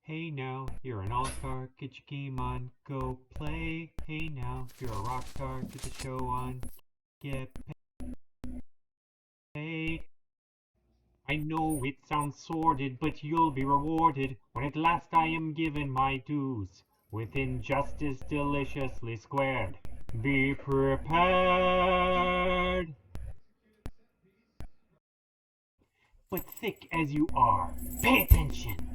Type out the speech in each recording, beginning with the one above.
Hey now, you're an all-star, get your game on, go play. Hey now, you're a rock star, get the show on, get paid. I know it sounds sordid, but you'll be rewarded when at last I am given my dues, with injustice deliciously squared. Be prepared! But thick as you are, pay attention!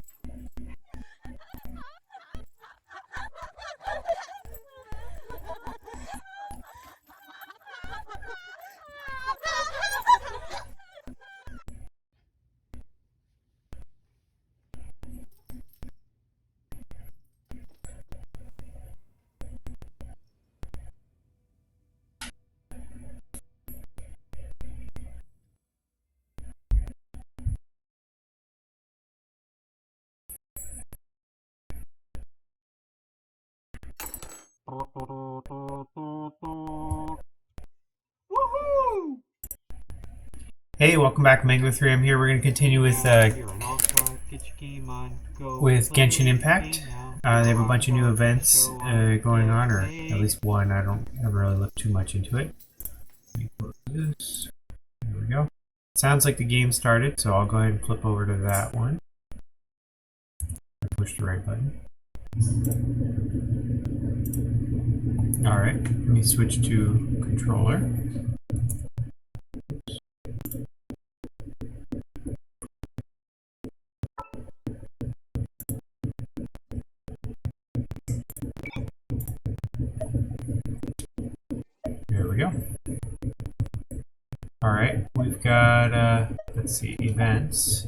Woohoo! Hey, welcome back, Megalo3. I'm here. We're going to continue with Genshin Impact. They have a bunch of new events going on, or at least one. I haven't really looked too much into it. Let me close this. There we go. Sounds like the game started, so I'll go ahead and flip over to that one. I pushed the right button. Alright, let me switch to controller. There we go. Alright, we've got, let's see, events.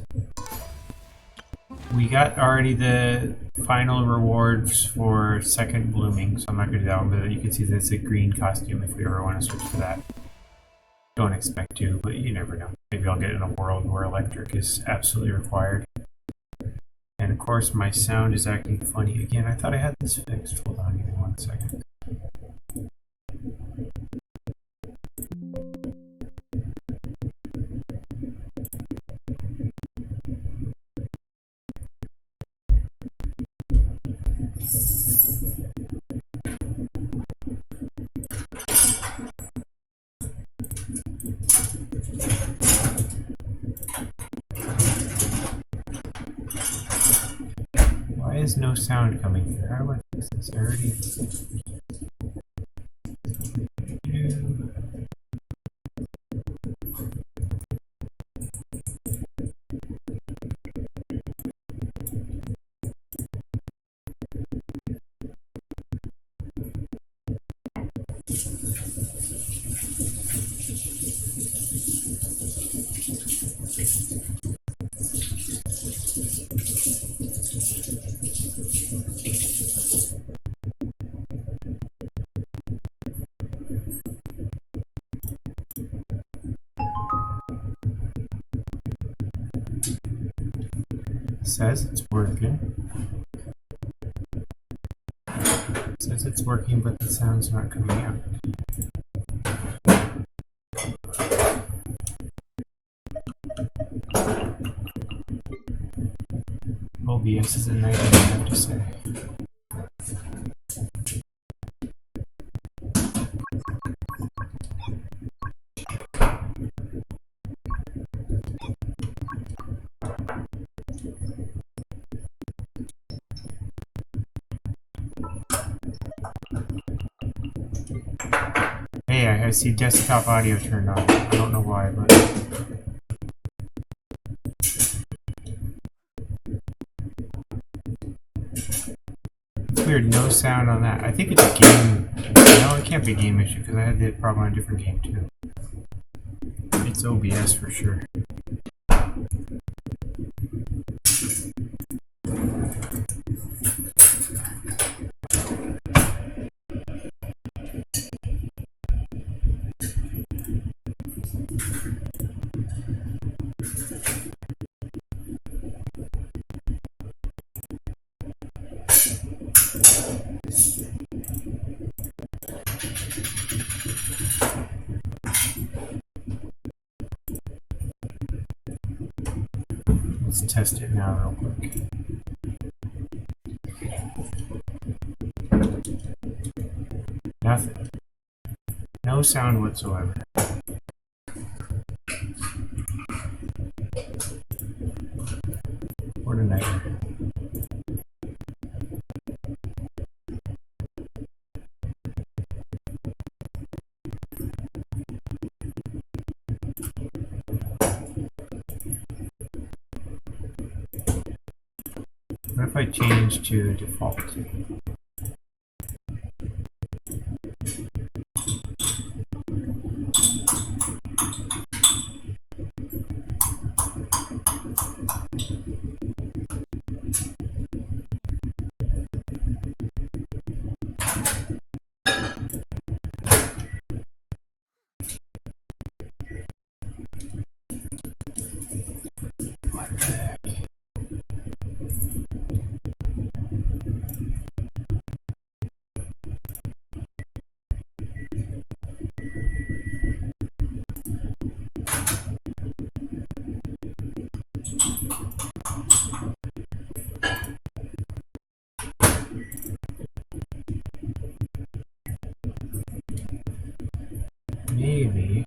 We got already the final rewards for second blooming, so I'm not going to do that one, but you can see that's a green costume if we ever want to switch to that. Don't expect to, but you never know. Maybe I'll get in a world where electric is absolutely required. And of course my sound is acting funny again. I thought I had this fixed. Hold on, give me 1 second. Why is no sound coming through? How do I fix this? I already... says it's working. It says it's working, but the sound's not coming out. OBS is a nightmare, I have to say. Hey, I see desktop audio turned on. I don't know why, but... It's weird, no sound on that. I think it's a game... No, it can't be a game issue, because I had the problem on a different game, too. It's OBS for sure. Let's test it now real quick. Nothing. No sound whatsoever. What a nightmare. What if I change to default? Maybe.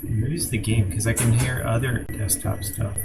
Maybe it's the game, because I can hear other desktop stuff.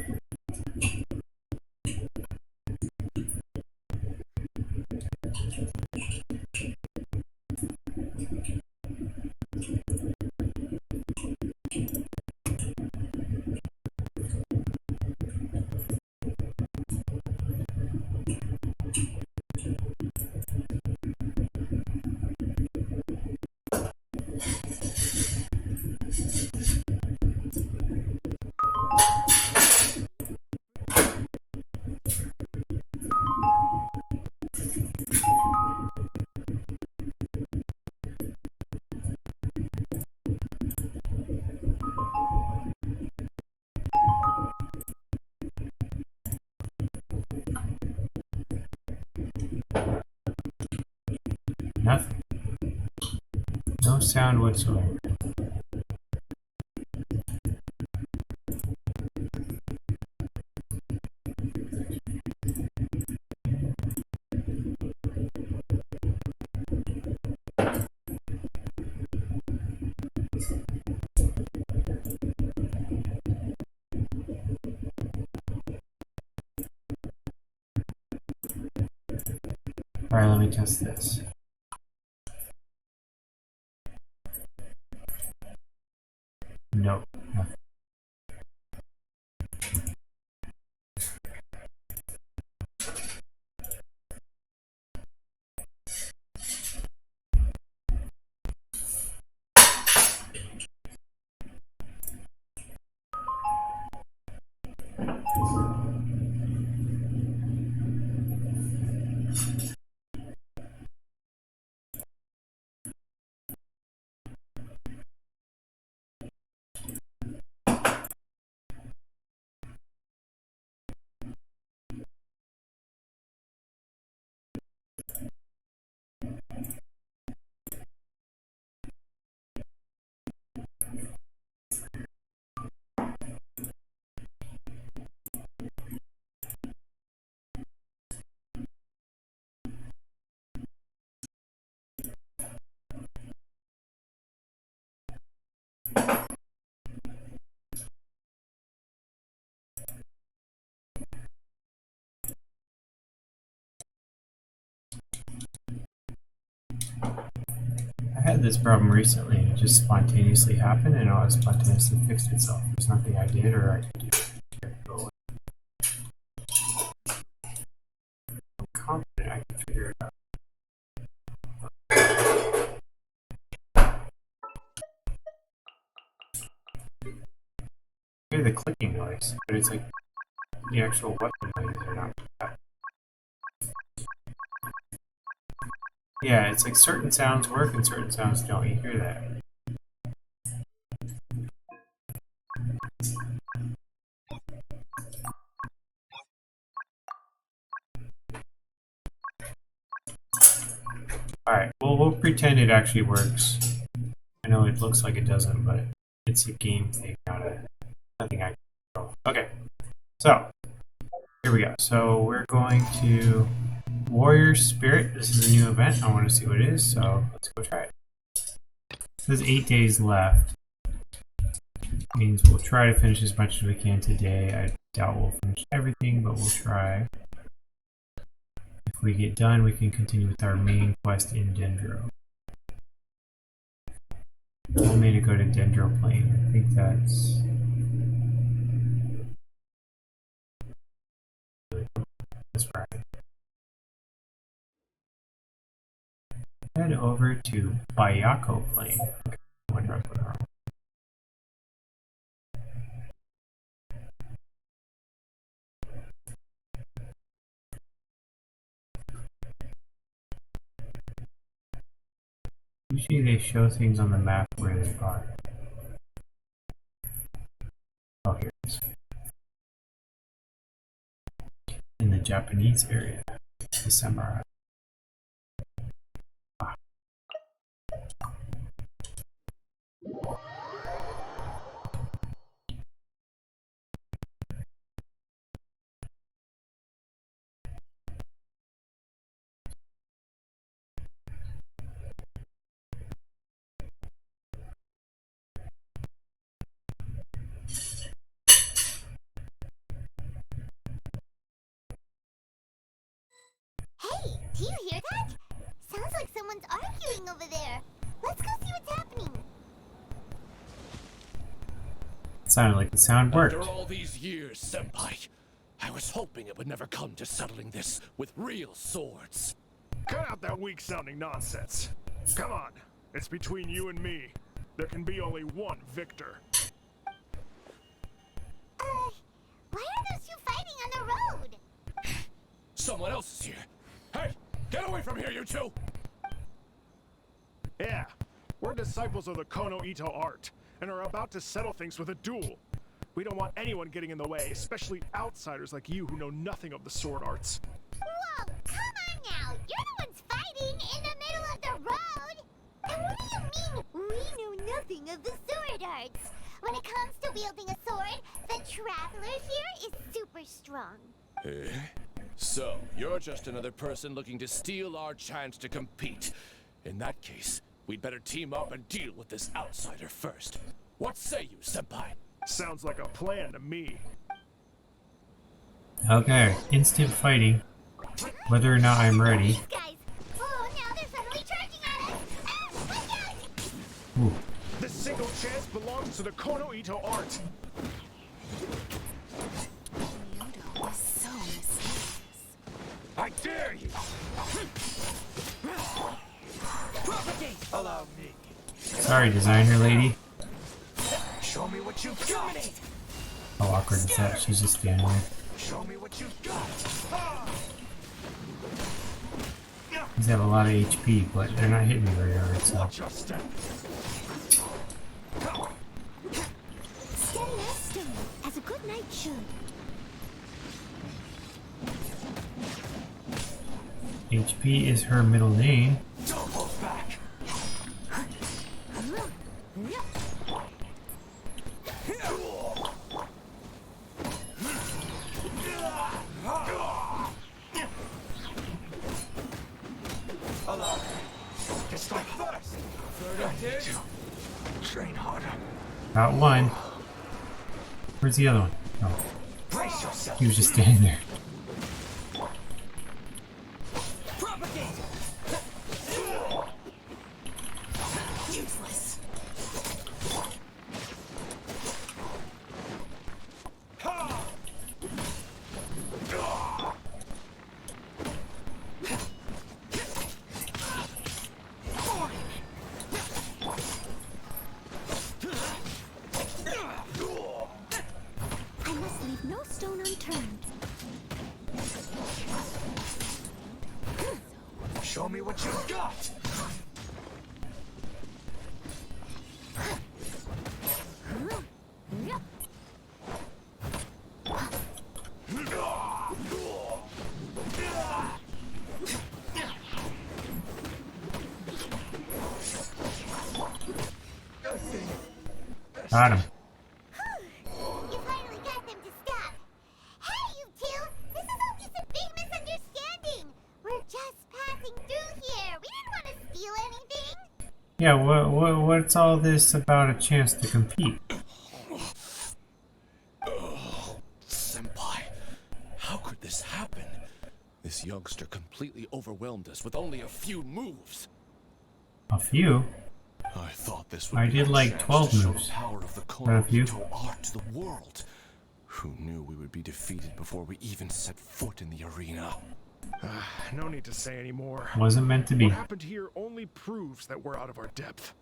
Nothing. No sound whatsoever. Alright, let me test this. No, nothing. had this problem recently and it just spontaneously happened and it spontaneously fixed itself. It's nothing I did or I could do. I'm confident I can figure it out. I hear the clicking noise, but it's like the actual weapon noises are not bad. Yeah, it's like certain sounds work and certain sounds don't. You hear that? Alright, well, we'll pretend it actually works. I know it looks like it doesn't, but it's a game thing, nothing I can control. Okay, so here we go. So we're going to Warrior Spirit. This is a new event. I want to see what it is, so let's go try it. There's 8 days left. Means we'll try to finish as much as we can today. I doubt we'll finish everything, but we'll try. If we get done, we can continue with our main quest in Dendro. We'll need to go to Dendro Plain. I think that's... right. Head over to Bayako Plain. Okay, I wonder if I'm wrong. Usually they show things on the map where they are. Oh, here it is. In the Japanese area, the Samurai. Ah. Hey, do you hear that? Sounds like someone's arguing over there. Let's go see what's happening. It sounded like the sound worked. After all these years, Senpai, I was hoping it would never come to settling this with real swords. Cut out that weak-sounding nonsense. Come on, it's between you and me. There can be only one victor. Why are those two fighting on the road? Someone else is here. Hey, get away from here, you two! Yeah, we're disciples of the Kono Ito art, and are about to settle things with a duel. We don't want anyone getting in the way, especially outsiders like you who know nothing of the sword arts. Whoa, come on now. You're the ones fighting in the middle of the road. And what do you mean, we know nothing of the sword arts? When it comes to wielding a sword, the traveler here is super strong. Eh? So, you're just another person looking to steal our chance to compete. In that case, we'd better team up and deal with this outsider first. What say you, Senpai? Sounds like a plan to me. Okay, instant fighting. Whether or not I'm ready. These guys. Oh, now they're suddenly charging at us. Ah, look out! Ooh. This single chance belongs to the Kono Ito art. Kyoto is so mysterious. I dare you! Propagate! Allow me. Sorry, designer lady. Show me what you got! How awkward is that? She's just standing there. Show me what you got! These have a lot of HP, but they're not hitting me very hard, so... Watch your step! Steady as stone, as a good knight should. HP is her middle name. Don't hold back! Allow me. Just like first. Train harder. Got one. Where's the other one? Oh, Brace yourself. he was just standing there. Propagate. Show me what you got! Got him. You finally got them to stop. Hey, you two! This is all just a big misunderstanding. We're just passing through here. We didn't want to steal anything. Yeah, what's all this about a chance to compete? Senpai, how could this happen? This youngster completely overwhelmed us with only a few moves. A few? I thought this would I be did our like chance 12 to show moves. the power of the Not a few. Kono art to the world. Who knew we would be defeated before we even set foot in the arena? No need to say any more. Wasn't meant to be. What happened here only proves that we're out of our depth.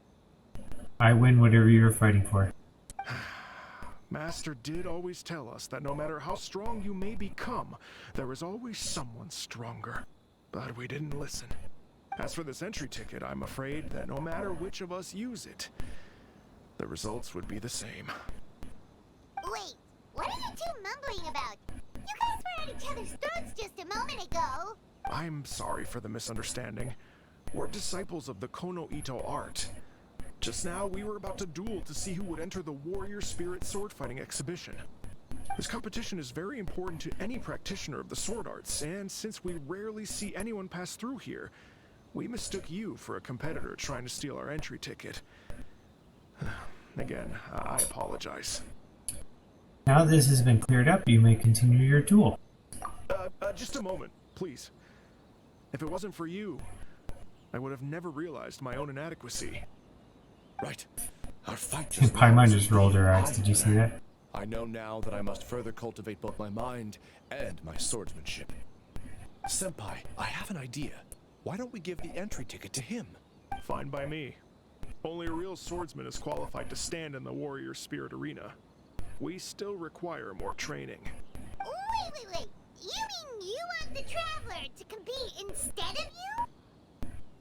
I win whatever you're fighting for. Master did always tell us that no matter how strong you may become, there is always someone stronger. But we didn't listen. As for this entry ticket, I'm afraid that no matter which of us use it, the results would be the same. Wait, what are you two mumbling about? You guys were at each other's throats just a moment ago. I'm sorry for the misunderstanding. We're disciples of the Kono Ito art. Just now, we were about to duel to see who would enter the Warrior Spirit sword fighting exhibition. This competition is very important to any practitioner of the sword arts, and since we rarely see anyone pass through here, we mistook you for a competitor trying to steal our entry ticket. Again, I apologize. Now that this has been cleared up, you may continue your duel. Just a moment, please. If it wasn't for you, I would have never realized my own inadequacy. Right. Our fight And just Paimon just rolled her eyes. Did you see that? I know now that I must further cultivate both my mind and my swordsmanship. Senpai, I have an idea. Why don't we give the entry ticket to him? Fine by me. Only a real swordsman is qualified to stand in the Warrior Spirit arena. We still require more training. Wait. You mean you want the Traveler to compete instead of you?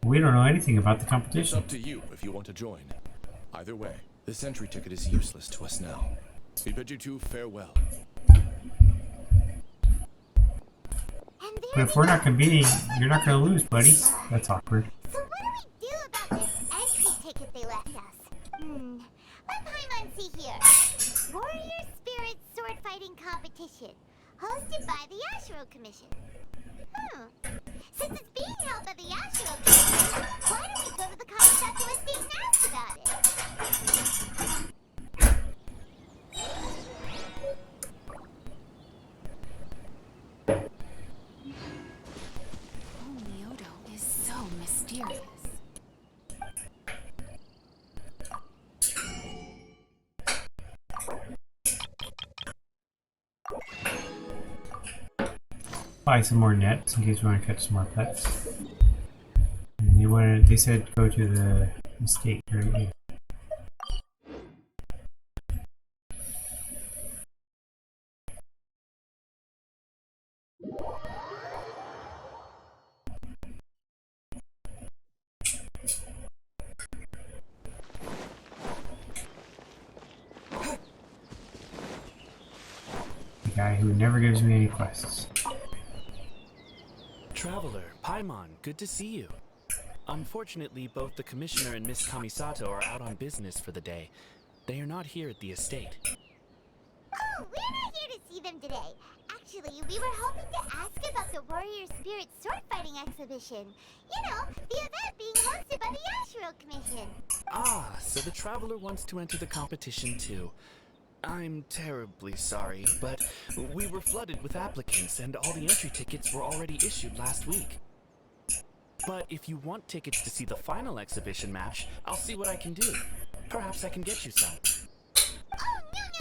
We don't know anything about the It's competition. up to you if you want to join. Either way, this entry ticket is useless to us now. We bid you two farewell. But if we're not competing, you're not going to lose, buddy. That's awkward. So what do we do about this entry ticket they left us? Let Paimon see here. Warrior Spirit Sword Fighting Competition, hosted by the Ashuro Commission. Since it's being held by the Ashuro Commission, why don't we go to the Kamisato estate and ask about it? Myodo is so mysterious. Buy some more nets in case we want to catch some more pets. And they said go to the estate, right? Yeah. The guy who never gives me any quests. Traveler, Paimon, good to see you. Unfortunately, both the Commissioner and Miss Kamisato are out on business for the day. They are not here at the estate. Oh, we're not here to see them today. Actually, we were hoping to ask about the Warrior Spirit Sword Fighting Exhibition. You know, the event being hosted by the Ashuro Commission. Ah, so the Traveler wants to enter the competition too. I'm terribly sorry, but we were flooded with applicants and all the entry tickets were already issued last week. But if you want tickets to see the final exhibition match, I'll see what I can do. Perhaps I can get you some. Oh,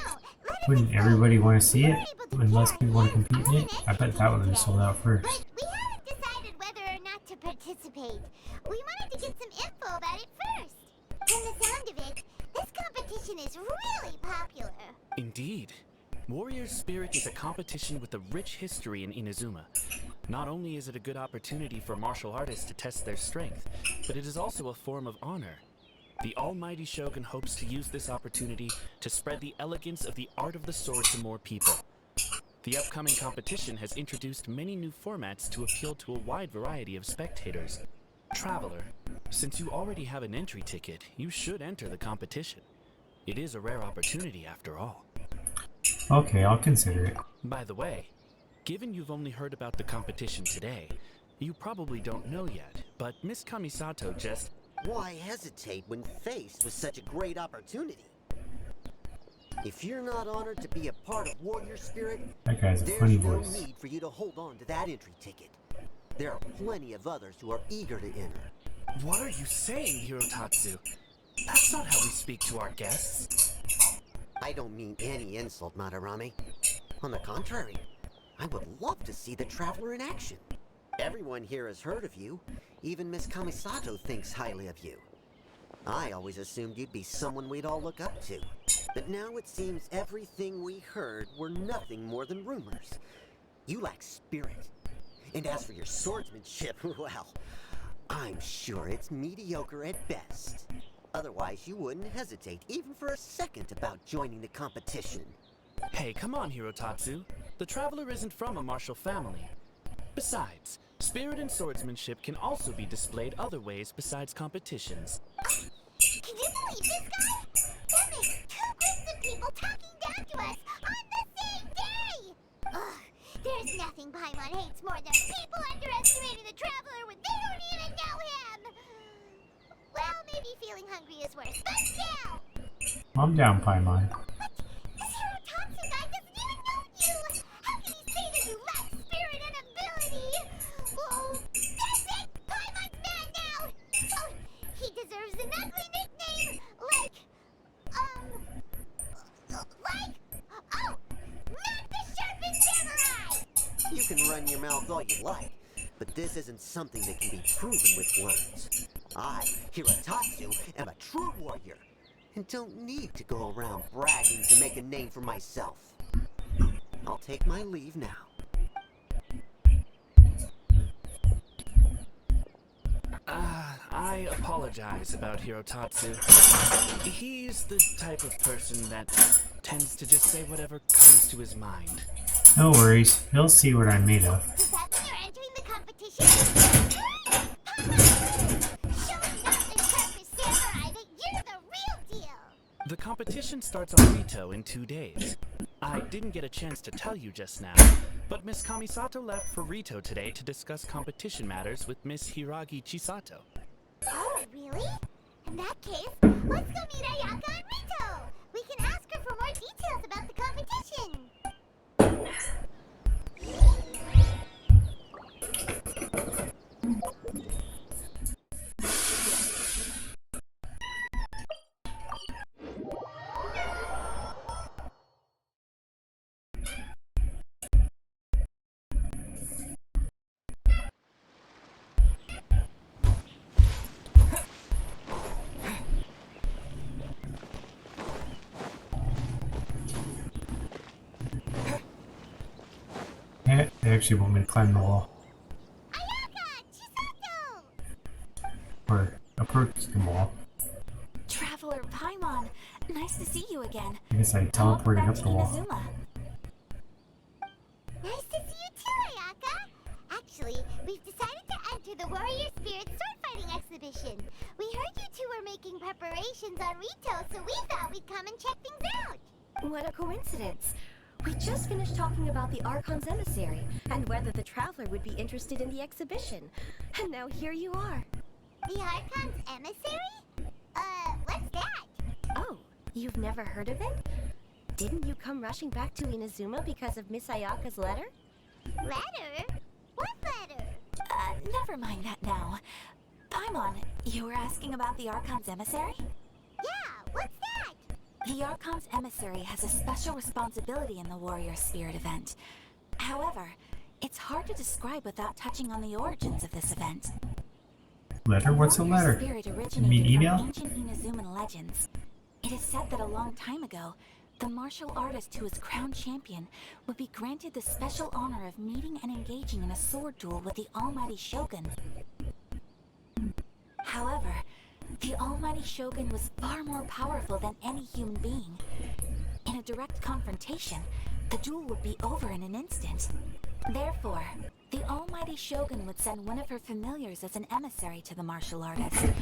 no. Let us Wouldn't explain. everybody want to see We it? weren't able to Unless get people want to our compete in it? I bet that would have been sold out first. But we haven't decided whether or not to participate. We wanted to get some info about it first. From the sound of it, this competition is really popular. Indeed. Warrior Spirit is a competition with a rich history in Inazuma. Not only is it a good opportunity for martial artists to test their strength, but it is also a form of honor. The almighty Shogun hopes to use this opportunity to spread the elegance of the art of the sword to more people. The upcoming competition has introduced many new formats to appeal to a wide variety of spectators. Traveler, since you already have an entry ticket, you should enter the competition. It is a rare opportunity after all. Okay, I'll consider it. By the way, given you've only heard about the competition today, you probably don't know yet, but Miss Kamisato just... Why hesitate when faced with such a great opportunity? If you're not honored to be a part of Warrior Spirit, That guy's a there's funny no voice. need for you to hold on to that entry ticket. There are plenty of others who are eager to enter. What are you saying, Hirotatsu? That's not how we speak to our guests. I don't mean any insult, Madarame. On the contrary, I would love to see the Traveler in action. Everyone here has heard of you. Even Miss Kamisato thinks highly of you. I always assumed you'd be someone we'd all look up to. But now it seems everything we heard were nothing more than rumors. You lack spirit. And as for your swordsmanship, well, I'm sure it's mediocre at best. Otherwise, you wouldn't hesitate even for a second about joining the competition. Hey, come on, Hirotatsu. The Traveler isn't from a martial family. Besides, spirit and swordsmanship can also be displayed other ways besides competitions. Can you believe this guy? That makes two groups of people talking down to us on the same day! Ugh, there's nothing Paimon hates more than people underestimating the Traveler when they don't even know him! Well, maybe feeling hungry is worse, but still! I'm down, Paimon. What? This Hirotatsu guy doesn't even know you! How can he say that you lack spirit and ability? Oh, that's it! Paimon's mad now! Oh, he deserves an ugly nickname, like, oh, not the Sharpened Samurai! You can run your mouth all you like, but this isn't something that can be proven with words. I, Hirotatsu, am a true warrior, and don't need to go around bragging to make a name for myself. I'll take my leave now. I apologize about Hirotatsu. He's the type of person that tends to just say whatever comes to his mind. No worries, he'll see what I'm made of. Does that mean you're entering the competition? Showing off the Sharpened Samurai that you're the real deal! The competition starts on Rito in 2 days. I didn't get a chance to tell you just now, but Miss Kamisato left for Rito today to discuss competition matters with Miss Hiragi Chisato. Oh, really? In that case, let's go meet Ayaka and Rito! We can ask her for more details about the competition! Yeah, they actually want me to climb the wall. Ayaka! Chisato! Or approach the wall. Traveler Paimon, nice to see you again. I guess I Welcome teleported back up to the wall. Inazuma. Nice to see you too, Ayaka! Actually, we've decided to enter the Warrior Spirit sword fighting exhibition. We heard you two were making preparations on Rito, so we thought we'd come and check things out. What a coincidence. We just finished talking about the Archon's emissary and whether the Traveler would be interested in the exhibition. And now here you are. The Archon's emissary? What's that? Oh, you've never heard of it? Didn't you come rushing back to Inazuma because of Miss Ayaka's letter? Letter? What letter? Never mind that now. Paimon, you were asking about the Archon's emissary? Yeah, what's that? The Archon's emissary has a special responsibility in the Warrior Spirit event. However, it's hard to describe without touching on the origins of this event. Letter? What's a Warrior letter? Spirit You originated mean from email? ancient Inazuman legends. It is said that a long time ago, The martial artist who is crowned champion would be granted the special honor of meeting and engaging in a sword duel with the Almighty Shogun. However, the Almighty Shogun was far more powerful than any human being. In a direct confrontation, the duel would be over in an instant. Therefore, the Almighty Shogun would send one of her familiars as an emissary to the martial artist,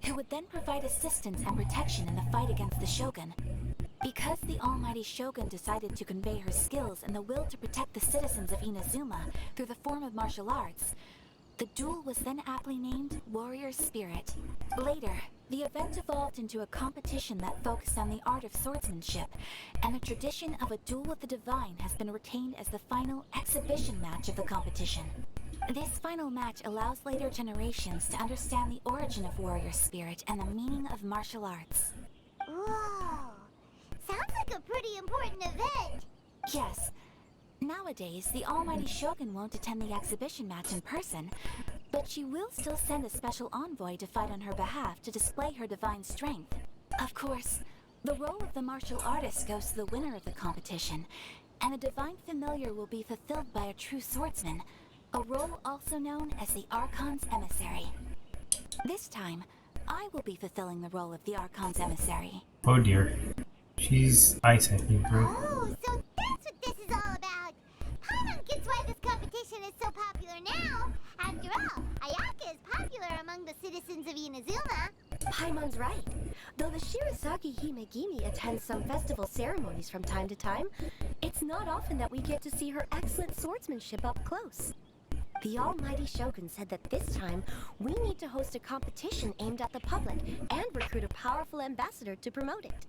who would then provide assistance and protection in the fight against the Shogun. Because the Almighty Shogun decided to convey her skills and the will to protect the citizens of Inazuma through the form of martial arts, the duel was then aptly named Warrior Spirit. Later, the event evolved into a competition that focused on the art of swordsmanship, and the tradition of a duel with the divine has been retained as the final exhibition match of the competition. This final match allows later generations to understand the origin of warrior spirit and the meaning of martial arts. Whoa! Sounds like a pretty important event. Yes. Nowadays, the Almighty Shogun won't attend the exhibition match in person, but she will still send a special envoy to fight on her behalf to display her divine strength. Of course, the role of the martial artist goes to the winner of the competition, and the divine familiar will be fulfilled by a true swordsman, a role also known as the Archon's emissary. This time, I will be fulfilling the role of the Archon's emissary. Oh dear. She's ice, I think, right? Oh, so that's what this is all about. Paimon gets why this competition is so popular now. After all, Ayaka is popular among the citizens of Inazuma. Paimon's right. Though the Shirazaki Himegimi attends some festival ceremonies from time to time, it's not often that we get to see her excellent swordsmanship up close. The Almighty Shogun said that this time, we need to host a competition aimed at the public and recruit a powerful ambassador to promote it.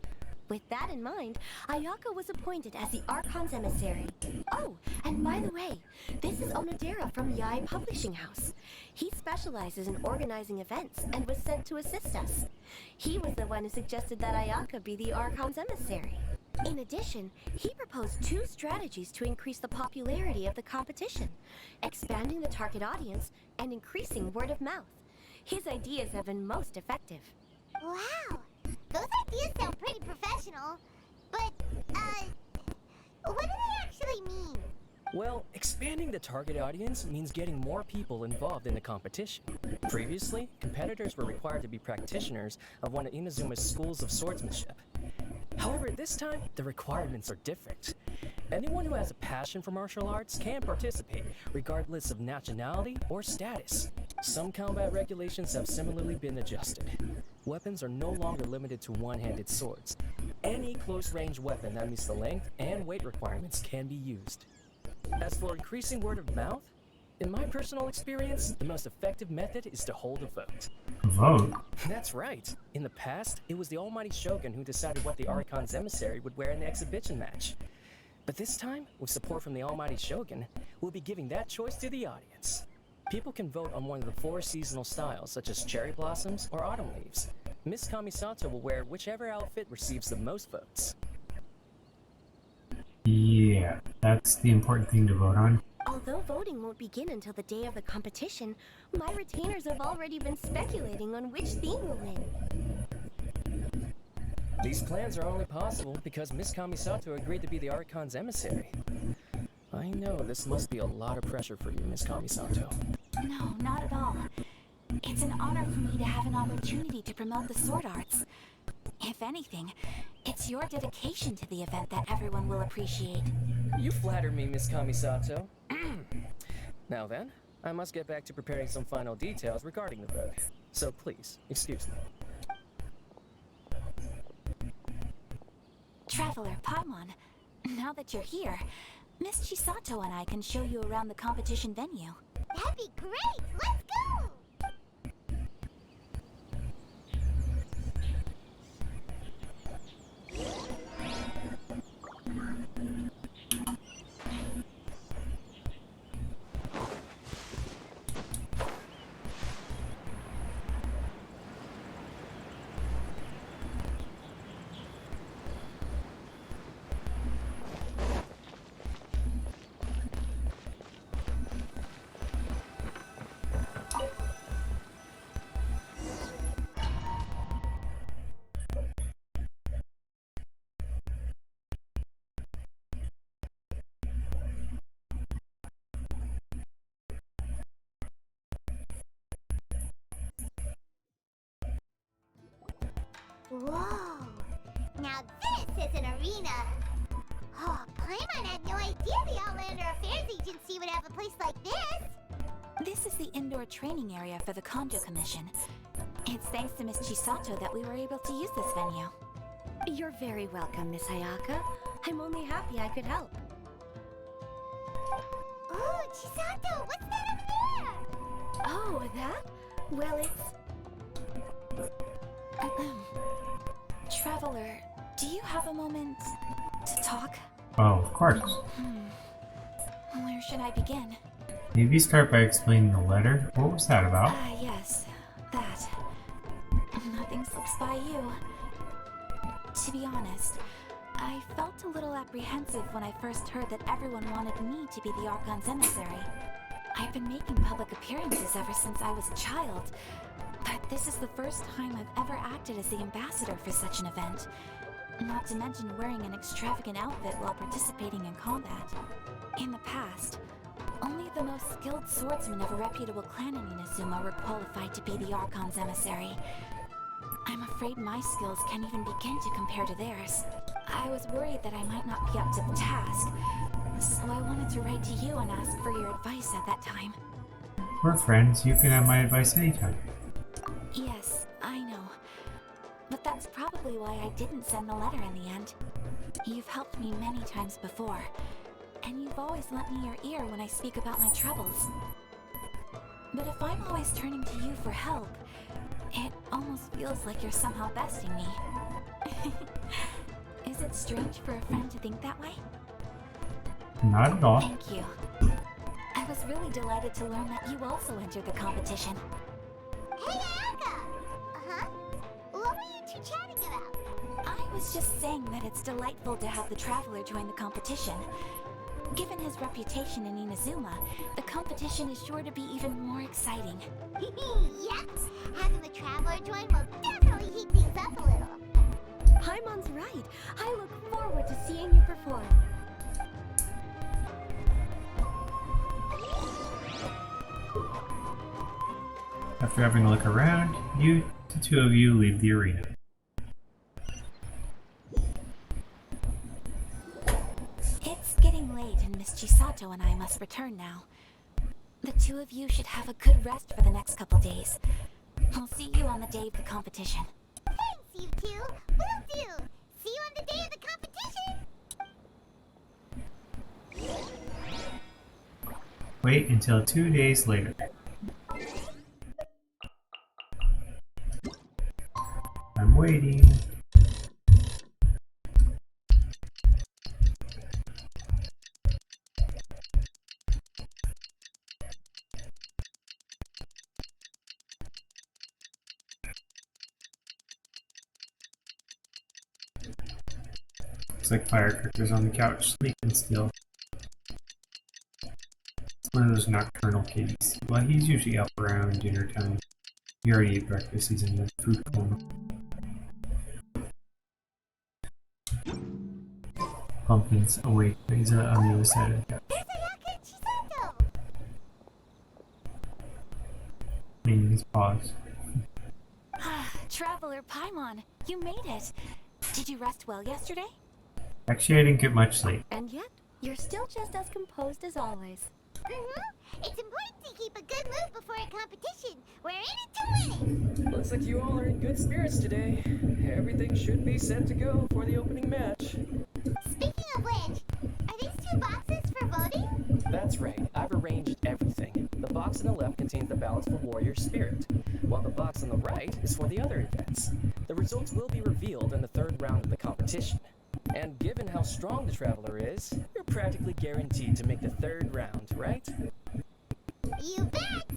With that in mind, Ayaka was appointed as the Archon's emissary. Oh, and by the way, this is Onodera from Yae Publishing House. He specializes in organizing events and was sent to assist us. He was the one who suggested that Ayaka be the Archon's emissary. In addition, he proposed 2 strategies to increase the popularity of the competition: expanding the target audience and increasing word of mouth. His ideas have been most effective. Wow! Those ideas sound pretty professional, but, what do they actually mean? Well, expanding the target audience means getting more people involved in the competition. Previously, competitors were required to be practitioners of one of Inazuma's schools of swordsmanship. However, this time, the requirements are different. Anyone who has a passion for martial arts can participate, regardless of nationality or status. Some combat regulations have similarly been adjusted. Weapons are no longer limited to one-handed swords. Any close-range weapon that meets the length and weight requirements can be used. As for increasing word of mouth, in my personal experience, the most effective method is to hold a vote. Vote? That's right. In the past, it was the Almighty Shogun who decided what the Archon's emissary would wear in the exhibition match. But this time, with support from the Almighty Shogun, we'll be giving that choice to the audience. People can vote on one of the 4 seasonal styles, such as cherry blossoms or autumn leaves. Miss Kamisato will wear whichever outfit receives the most votes. Yeah, that's the important thing to vote on. Although voting won't begin until the day of the competition, my retainers have already been speculating on which theme will win. These plans are only possible because Miss Kamisato agreed to be the Archon's emissary. I know this must be a lot of pressure for you, Miss Kamisato. No, not at all. It's an honor for me to have an opportunity to promote the sword arts. If anything, it's your dedication to the event that everyone will appreciate. You flatter me, Miss Kamisato. Now then, I must get back to preparing some final details regarding the vote. So please, excuse me. Traveler Paimon, now that you're here, Miss Chisato and I can show you around the competition venue. That'd be great! Let's go! Whoa. Now this is an arena. Oh, Paimon had no idea the Outlander Affairs Agency would have a place like this. This is the indoor training area for the Kondo Commission. It's thanks to Miss Chisato that we were able to use this venue. You're very welcome, Miss Hayaka. I'm only happy I could help. Oh, Chisato, what's that up there? Oh, that? Well, it's... Traveler, do you have a moment to talk? Oh, of course. Where should I begin? Maybe start by explaining the letter. What was that about? Yes, that. Nothing slips by you. To be honest, I felt a little apprehensive when I first heard that everyone wanted me to be the Archon's emissary. I've been making public appearances ever since I was a child, but this is the first time I've ever acted as the ambassador for such an event. Not to mention wearing an extravagant outfit while participating in combat. In the past, only the most skilled swordsmen of a reputable clan in Inazuma were qualified to be the Archon's emissary. I'm afraid my skills can't even begin to compare to theirs. I was worried that I might not be up to the task, so I wanted to write to you and ask for your advice at that time. We're friends. You can have my advice anytime. Yes, I know. But that's probably why I didn't send the letter in the end. You've helped me many times before, and you've always lent me your ear when I speak about my troubles. But if I'm always turning to you for help, it almost feels like you're somehow besting me. Is it strange for a friend to think that way? Not at all. Thank you. I was really delighted to learn that you also entered the competition. Hey, Ayaka! Uh-huh? What were you two chatting about? I was just saying that it's delightful to have the Traveler join the competition. Given his reputation in Inazuma, the competition is sure to be even more exciting. Yep! Having the Traveler join will definitely heat things up a little. Paimon's right. I look forward to seeing you perform. After having a look around, the two of you leave the arena. It's getting late and Miss Chisato and I must return now. The two of you should have a good rest for the next couple days. I'll see you on the day of the competition. Thanks, you two! Will do! See you on the day of the competition! Wait until 2 days later. I'm waiting. Looks like Firecracker's on the couch sleeping still. It's one of those nocturnal kitties. Well, he's usually up around dinner time. He already ate breakfast, he's in the food coma. Pumpkin's awake, but he's on the other side of the couch. There's Ayaka and Chisato! Cleaning his paws. Traveler Paimon, you made it. Did you rest well yesterday? Actually, I didn't get much sleep. And yet, you're still just as composed as always. It's important to keep a good mood before a competition. We're in it to win it! Looks like you all are in good spirits today. Everything should be set to go for the opening match. Speaking of which, are these two boxes for voting? That's right, I've arranged everything. The box on the left contains the ballots for Warrior Spirit, while the box on the right is for the other events. The results will be revealed in the third round of the competition. And given how strong the Traveler is, you're practically guaranteed to make the third round, right? You bet!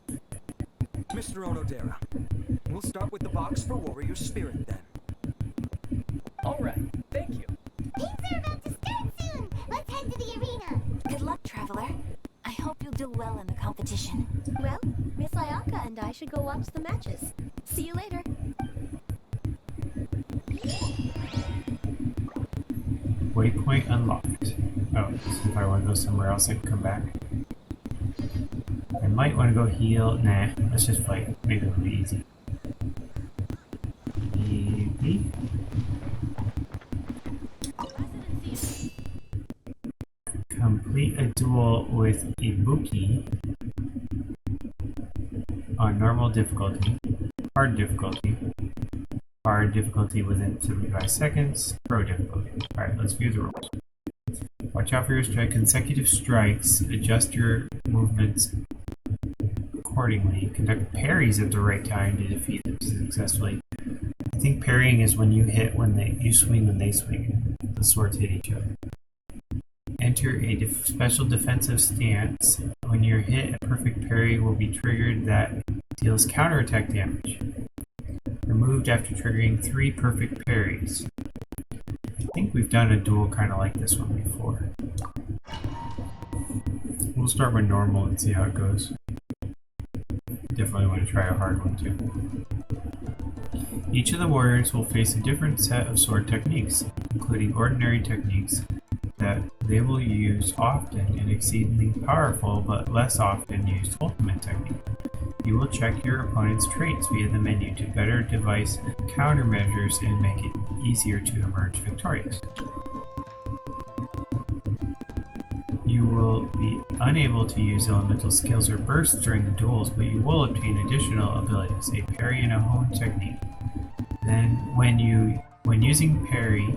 Mr. Onodera, we'll start with the box for Warrior Spirit then. Alright, thank you. Things are about to start soon! Let's head to the arena! Good luck, Traveler. I hope you'll do well in the competition. Well, Miss Ayaka and I should go watch the matches. See you later. Waypoint unlocked. Oh, so if I want to go somewhere else, I can come back. I might want to go heal. Nah, let's just fight. Maybe it'll be easy. Maybe. Buki on normal difficulty, hard difficulty within 75 seconds, pro difficulty. Alright, let's view the rules. Watch out for your strike. Consecutive strikes. Adjust your movements accordingly. Conduct parries at the right time to defeat them successfully. I think parrying is when you hit when you swing when they swing. The swords hit each other. Enter a special defensive stance. When you're hit, a perfect parry will be triggered that deals counterattack damage. Removed after triggering 3 perfect parries. I think we've done a duel kind of like this one before. We'll start with normal and see how it goes. Definitely want to try a hard one too. Each of the warriors will face a different set of sword techniques, including ordinary techniques that they will use often and exceedingly powerful but less often used ultimate technique. You will check your opponent's traits via the menu to better devise countermeasures and make it easier to emerge victorious. You will be unable to use elemental skills or bursts during the duels, but you will obtain additional abilities, a parry and a hone technique. Then, when using parry,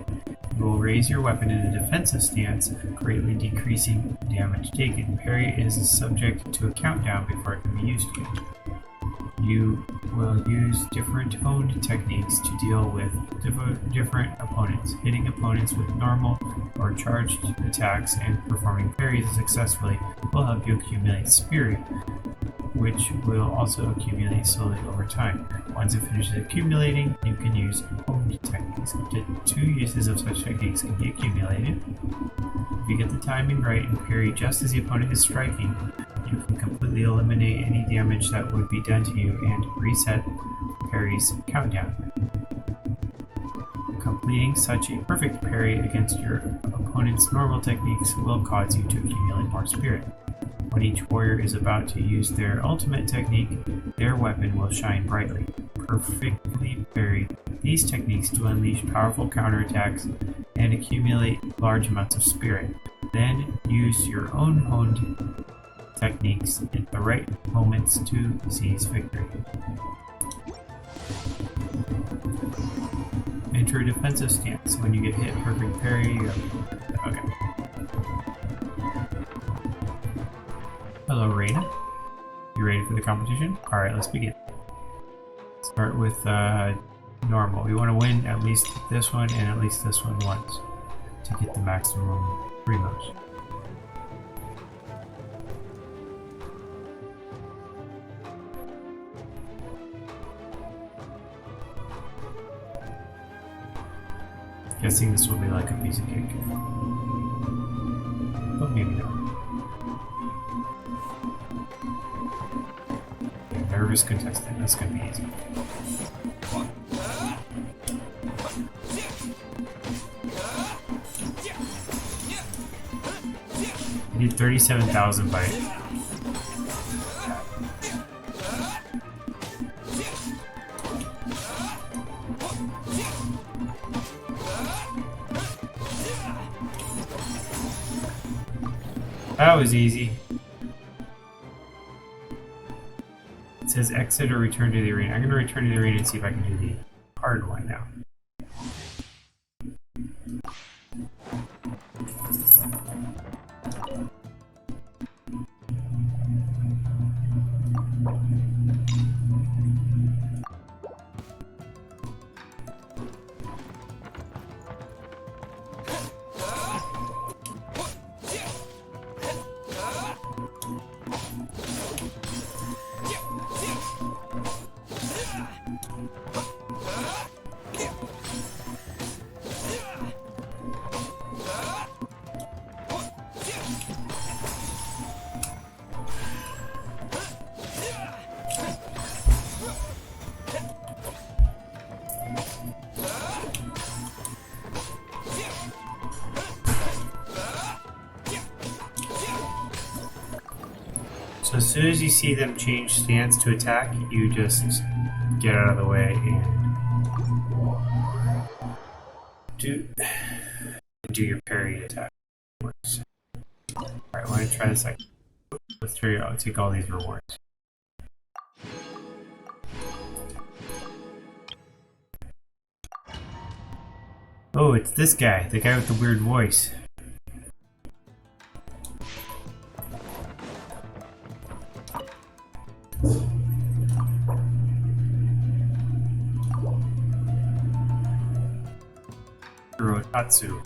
you will raise your weapon in a defensive stance, greatly decreasing damage taken. Parry is subject to a countdown before it can be used again. You will use different honed techniques to deal with different opponents. Hitting opponents with normal or charged attacks and performing parries successfully will help you accumulate spirit, which will also accumulate slowly over time. Once it finishes accumulating, you can use honed techniques. Up to 2 uses of such techniques can be accumulated. If you get the timing right and parry just as the opponent is striking, you can completely eliminate any damage that would be done to you and reset parry's countdown. Completing such a perfect parry against your opponent's normal techniques will cause you to accumulate more spirit. When each warrior is about to use their ultimate technique, their weapon will shine brightly. Perfectly parry these techniques to unleash powerful counterattacks and accumulate large amounts of spirit. Then use your own honed techniques at the right moments to seize victory. Enter a defensive stance. When you get hit, perfect parry. Okay. Hello, Reina. You ready for the competition? Alright, let's begin. Start with normal. We want to win at least this one and at least this one once to get the maximum reloads. Guessing this will be like a piece of cake. But maybe not. Nervous contestant, this could be easy. I need 37,000 by that was easy. It says exit or return to the arena. I'm going to return to the arena and see if I can do the hard one now. So as soon as you see them change stance to attack, you just get out of the way and do your parry attack. Alright, I want to try this. Let's try to take all these rewards. Oh, it's this guy, the guy with the weird voice. Tatsu.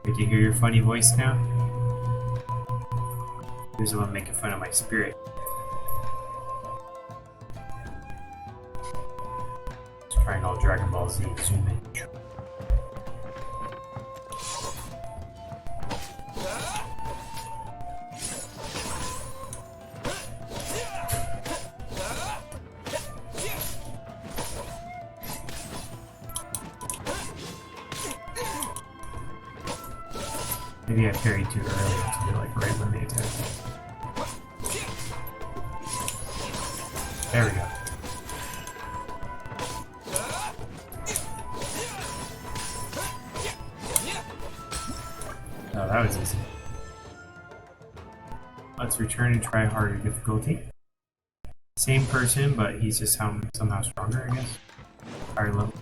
Did you hear your funny voice now? Here's the one making fun of my spirit. Just trying all Dragon Ball Z zoom in. Maybe I parried too early to be like right when they attack. There we go. Oh, that was easy. Let's return and try harder difficulty. Same person, but he's just somehow stronger, I guess. Higher level.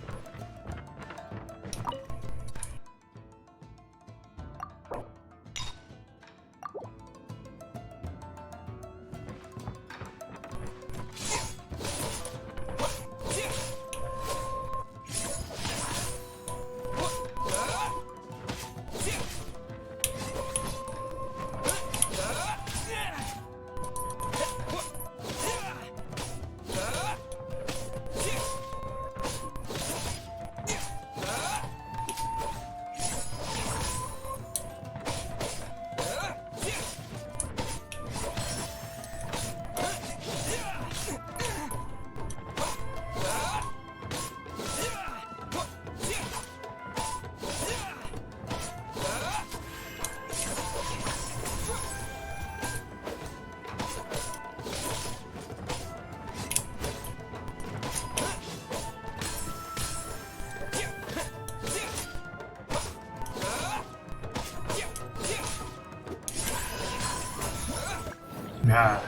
Nah.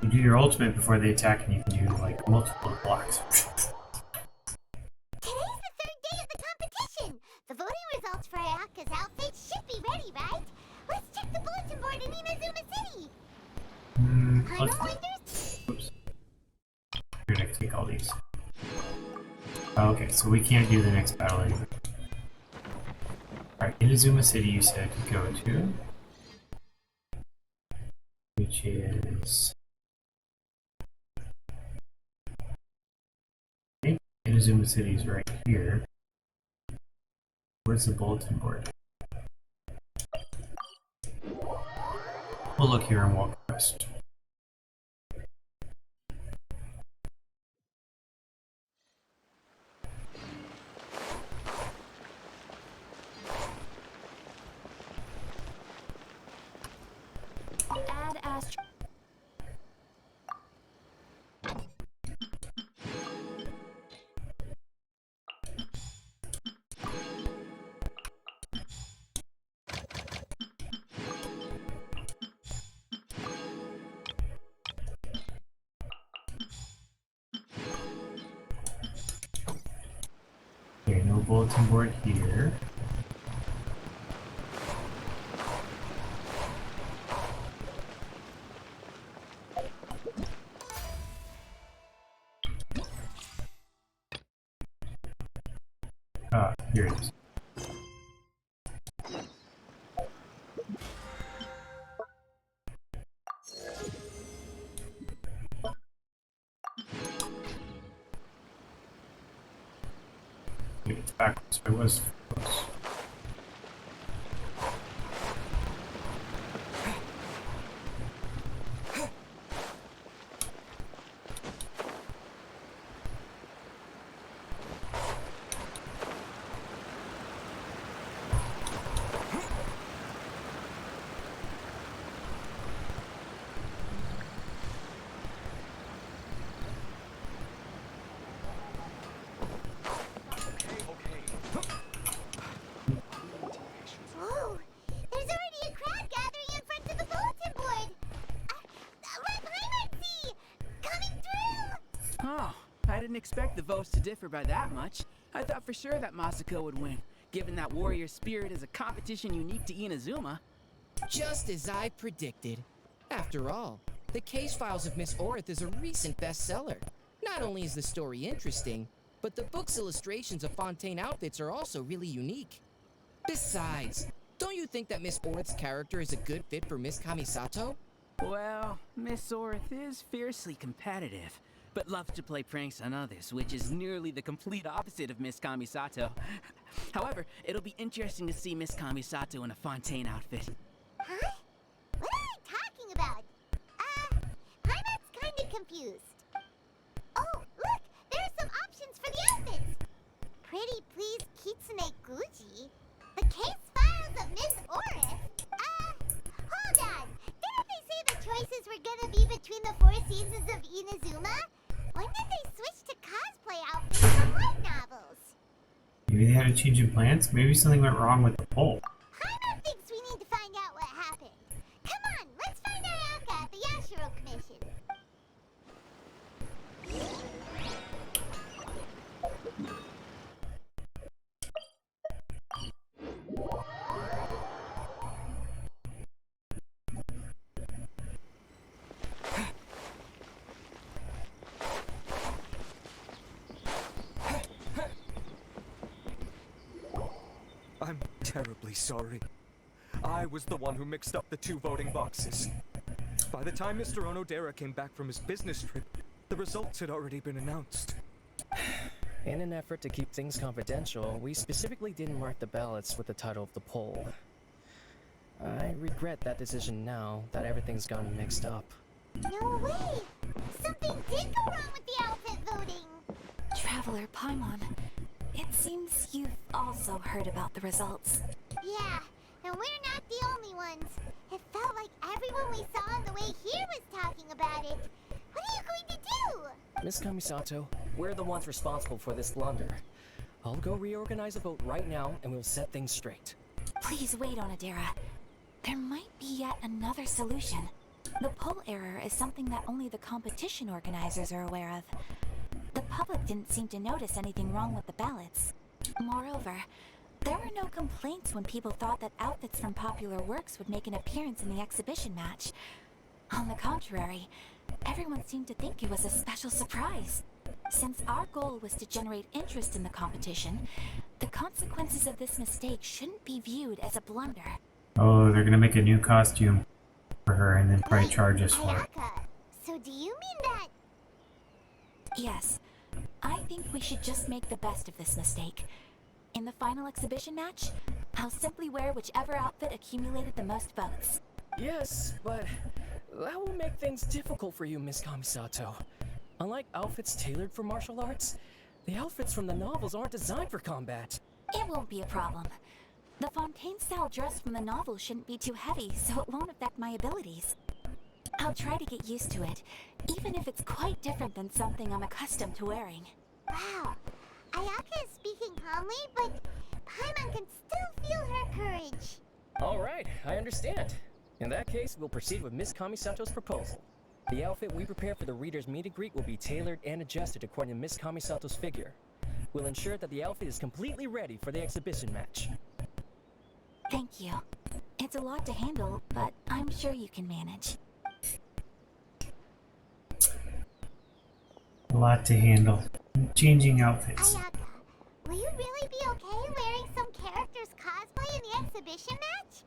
You do your ultimate before they attack and you can do like multiple blocks. Today's the third day of the competition. The voting results for Ayaka's outfit should be ready, right? Let's check the bulletin board in Inazuma City. Oops. Here, I can take all these. Okay, so we can't do the next battle anymore. Alright, Inazuma City you said to go to. Which is... I think Inazuma City is right here. Where's the bulletin board? We'll look here and walk west. Add Astro. Okay, no bulletin board here. Ah, here it is. Wait, it's backwards. It was close. Oh, I didn't expect the votes to differ by that much. I thought for sure that Masako would win, given that warrior spirit is a competition unique to Inazuma. Just as I predicted. After all, the case files of Miss Orith is a recent bestseller. Not only is the story interesting, but the book's illustrations of Fontaine outfits are also really unique. Besides, don't you think that Miss Orith's character is a good fit for Miss Kamisato? Well, Miss Orith is fiercely competitive, but loves to play pranks on others, which is nearly the complete opposite of Miss Kamisato. However, it'll be interesting to see Miss Kamisato in a Fontaine outfit. Huh? What are you talking about? Paimon's kinda confused. Oh, look! There are some options for the outfits! Pretty please Kitsune Guji? The case files of Miss Orith? Hold on! Didn't they say the choices were gonna be between the 4 seasons of Inazuma? When did they switch to cosplay outfits from light novels? Maybe they had a change in plans? Maybe something went wrong with the poll. Paimon thinks we need to find out what happened. Come on, let's find Ayaka at the Yashiro Commission. I'm terribly sorry. I was the one who mixed up the 2 voting boxes. By the time Mr. Onodera came back from his business trip, the results had already been announced. In an effort to keep things confidential, we specifically didn't mark the ballots with the title of the poll. I regret that decision now that everything's gotten mixed up. No way! Something did go wrong with the outfit voting! Traveler Paimon, it seems you've also heard about the results. Yeah, and we're not the only ones. It felt like everyone we saw on the way here was talking about it. What are you going to do? Miss Kamisato, we're the ones responsible for this blunder. I'll go reorganize the vote right now and we'll set things straight. Please wait, Onodera. There might be yet another solution. The poll error is something that only the competition organizers are aware of. The public didn't seem to notice anything wrong with the ballots. Moreover, there were no complaints when people thought that outfits from popular works would make an appearance in the exhibition match. On the contrary, everyone seemed to think it was a special surprise. Since our goal was to generate interest in the competition, the consequences of this mistake shouldn't be viewed as a blunder. Oh, they're gonna make a new costume for her and then probably charge us for it. Ayaka, so do you mean that... Yes, I think we should just make the best of this mistake. In the final exhibition match, I'll simply wear whichever outfit accumulated the most votes. Yes, but that will make things difficult for you, Miss Kamisato. Unlike outfits tailored for martial arts, the outfits from the novels aren't designed for combat. It won't be a problem. The Fontaine-style dress from the novel shouldn't be too heavy, so it won't affect my abilities. I'll try to get used to it, even if it's quite different than something I'm accustomed to wearing. Wow, Ayaka is speaking calmly, but Paimon can still feel her courage. Alright, I understand. In that case, we'll proceed with Miss Kamisato's proposal. The outfit we prepare for the reader's meet and greet will be tailored and adjusted according to Miss Kamisato's figure. We'll ensure that the outfit is completely ready for the exhibition match. Thank you. It's a lot to handle, but I'm sure you can manage. A lot to handle. Changing outfits. Ayaka, will you really be okay wearing some character's cosplay in the exhibition match?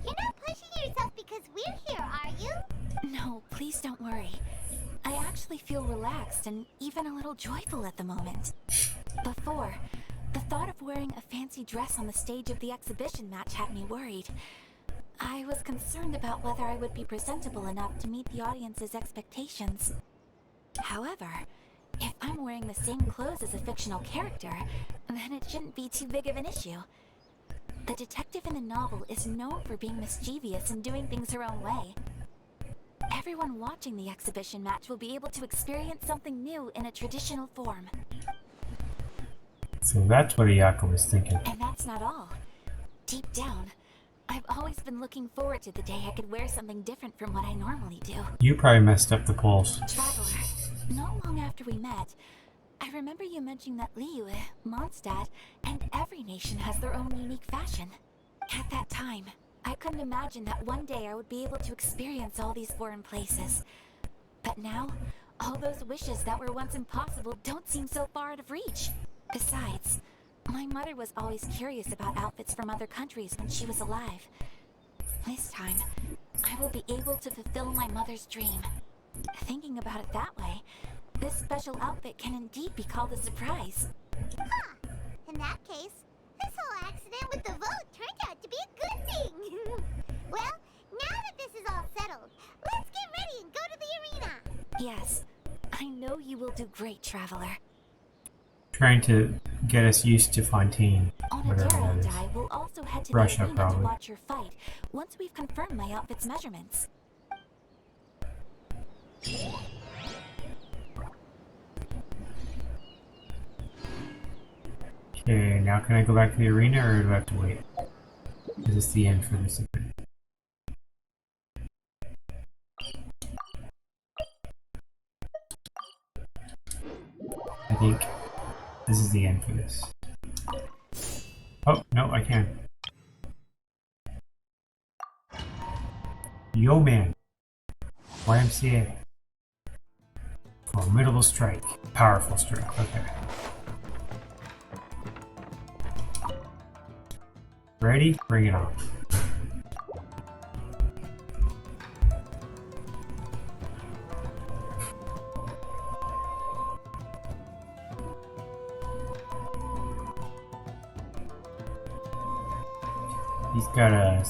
You're not pushing yourself because we're here, are you? No, please don't worry. I actually feel relaxed and even a little joyful at the moment. Before, the thought of wearing a fancy dress on the stage of the exhibition match had me worried. I was concerned about whether I would be presentable enough to meet the audience's expectations. However, if I'm wearing the same clothes as a fictional character, then it shouldn't be too big of an issue. The detective in the novel is known for being mischievous and doing things her own way. Everyone watching the exhibition match will be able to experience something new in a traditional form. So that's what Ayaka was thinking. And that's not all. Deep down, I've always been looking forward to the day I could wear something different from what I normally do. You probably messed up the polls. Traveler, Not long after we met, I remember you mentioning that Liyue, Mondstadt, and every nation has their own unique fashion. At that time, I couldn't imagine that one day I would be able to experience all these foreign places. But now, all those wishes that were once impossible don't seem so far out of reach. Besides, my mother was always curious about outfits from other countries when she was alive. This time, I will be able to fulfill my mother's dream. Thinking about it that way, this special outfit can indeed be called a surprise. Huh. In that case, this whole accident with the vote turned out to be a good thing. Well, now that this is all settled, let's get ready and go to the arena. Yes, I know you will do great, Traveler. Trying to get us used to Fontaine, whatever Onodera that and is. I will also head to Russia, the arena probably. to watch your fight once we've confirmed my outfit's measurements. Okay, now can I go back to the arena or do I have to wait? Is this the end for this event? I think this is the end for this. Oh, no, I can. Yo man. YMCA. Formidable strike. Powerful strike. Okay. Ready? Bring it on. He's got a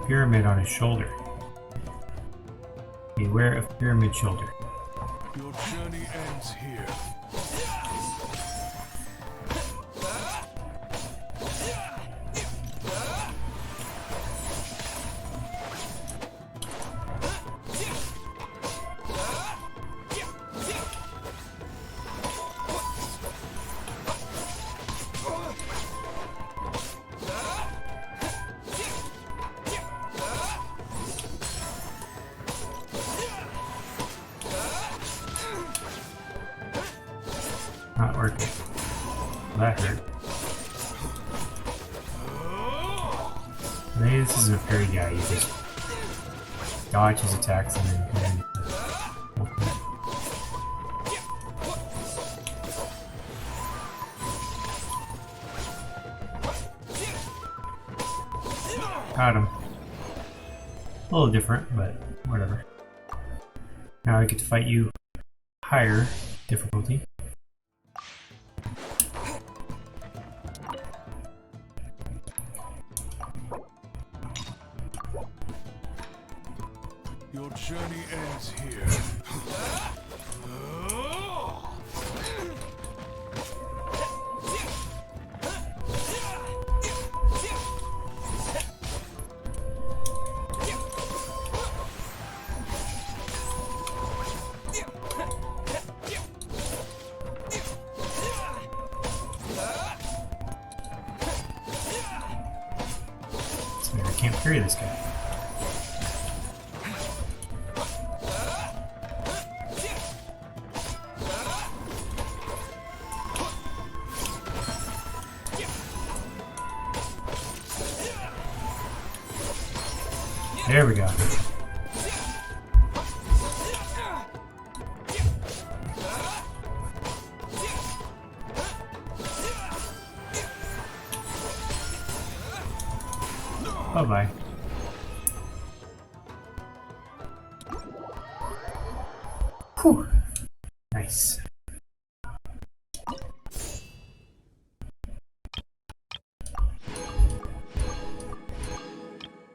pyramid on his shoulder. Beware of pyramid shoulder. Your journey ends here. Not working. That hurt. Maybe this isn't a parry guy, you just dodge his attacks and then hit him. Got him. A little different, but whatever. Now I get to fight you higher difficulty. Your journey ends here. I can't parry this guy. There we go. Bye-bye. Whew. Nice.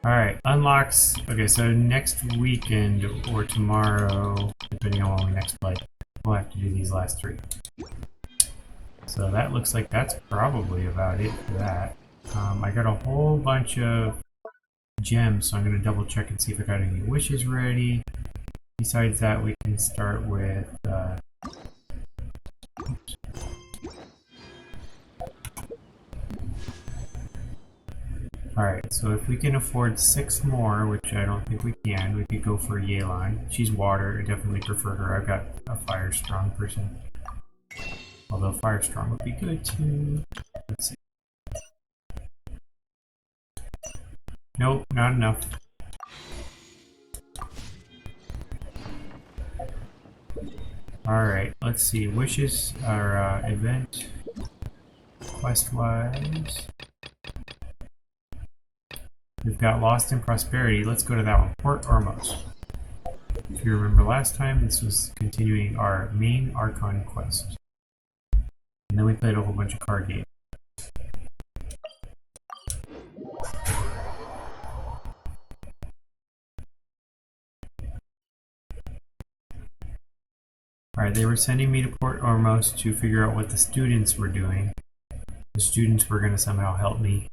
Alright, unlocks. Okay, so next weekend or tomorrow, depending on when we next play, we'll have to do these last three. So that looks like that's probably about it for that. I got a whole bunch of gems, so I'm going to double check and see if I got any wishes ready. Besides that, we can start with Alright, so if we can afford 6 more, which I don't think we can, we could go for Yelan. She's water, I definitely prefer her. I've got a fire strong person. Although fire strong would be good too. Let's see. Nope, not enough. Alright, let's see. Wishes are event quest wise. We've got Lost in Prosperity. Let's go to that one. Port Ormos. If you remember last time, this was continuing our main Archon quest. And then we played a whole bunch of card games. Alright, they were sending me to Port Ormos to figure out what the students were doing. The students were going to somehow help me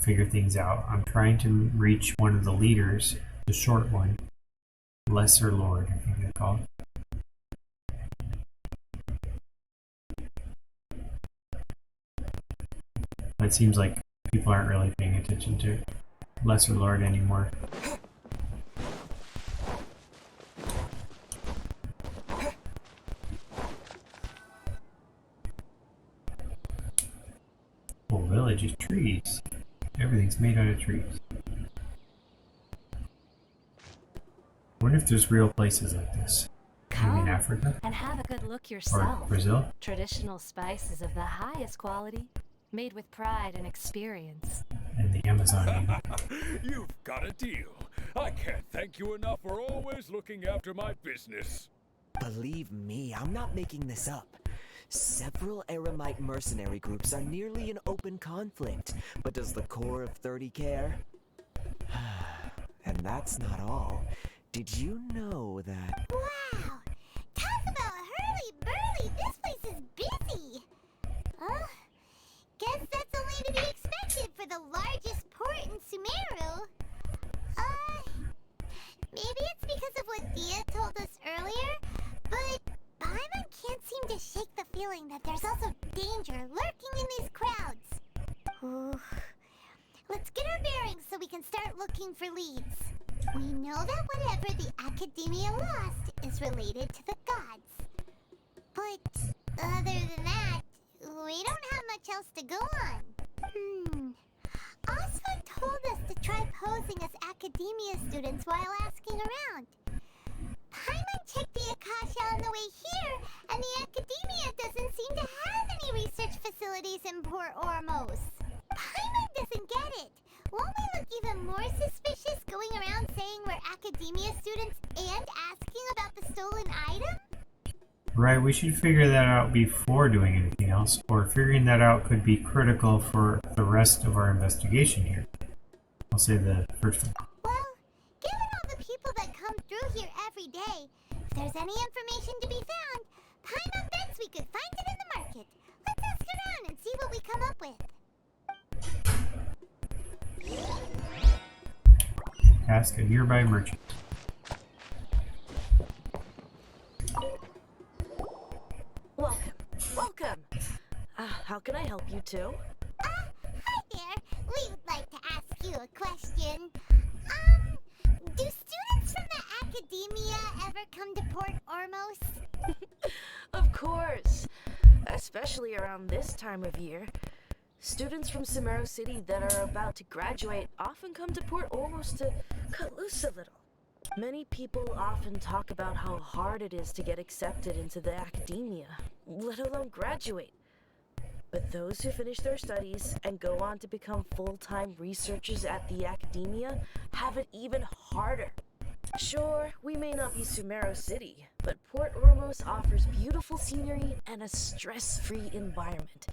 figure things out. I'm trying to reach one of the leaders, the short one. Lesser Lord, I think they're called. It seems like people aren't really paying attention to Lesser Lord anymore. Whole village is trees. Everything's made out of trees. I wonder if there's real places like this. Maybe in Africa? And have a good look yourself. Or Brazil? Traditional spices of the highest quality, made with pride and experience. And the Amazon. You've got a deal. I can't thank you enough for always looking after my business. Believe me, I'm not making this up. Several Eremite mercenary groups are nearly in open conflict, but does the core of 30 care? And that's not all. Did you know that... Wow! Talk about hurly-burly! This place is busy! Guess that's only to be expected for the largest port in Sumeru. Maybe it's because of what Dia told us earlier, but Paimon can't seem to shake the feeling that there's also danger lurking in these crowds. Ooh. Let's get our bearings so we can start looking for leads. We know that whatever the Academia lost is related to the gods. But other than that, we don't have much else to go on. Oswald told us to try posing as Academia students while asking around. Paimon checked the Akasha on the way here, and the Academia doesn't seem to have any research facilities in Port Ormos. Paimon doesn't get it. Won't we look even more suspicious going around saying we're Academia students and asking about the stolen item? Right, we should figure that out before doing anything else, or figuring that out could be critical for the rest of our investigation here. I'll say the first one. Well, given all the people that come through here every day, if there's any information to be found, Paimon bets we could find it in the market. Let's ask around and see what we come up with. Ask a nearby merchant. Welcome. How can I help you two? Hi there. We would like to ask you a question. Do students from the Academia ever come to Port Ormos? Of course. Especially around this time of year. Students from Sumeru City that are about to graduate often come to Port Ormos to cut loose a little. Many people often talk about how hard it is to get accepted into the Academia, let alone graduate. But those who finish their studies and go on to become full-time researchers at the Academia have it even harder. Sure, we may not be Sumeru City, but Port Ormos offers beautiful scenery and a stress-free environment.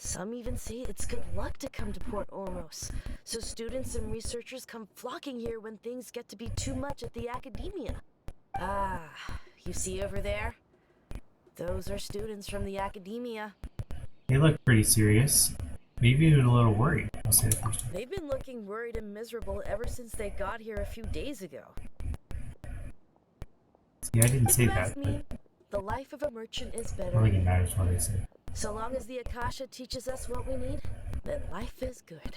Some even say it's good luck to come to Port Ormos, so students and researchers come flocking here when things get to be too much at the Academia. You see over there? Those are students from the Academia. They look pretty serious. Maybe even a little worried. I'll say it first. They've been looking worried and miserable ever since they got here a few days ago. See, I didn't say If you that, ask me, the life of a merchant is I better. don't think it matters what I say. So long as the Akasha teaches us what we need, then life is good.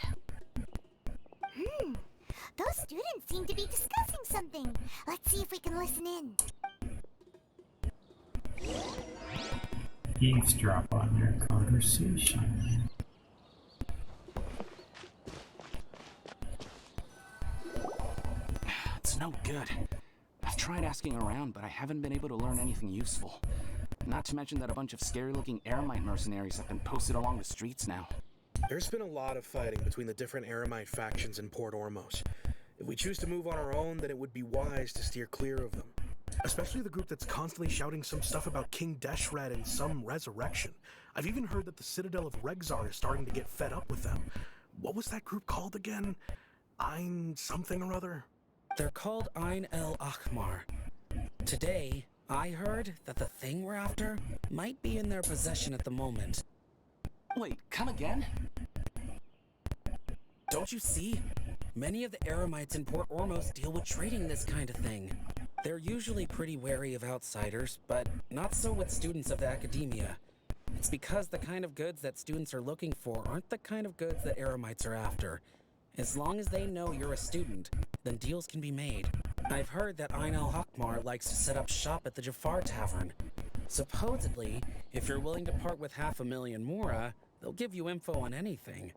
Those students seem to be discussing something. Let's see if we can listen in. Eavesdrop on their conversation. It's no good. I've tried asking around, but I haven't been able to learn anything useful. Not to mention that a bunch of scary-looking Eremite mercenaries have been posted along the streets now. There's been a lot of fighting between the different Eremite factions in Port Ormos. If we choose to move on our own, then it would be wise to steer clear of them. Especially the group that's constantly shouting some stuff about King Deshret and some resurrection. I've even heard that the Citadel of Regzar is starting to get fed up with them. What was that group called again? Ein something or other? They're called Ein El Akhmar. Today, I heard that the thing we're after might be in their possession at the moment. Wait, come again? Don't you see? Many of the Eremites in Port Ormos deal with trading this kind of thing. They're usually pretty wary of outsiders, but not so with students of the academia. It's because the kind of goods that students are looking for aren't the kind of goods that Eremites are after. As long as they know you're a student, then deals can be made. I've heard that Ein El Hakmar likes to set up shop at the Jafar Tavern. Supposedly, if you're willing to part with 500,000 Mora, they'll give you info on anything.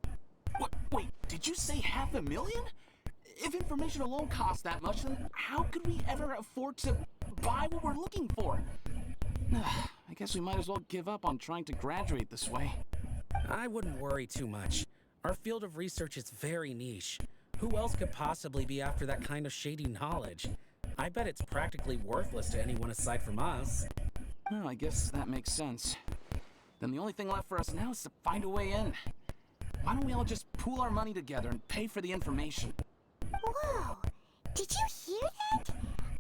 Wait, did you say 500,000? If information alone costs that much, then how could we ever afford to buy what we're looking for? I guess we might as well give up on trying to graduate this way. I wouldn't worry too much. Our field of research is very niche. Who else could possibly be after that kind of shady knowledge? I bet it's practically worthless to anyone aside from us. Well, I guess that makes sense. Then the only thing left for us now is to find a way in. Why don't we all just pool our money together and pay for the information? Whoa! Did you hear that?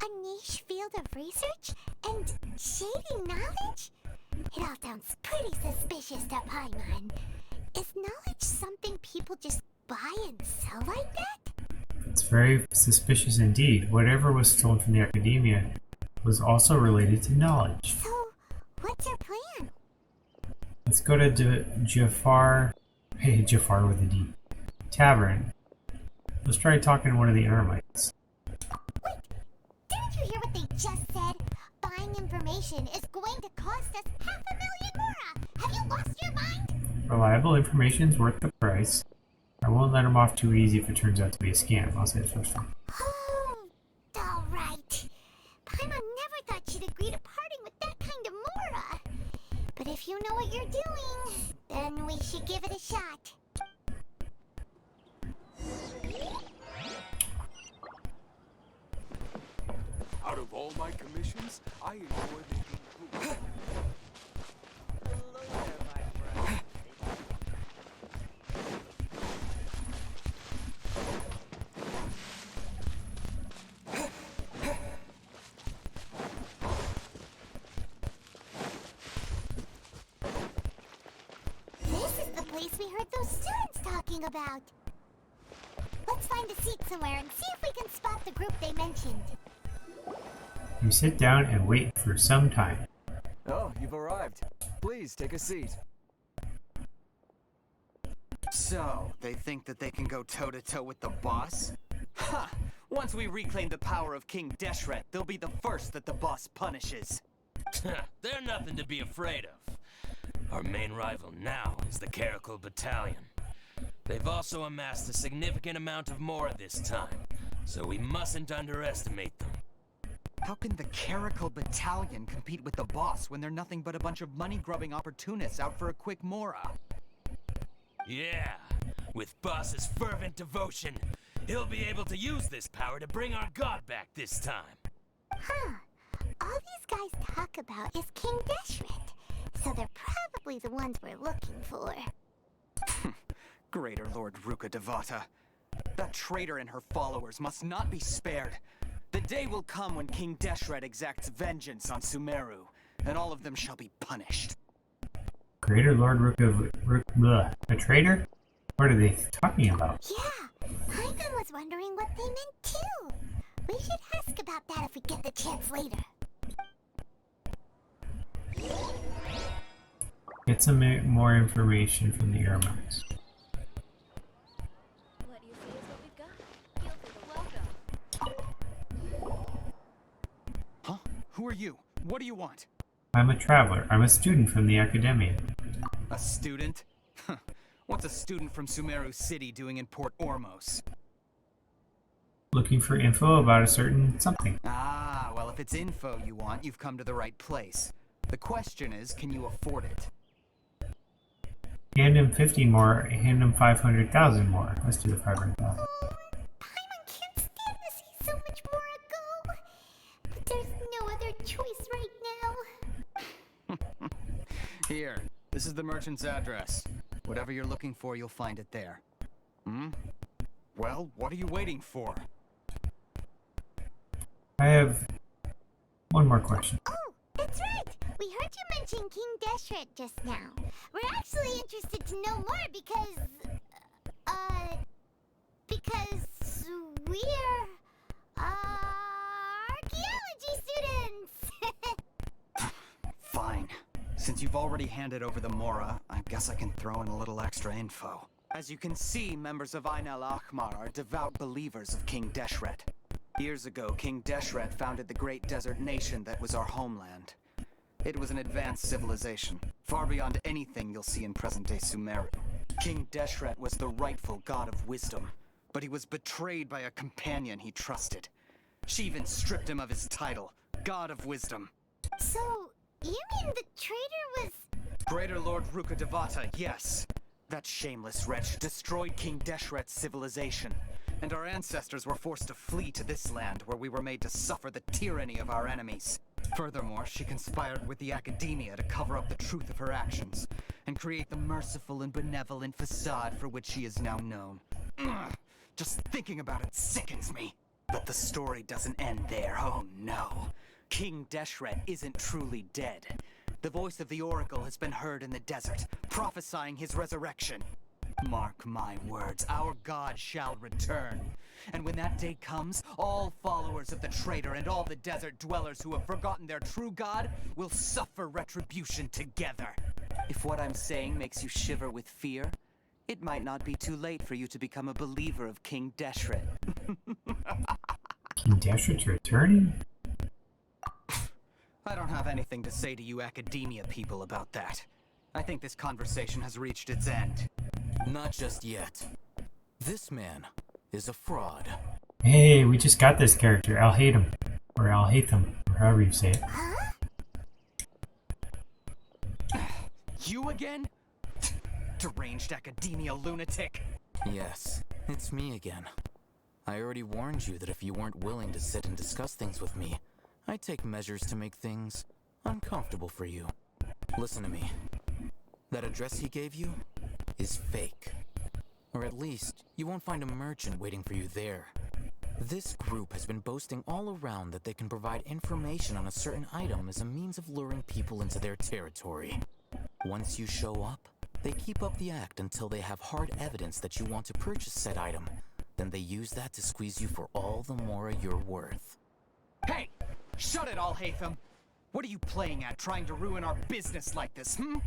A niche field of research and shady knowledge? It all sounds pretty suspicious to Paimon. Is knowledge something people just buy and sell like that? It's very suspicious indeed. Whatever was stolen from the academia was also related to knowledge. So, what's our plan? Let's go to Jafar. Hey, Jafar with a D. Tavern. Let's try talking to one of the Eremites. Wait, didn't you hear what they just said? Buying information is going to cost us 500,000 Mora! Have you lost your mind? Reliable information's worth the price. I won't let him off too easy if it turns out to be a scam. I'll say it first time. Oh, alright. Paimon never thought she'd agree to parting with that kind of Mora. But if you know what you're doing, then we should give it a shot. Out of all my commissions, I enjoy making food. This is the place we heard those students talking about. Let's find a seat somewhere and see if we can spot the group they mentioned. You sit down and wait for some time. Oh, you've arrived. Please take a seat. So, they think that they can go toe-to-toe with the boss? Ha! Once we reclaim the power of King Deshret, they'll be the first that the boss punishes. They're nothing to be afraid of. Our main rival now is the Caracal Battalion. They've also amassed a significant amount of Mora this time, so we mustn't underestimate them. How can the Caracal Battalion compete with the boss when they're nothing but a bunch of money-grubbing opportunists out for a quick Mora? Yeah, with boss's fervent devotion, he'll be able to use this power to bring our god back this time. Huh. All these guys talk about is King Deshret, so they're probably the ones we're looking for. Greater Lord Ruka Devata. That traitor and her followers must not be spared. The day will come when King Deshret exacts vengeance on Sumeru, and all of them shall be punished. Greater Lord a traitor? What are they talking about? Yeah, Paimon was wondering what they meant too. We should ask about that if we get the chance later. Get some more information from the Eremites. What do you say is what we've got? Who are you? What do you want? I'm a traveler. I'm a student from the academia. A student? What's a student from Sumeru City doing in Port Ormos? Looking for info about a certain something. Ah, well, if it's info you want, you've come to the right place. The question is, can you afford it? Hand him 50 more, hand him 500,000 more. Let's do the 500,000. Paimon can't stand to see so much more go. But there's no other choice right now. Here, this is the merchant's address. Whatever you're looking for, you'll find it there. Hmm? Well, what are you waiting for? I have one more question. Oh, that's right. We heard you mention King Deshret just now. We're actually interested to know more because we're archaeology students. Fine. Since you've already handed over the Mora, I guess I can throw in a little extra info. As you can see, members of Ain al-Ahmar are devout believers of King Deshret. Years ago, King Deshret founded the great desert nation that was our homeland. It was an advanced civilization, far beyond anything you'll see in present-day Sumeru. King Deshret was the rightful god of wisdom, but he was betrayed by a companion he trusted. She even stripped him of his title, God of Wisdom. So, you mean the traitor was... Greater Lord Rukkhadevata, yes. That shameless wretch destroyed King Deshret's civilization, and our ancestors were forced to flee to this land where we were made to suffer the tyranny of our enemies. Furthermore, she conspired with the academia to cover up the truth of her actions, and create the merciful and benevolent facade for which she is now known. Ugh, just thinking about it sickens me. But the story doesn't end there, oh no. King Deshret isn't truly dead. The voice of the Oracle has been heard in the desert, prophesying his resurrection. Mark my words, our god shall return. And when that day comes, all followers of the traitor and all the desert dwellers who have forgotten their true god will suffer retribution together. If what I'm saying makes you shiver with fear, it might not be too late for you to become a believer of King Deshret. King Deshret's returning? I don't have anything to say to you academia people about that. I think this conversation has reached its end. Not just yet. This man is a fraud. Hey, we just got this character. I'll hate him. Or I'll hate them. Or however you say it. You again? Deranged academia lunatic. Yes, it's me again. I already warned you that if you weren't willing to sit and discuss things with me, I'd take measures to make things uncomfortable for you. Listen to me. That address he gave you is fake. Or at least, you won't find a merchant waiting for you there. This group has been boasting all around that they can provide information on a certain item as a means of luring people into their territory. Once you show up, they keep up the act until they have hard evidence that you want to purchase said item. Then they use that to squeeze you for all the more you're worth. Hey! Shut it all, Hatham! What are you playing at, trying to ruin our business like this, hmm?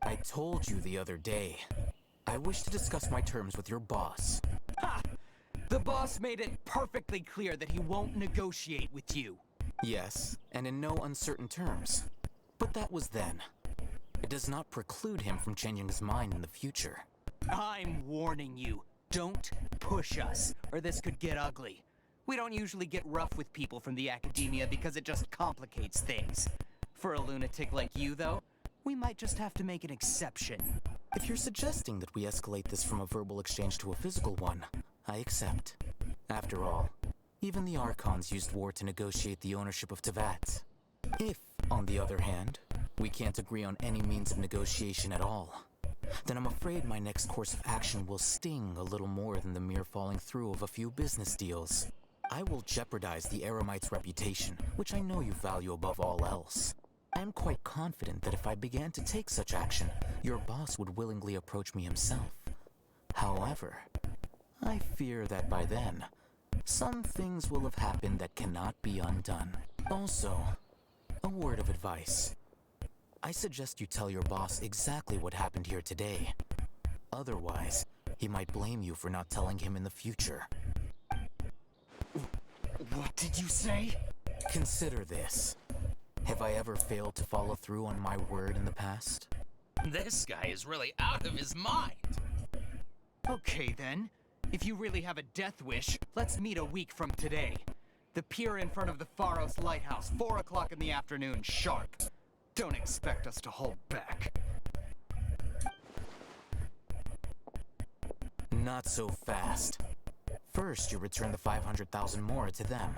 I told you the other day. I wish to discuss my terms with your boss. Ha! The boss made it perfectly clear that he won't negotiate with you. Yes, and in no uncertain terms. But that was then. It does not preclude him from changing his mind in the future. I'm warning you. Don't push us, or this could get ugly. We don't usually get rough with people from the academia because it just complicates things. For a lunatic like you, though, we might just have to make an exception. If you're suggesting that we escalate this from a verbal exchange to a physical one, I accept. After all, even the Archons used war to negotiate the ownership of Teyvat. If, on the other hand, we can't agree on any means of negotiation at all, then I'm afraid my next course of action will sting a little more than the mere falling through of a few business deals. I will jeopardize the Eremite's reputation, which I know you value above all else. I am quite confident that if I began to take such action, your boss would willingly approach me himself. However, I fear that by then, some things will have happened that cannot be undone. Also, a word of advice. I suggest you tell your boss exactly what happened here today. Otherwise, he might blame you for not telling him in the future. What did you say? Consider this. Have I ever failed to follow through on my word in the past? This guy is really out of his mind. Okay then. If you really have a death wish, let's meet a week from today. The pier in front of the Pharos Lighthouse, 4 o'clock in the afternoon, sharp. Don't expect us to hold back. Not so fast. First, you return the 500,000 more to them.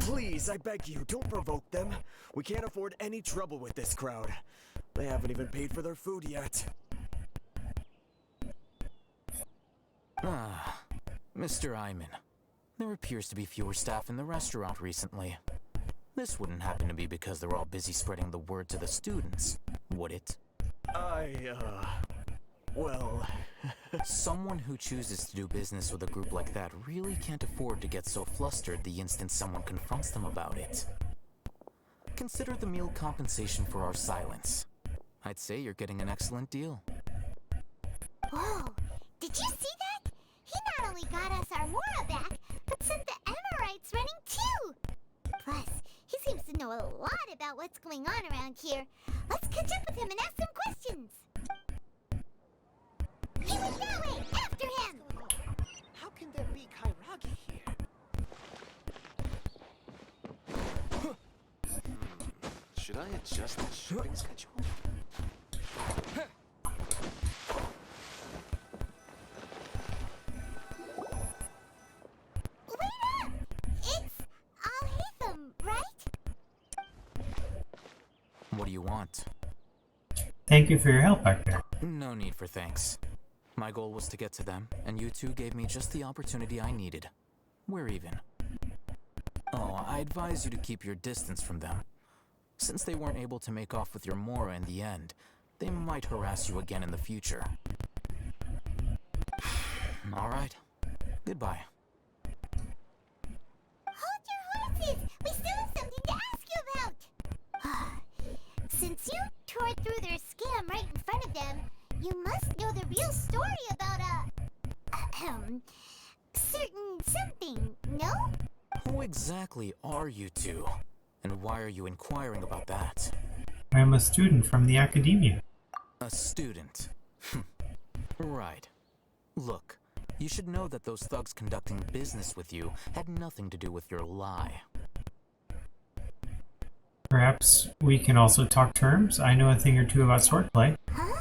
Please, I beg you, don't provoke them. We can't afford any trouble with this crowd. They haven't even paid for their food yet. Ah, Mr. Iman. There appears to be fewer staff in the restaurant recently. This wouldn't happen to be because they're all busy spreading the word to the students, would it? Well... Someone who chooses to do business with a group like that really can't afford to get so flustered the instant someone confronts them about it. Consider the meal compensation for our silence. I'd say you're getting an excellent deal. Whoa! Did you see that? He not only got us our Mora back, but sent the Emirites running too! Plus, he seems to know a lot about what's going on around here. Let's catch up with him and ask some questions! He went that way! After him! How can there be Kairagi here? Should I adjust the shipping schedule? Wait up! It's Al-Haytham, right? What do you want? Thank you for your help back there. No need for thanks. My goal was to get to them, and you two gave me just the opportunity I needed. We're even. Oh, I advise you to keep your distance from them. Since they weren't able to make off with your Mora in the end, they might harass you again in the future. Alright. Goodbye. Hold your horses! We still have something to ask you about! Since you tore through their scam right in front of them, you must know the real story about certain something, no? Who exactly are you two? And why are you inquiring about that? I'm a student from the academia. A student? Right. Look, you should know that those thugs conducting business with you had nothing to do with your lie. Perhaps we can also talk terms? I know a thing or two about swordplay. Huh?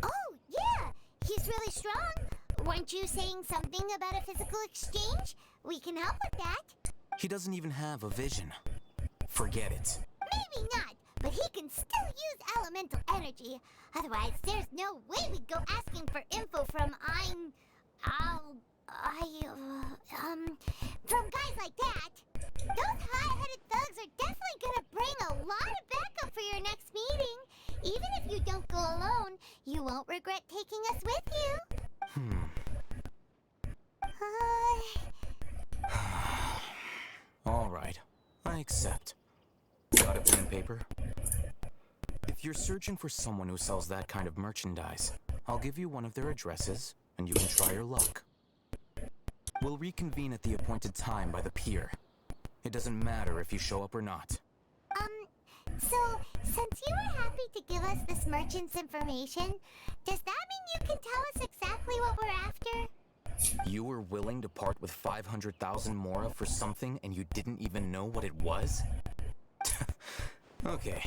Oh, yeah! He's really strong! Weren't you saying something about a physical exchange? We can help with that. He doesn't even have a vision. Forget it. Maybe not, but he can still use elemental energy. Otherwise, there's no way we'd go asking for info from from guys like that. Those hot-headed thugs are definitely gonna bring a lot of backup for your next meeting. Even if you don't go alone, you won't regret taking us with you. All right, I accept. Got a pen and paper? If you're searching for someone who sells that kind of merchandise, I'll give you one of their addresses, and you can try your luck. We'll reconvene at the appointed time by the pier. It doesn't matter if you show up or not. So, since you were happy to give us this merchant's information, does that mean you can tell us exactly what we're after? You were willing to part with 500,000 Mora for something and you didn't even know what it was? Okay.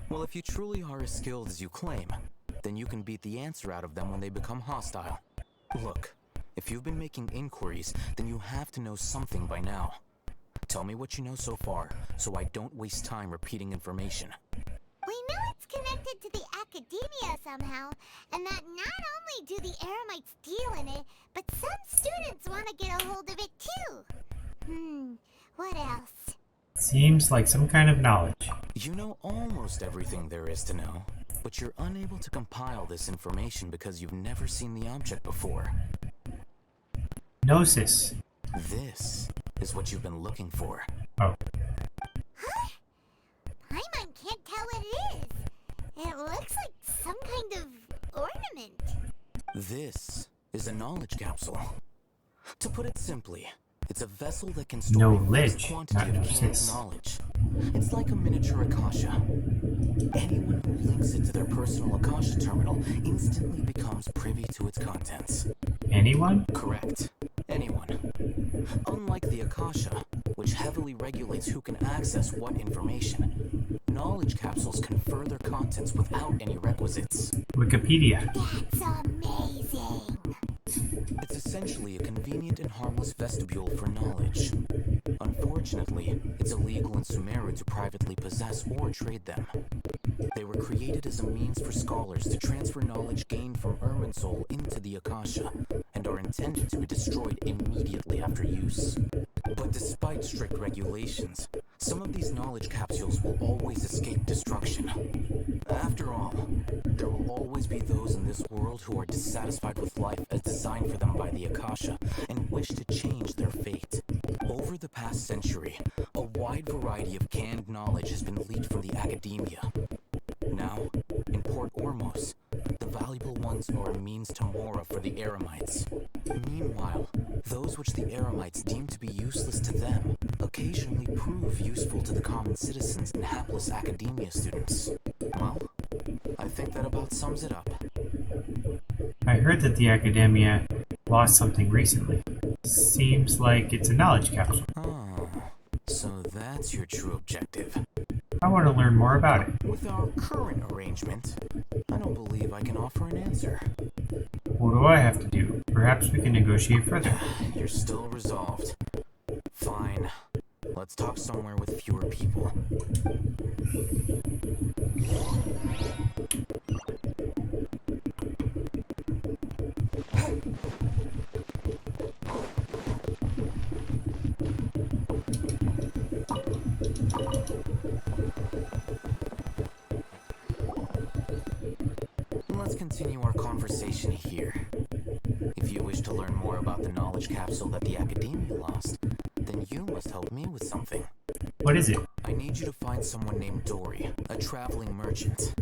Well, if you truly are as skilled as you claim, then you can beat the answer out of them when they become hostile. Look, if you've been making inquiries, then you have to know something by now. Tell me what you know so far, so I don't waste time repeating information. We know it's connected to the academia somehow, and that not only do the Eremites deal in it, but some students want to get a hold of it too. What else? Seems like some kind of knowledge. You know almost everything there is to know, but you're unable to compile this information because you've never seen the object before. Gnosis. This is what you've been looking for. Oh. Huh? Paimon can't tell what it is. It looks like some some kind of ornament. This is a knowledge capsule. To put it simply, it's a vessel that can store a vast quantity of canned knowledge. It's like a miniature Akasha. Anyone who links it to their personal Akasha terminal instantly becomes privy to its contents. Anyone? Correct. Anyone. Unlike the Akasha, which heavily regulates who can access what information, knowledge capsules confer their contents without any requisites. Wikipedia. That's amazing. It's essentially a convenient and harmless vestibule for knowledge. Unfortunately, it's illegal in Sumeru to privately possess or trade them. They were created as a means for scholars to transfer knowledge gained from Irminsul into the Akasha, and are intended to be destroyed immediately after use. But despite strict regulations, some of these knowledge capsules will always escape destruction. After all, there will always be those in this world who are dissatisfied with life as designed for them by the Akasha and wish to change their fate. Over the past century, a wide variety of canned knowledge has been leaked from the academia. Now, in Port Ormos, the valuable ones are a means to mora for the Eremites. Meanwhile, those which the Eremites deem to be useless to them occasionally prove useful to the common citizens and hapless academia students. Well, I think that about sums it up. I heard that the academia lost something recently. Seems like it's a knowledge capsule. Oh, so that's your true objective. I want to learn more about it. With our current arrangement, I don't believe I can offer an answer. What do I have to do? Perhaps we can negotiate further. You're still resolved. Fine. Let's talk somewhere with fewer people. Let's continue our conversation here. If you wish to learn more about the knowledge capsule that the Academia lost, then you must help me with something. What is it? I need you to find someone named Dory, a traveling merchant.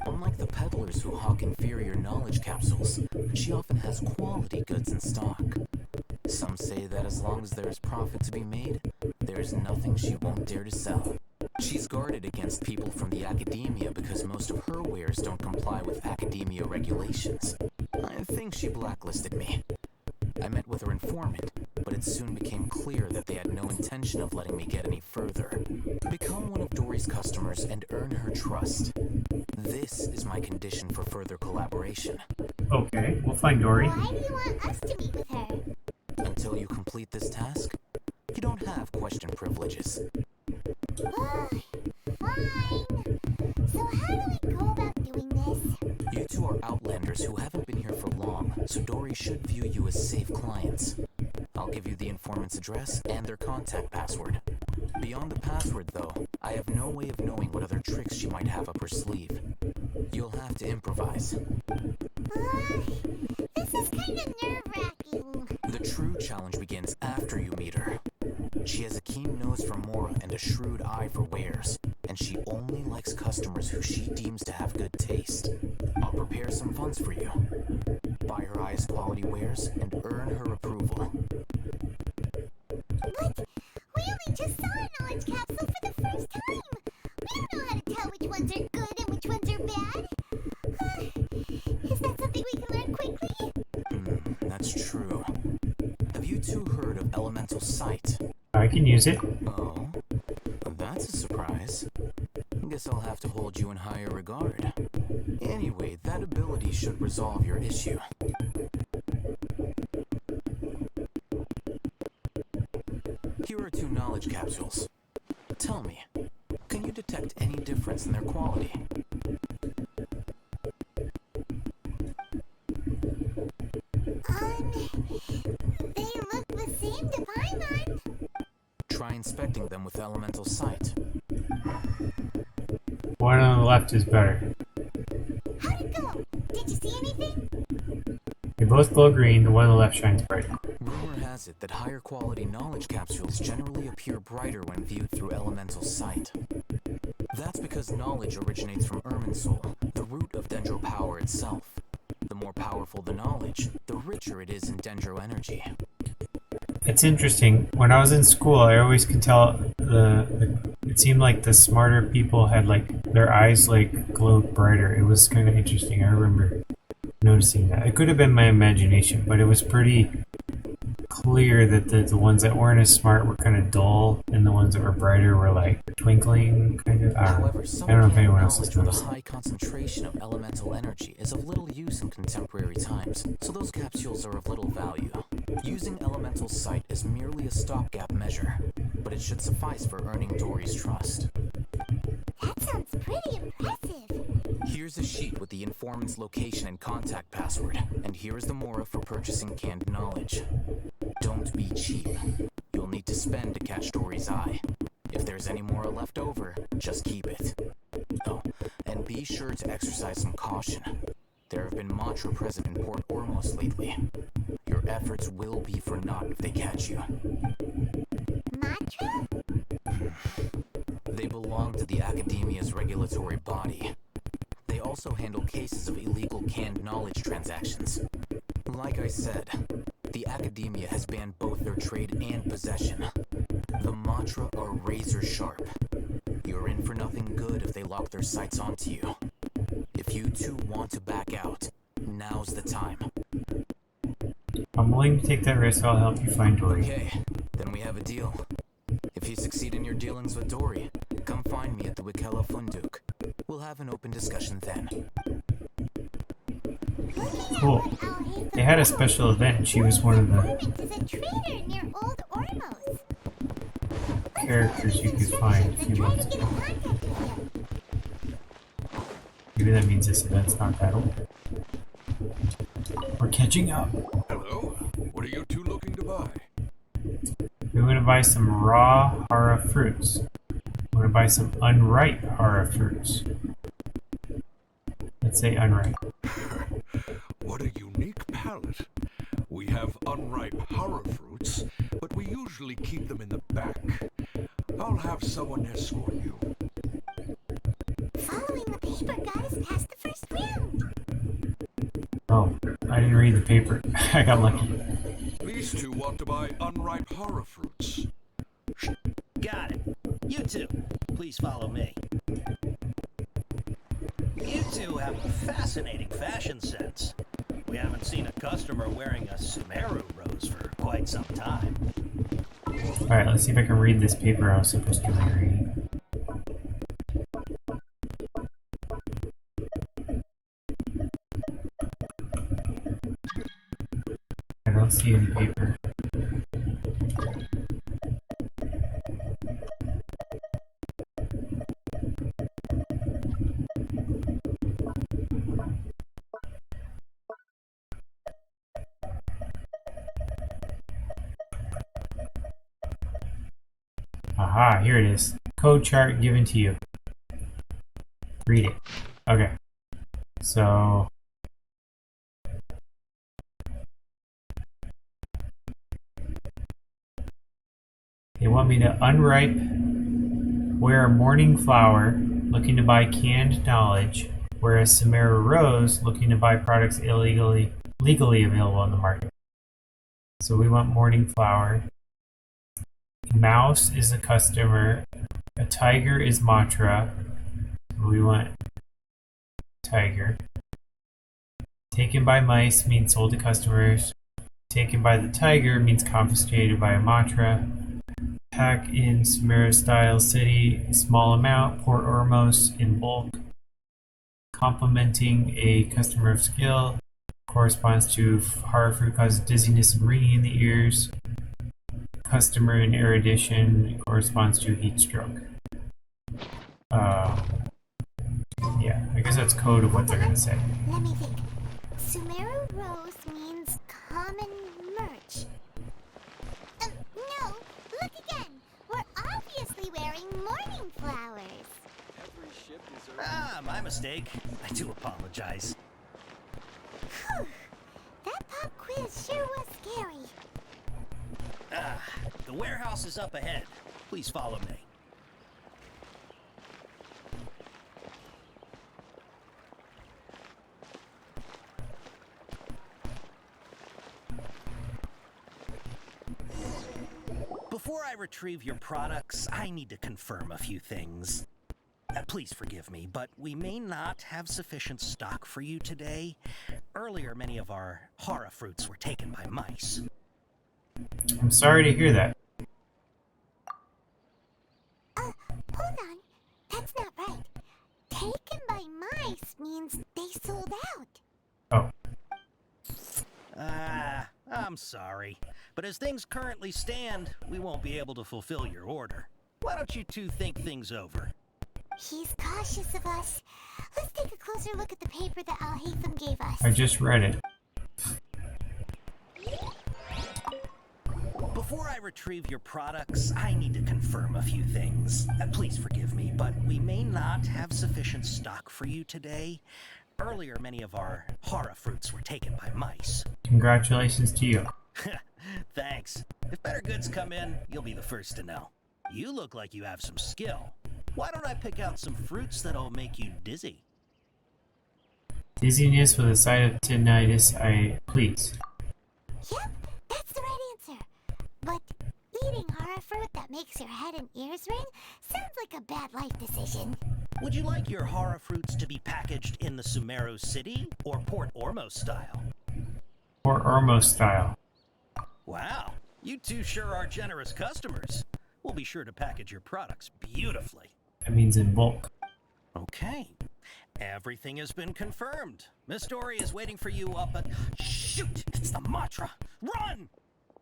Unlike the peddlers who hawk inferior knowledge capsules, she often has quality goods in stock. Some say that as long as there is profit to be made, there is nothing she won't dare to sell. She's guarded against people from the academia because most of her wares don't comply with academia regulations. I think she blacklisted me. I met with her informant, but it soon became clear that they had no intention of letting me get any further. Become one of Dory's customers and earn her trust. This is my condition for further collaboration. Okay, we'll find Dory. Why do you want us to meet with her? Until you complete this task, you don't have question privileges. Fine. So how do we go about doing this? You two are outlanders who haven't been here for long, so Dory should view you as safe clients. I'll give you the informant's address and their contact password. Beyond the password, though, I have no way of knowing what other tricks she might have up her sleeve. You'll have to improvise. This is kind of nerve-wracking. The true challenge begins after you meet her. She has a keen nose for mora and a shrewd eye for wares, and she only likes customers who she deems to have good taste. I'll prepare some funds for you. Buy her highest quality wares and earn her approval. But we only just saw a knowledge capsule for the first time. We don't know how to tell which ones are good and which ones are bad. Is that something we can learn quickly? That's true. Have you two heard of elemental sight? I can use it. Oh, that's a surprise. Guess I'll have to hold you in higher regard. Anyway, that ability should resolve your issue. Here are 2 knowledge capsules. Tell me, can you detect any difference in their quality? They look the same to Paimon. Try inspecting them with elemental sight. One on the left is better. How'd it go? Did you see anything? They both glow green, the one on the left shines brighter. Rumor has it that higher quality knowledge capsules generally appear brighter when viewed through elemental sight. That's because knowledge originates from Irminsul, the root of Dendro power itself. The more powerful the knowledge, the richer it is in Dendro energy. It's interesting. When I was in school, I always could tell it seemed like the smarter people had like their eyes like glowed brighter. It was kind of interesting. I remember noticing that. It could have been my imagination, but it was pretty clear that the ones that weren't as smart were kind of dull, and the ones that were brighter were like twinkling, kind of. However, I don't know if anyone else has knowledge with noticed. a high concentration of elemental energy is of little use in contemporary times, so those capsules are of little value. Using elemental sight is merely a stopgap measure, but it should suffice for earning Dory's trust. That sounds pretty impressive. Here's a sheet with the informant's location and contact password, and here is the mora for purchasing canned knowledge. Don't be cheap. You'll need to spend to catch Dory's eye. If there's any mora left over, just keep it. Oh, and be sure to exercise some caution. There have been Matra present in Port Ormos lately. Your efforts will be for naught if they catch you. Matra? They belong to the Academia's regulatory body. They also handle cases of illegal canned knowledge transactions. Like I said, the Academia has banned both their trade and possession. The Matra are razor sharp. You're in for nothing good if they lock their sights onto you. If you two want to back out, now's the time. I'm willing to take that risk. I'll help you find Dory. Okay, then we have a deal. If you succeed in your dealings with Dory, come find me at the Wikela Funduk. We'll have an open discussion then. Cool. They had a special event, and she was one of the Is a trader near Old Ormos. characters you could find a few months ago. Maybe that means this event's not that old. We're catching up. Hello? What are you two looking to buy? We want to buy some raw hara fruits. We want to buy some unripe hara fruits. Let's say unripe. What a unique palate. We have unripe hara fruits, but we usually keep them in the back. I'll have someone escort you. Following the paper got us past the first round. Oh, I didn't read the paper. I got lucky. These two want to buy unripe hara fruits. Got it. You two, please follow me. You two have a fascinating fashion sense. We haven't seen a customer wearing a Sumeru rose for quite some time. Alright, let's see if I can read this paper I was supposed to be reading. I don't see any paper. Aha, here it is. Code chart given to you. Read it. Okay. So they want me to unripe, wear a morning flower, looking to buy canned knowledge, whereas Samara Rose looking to buy products legally available on the market. So we want morning flower. Mouse is a customer. A tiger is Matra. So we want tiger. Taken by mice means sold to customers. Taken by the tiger means confiscated by a Matra. Pack in Samara Style City, small amount. Port Ormos in bulk. Complementing a customer of skill. Corresponds to hara fruit causes dizziness and ringing in the ears. Customer in erudition corresponds to heat stroke. Yeah, I guess that's code of what they're gonna say. Let me think. Sumeru Rose means common merch. No, look again. We're obviously wearing morning flowers. Ah, my mistake. I do apologize. Whew. That pop quiz sure was scary. Ah, the warehouse is up ahead. Please follow me. Before I retrieve your products, I need to confirm a few things. Please forgive me, but we may not have sufficient stock for you today. Earlier, many of our hara fruits were taken by mice. I'm sorry to hear that. Hold on. That's not right. Taken by mice means they sold out. I'm sorry. But as things currently stand, we won't be able to fulfill your order. Why don't you two think things over? He's cautious of us. Let's take a closer look at the paper that Al-Haytham gave us. I just read it. Before I retrieve your products, I need to confirm a few things. Please forgive me, but we may not have sufficient stock for you today. Earlier, many of our hara fruits were taken by mice. Congratulations to you. Thanks. If better goods come in, you'll be the first to know. You look like you have some skill. Why don't I pick out some fruits that'll make you dizzy? Dizziness with a side of tinnitus, please. Yep, that's the right answer. But eating hara fruit that makes your head and ears ring sounds like a bad life decision. Would you like your hara fruits to be packaged in the Sumeru City or Port Ormos style? Or Ormos style. Wow, you two sure are generous customers. We'll be sure to package your products beautifully. That means in bulk. Okay. Everything has been confirmed. Miss Dory is waiting for you up at... Shoot! It's the Matra! Run!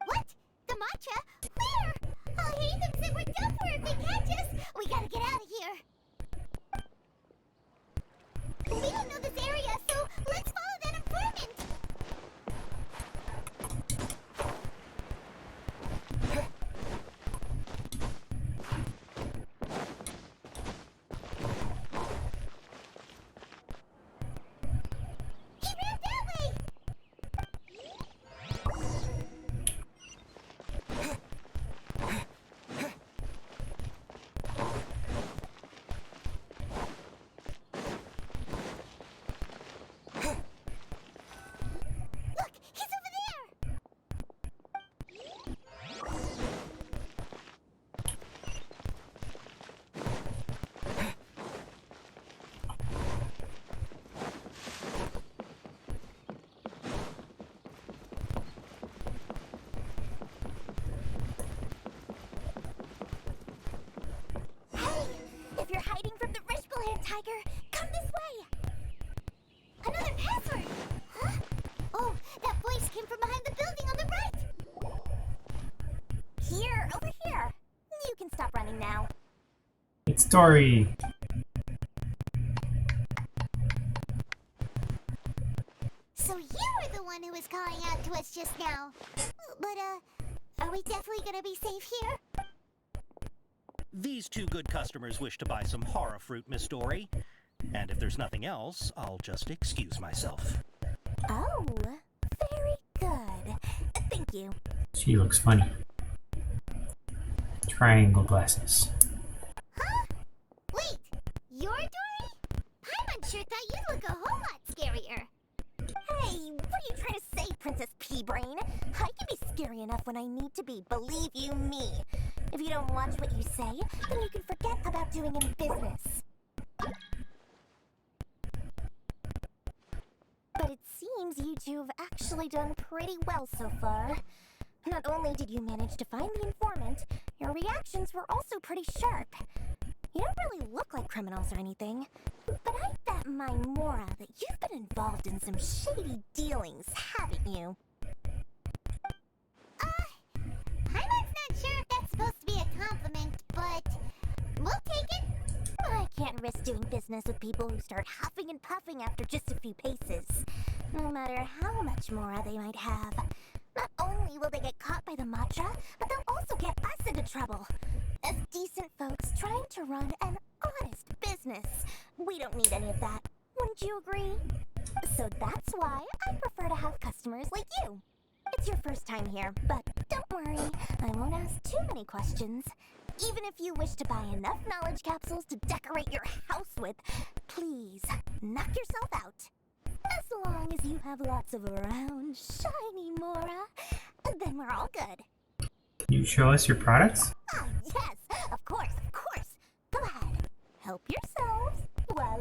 What? The Matra? Where? Al-Haytham said we're done for if they catch us. We gotta get out of here. We don't know this area, so let's follow that informant. He ran that way. Look, he's over there. If you're hiding from the Rishbaland tiger, come this way! Another password! Huh? Oh, that voice came from behind the building on the right! Here, over here. You can stop running now. It's Dory. So you were the one who was calling out to us just now. But, are we definitely gonna be safe here? These two good customers wish to buy some hara fruit, Miss Dory. And if there's nothing else, I'll just excuse myself. Oh, very good. Thank you. She looks funny. Triangle glasses. Huh? Wait, you're Dory? Paimon sure thought you'd look a whole lot scarier. Hey, what are you trying to say, Princess P-Brain? I can be scary enough when I need to be, believe you me. If you don't watch what you say, then you can forget about doing any business. But it seems you two have actually done pretty well so far. Not only did you manage to find the informant, your reactions were also pretty sharp. You don't really look like criminals or anything, but I bet my Mora that you've been involved in some shady dealings, haven't you? Paimon's not sure if that's supposed to be a compliment, but we'll take it. I can't risk doing business with people who start huffing and puffing after just a few paces, no matter how much Mora they might have. Not only will they get caught by the Matra, but they'll also get us into trouble. As decent folks trying to run an honest business, we don't need any of that. Wouldn't you agree? So that's why I prefer to have customers like you. It's your first time here, but don't worry, I won't ask too many questions. Even if you wish to buy enough knowledge capsules to decorate your house with, please knock yourself out. As long as you have lots of round, shiny Mora, then we're all good. You show us your products? Oh, yes, of course, of course. Go ahead. Help yourselves. Voila!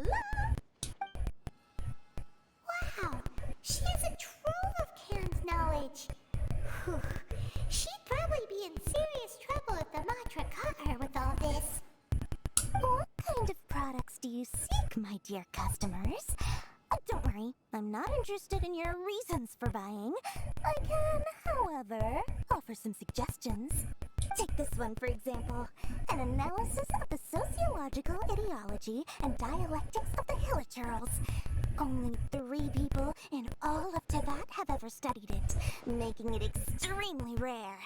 Wow, she has a trove of canned knowledge. Whew. She'd probably be in serious trouble if the Matra caught her with all this. What kind of products do you seek, my dear customers? Don't worry, I'm not interested in your reasons for buying. I can, however, offer some suggestions. Take this one, for example. An analysis of the sociological ideology and dialectics of the Hilichurls. Only 3 people in all of Tibet have ever studied it, making it extremely rare.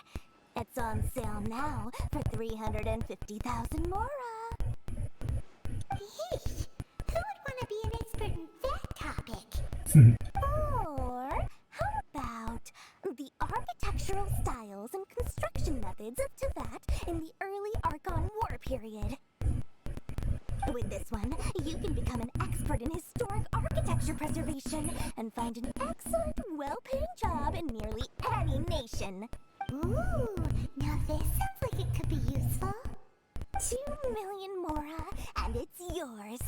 It's on sale now for 350,000 mora. Yeesh! Who would want to be an expert in that topic? Or how about the architectural styles and construction methods of Tibet in the early Archon War period? With this one, you can become an expert in historic architecture preservation and find an excellent, well-paying job in nearly any nation. Ooh, now this sounds like it could be useful. 2 million mora, and it's yours.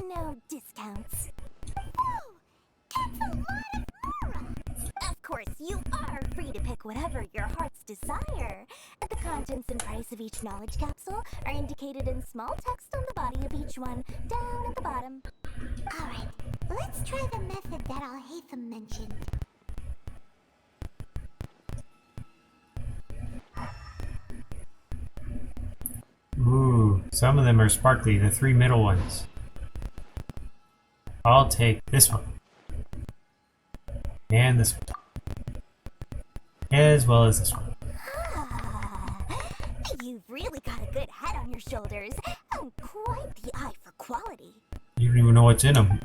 No discounts. Whoa! That's a lot of mora! Of course, you are free to pick whatever your heart's desire. The contents and price of each knowledge capsule are indicated in small text on the body of each one, down at the bottom. Alright, let's try the method that Al-Haytham mentioned. Ooh, some of them are sparkly, the 3 middle ones. I'll take this one. And this one. As well as this one. You've really got a good head on your shoulders, and quite the eye for quality. You don't even know what's in them.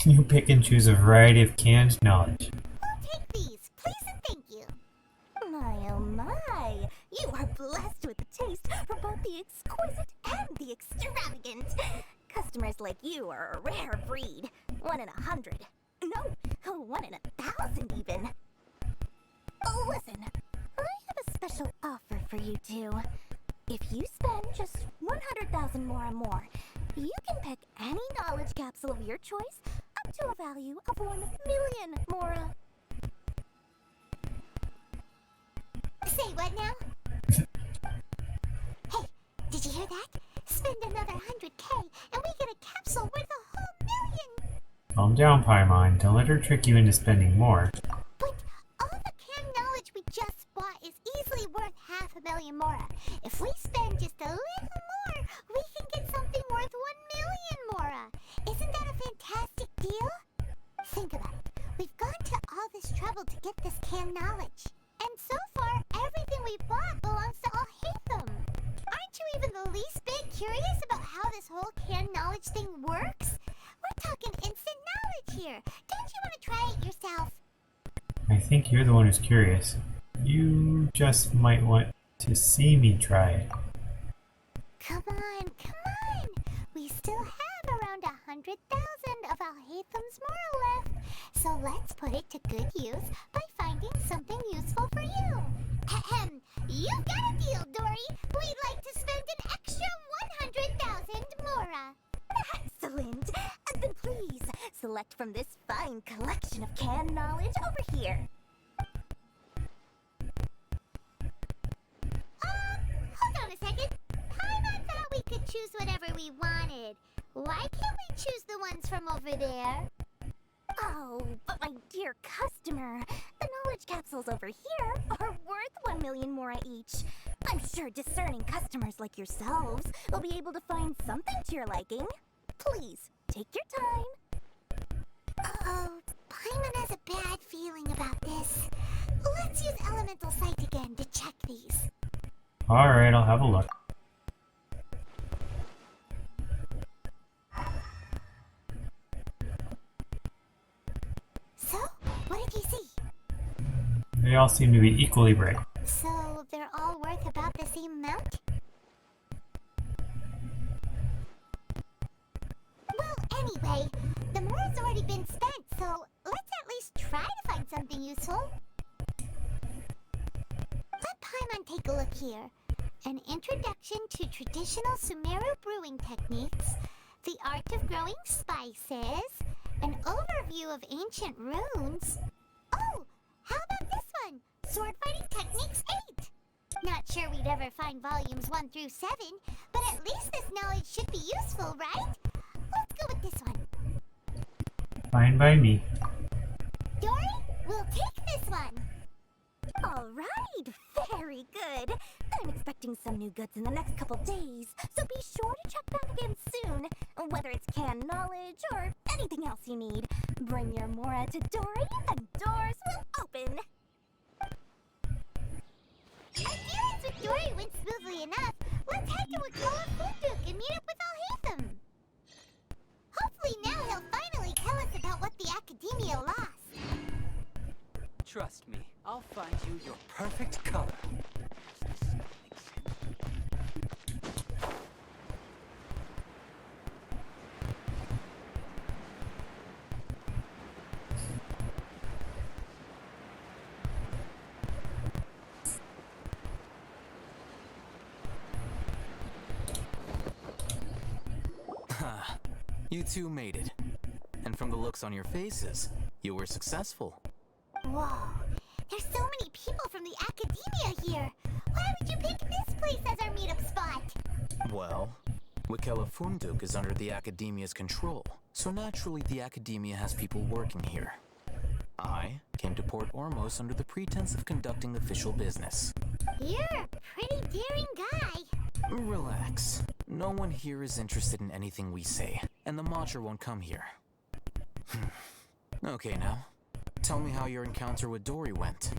You pick and choose a variety of canned knowledge. We'll take these, please and thank you. My oh my, you are blessed with a taste for both the exquisite and the extravagant. Customers like you are a rare breed. 1 in 100. No, 1 in 1,000 even. Oh, listen, I have a special offer for you two. If you spend just 100,000 more and more, you can pick any knowledge capsule of your choice up to a value of 1 million mora. Say what now? Hey, did you hear that? Spend another 100K and we get a capsule worth a whole million! Calm down, Paimon. Don't let her trick you into spending more. But all the canned knowledge we just bought is easily worth 500,000 mora. If we spend just a little more, we can get something worth 1 million mora. Isn't that a fantastic deal? Think about it. We've gone to all this trouble to get this canned knowledge. And so far, everything we bought belongs to Al-Haytham. Aren't you even the least bit curious about how this whole canned knowledge thing works? We're talking instant knowledge here. Don't you want to try it yourself? I think you're the one who's curious. You just might want to see me try it. Come on, come on! We still have around 100,000 of Al-Haytham's mora left. So let's put it to good use by finding something useful for you. Ahem! You've got a deal, Dory! We'd like to spend an extra 100,000 mora! Excellent! Then please, select from this fine collection of canned knowledge over here. Hold on a second. Paimon thought we could choose whatever we wanted. Why can't we choose the ones from over there? Oh, but my dear customer, the knowledge capsules over here are worth 1 million mora each. I'm sure discerning customers like yourselves will be able to find something to your liking. Please, take your time. Uh-oh, Paimon has a bad feeling about this. Let's use Elemental Sight again to check these. Alright, I'll have a look. So, what did you see? They all seem to be equally bright. So, they're all worth about the same amount? Well, anyway, the mora's already been spent, so let's at least try to find something useful. Let climb on, take a look here. An introduction to traditional Sumeru brewing techniques, the art of growing spices, an overview of ancient runes. Oh, how about this one? Sword fighting techniques 8. Not sure we'd ever find volumes 1 through 7, but at least this knowledge should be useful, right? Let's go with this one. Fine by me. Dory, we'll take this one. All right, very good. I'm expecting some new goods in the next couple days, so be sure to check back again soon. Whether it's canned knowledge or anything else you need, bring your Mora to Dory and doors will open. Our dealings with Dory went smoothly enough. Let's head to Wakala Funduk and meet up with Al-Haytham. Hopefully now he'll finally tell us about what the Academia lost. Trust me, I'll find you your perfect color. You two made it. And from the looks on your faces, you were successful. Whoa, there's so many people from the Academia here. Why would you pick this place as our meetup spot? Well, Wakela Funduk is under the Academia's control, so naturally the Academia has people working here. I came to Port Ormos under the pretense of conducting official business. You're a pretty daring guy. Relax. No one here is interested in anything we say, and the Watcher won't come here. Okay now, tell me how your encounter with Dory went.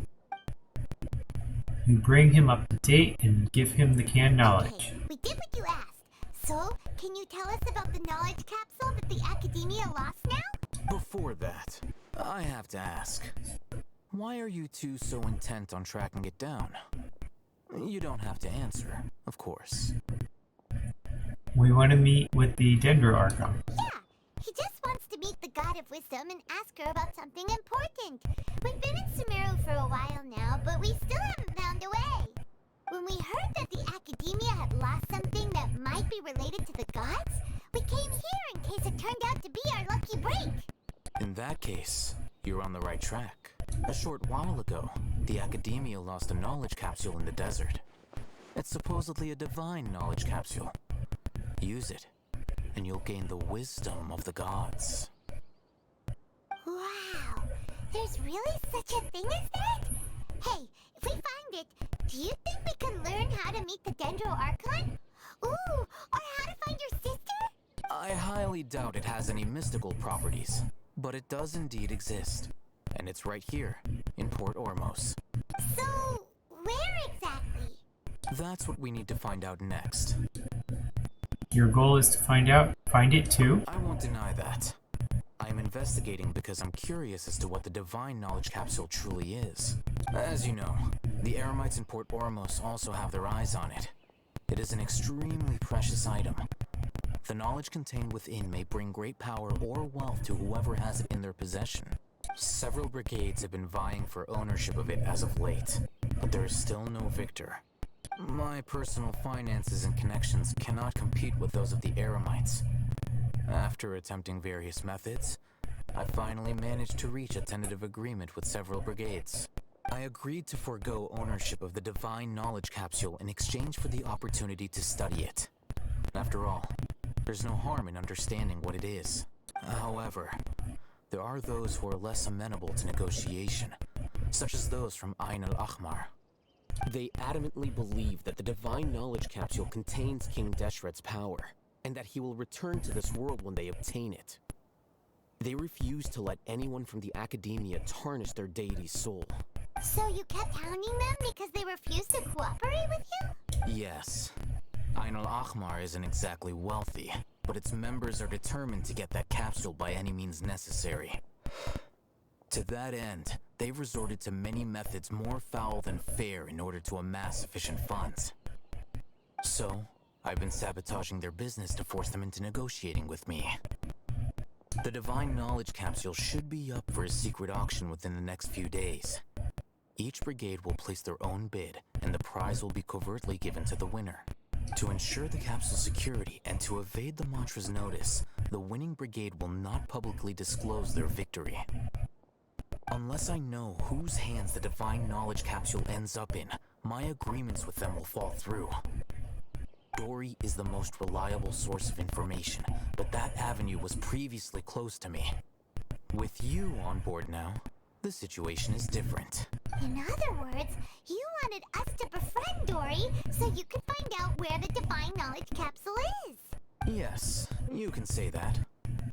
You bring him up to date and give him the canned knowledge. Okay, we did what you asked. So, can you tell us about the knowledge capsule that the Academia lost now? Before that, I have to ask, why are you two so intent on tracking it down? You don't have to answer, of course. We want to meet with the Dendro Archon. Yeah, he just wants to meet the God of Wisdom and ask her about something important. We've been in Sumeru for a while now, but we still haven't found a way. When we heard that the Academia had lost something that might be related to the gods, we came here in case it turned out to be our lucky break. In that case, you're on the right track. A short while ago, the Academia lost a knowledge capsule in the desert. It's supposedly a divine knowledge capsule. Use it, and you'll gain the wisdom of the gods. Wow, there's really such a thing as that? Hey, if we find it, do you think we can learn how to meet the Dendro Archon? Ooh, or how to find your sister? I highly doubt it has any mystical properties, but it does indeed exist. And it's right here, in Port Ormos. So, where exactly? That's what we need to find out next. Your goal is to find it too? I won't deny that. I am investigating because I'm curious as to what the divine knowledge capsule truly is. As you know, the Eremites in Port Ormos also have their eyes on it. It is an extremely precious item. The knowledge contained within may bring great power or wealth to whoever has it in their possession. Several brigades have been vying for ownership of it as of late, but there is still no victor. My personal finances and connections cannot compete with those of the Eremites. After attempting various methods, I finally managed to reach a tentative agreement with several brigades. I agreed to forego ownership of the divine knowledge capsule in exchange for the opportunity to study it. After all, there's no harm in understanding what it is. However, there are those who are less amenable to negotiation, such as those from Ain al-Ahmar. They adamantly believe that the divine knowledge capsule contains King Deshret's power, and that he will return to this world when they obtain it. They refuse to let anyone from the Academia tarnish their deity's soul. So you kept hounding them because they refused to cooperate with you? Yes. Ain al-Ahmar isn't exactly wealthy, but its members are determined to get that capsule by any means necessary. To that end, they've resorted to many methods more foul than fair in order to amass sufficient funds. So, I've been sabotaging their business to force them into negotiating with me. The divine knowledge capsule should be up for a secret auction within the next few days. Each brigade will place their own bid, and the prize will be covertly given to the winner. To ensure the capsule's security and to evade the mantra's notice, the winning brigade will not publicly disclose their victory. Unless I know whose hands the divine knowledge capsule ends up in, my agreements with them will fall through. Dory is the most reliable source of information, but that avenue was previously closed to me. With you on board now, the situation is different. In other words, you wanted us to befriend Dory so you could find out where the divine knowledge capsule is. Yes, you can say that.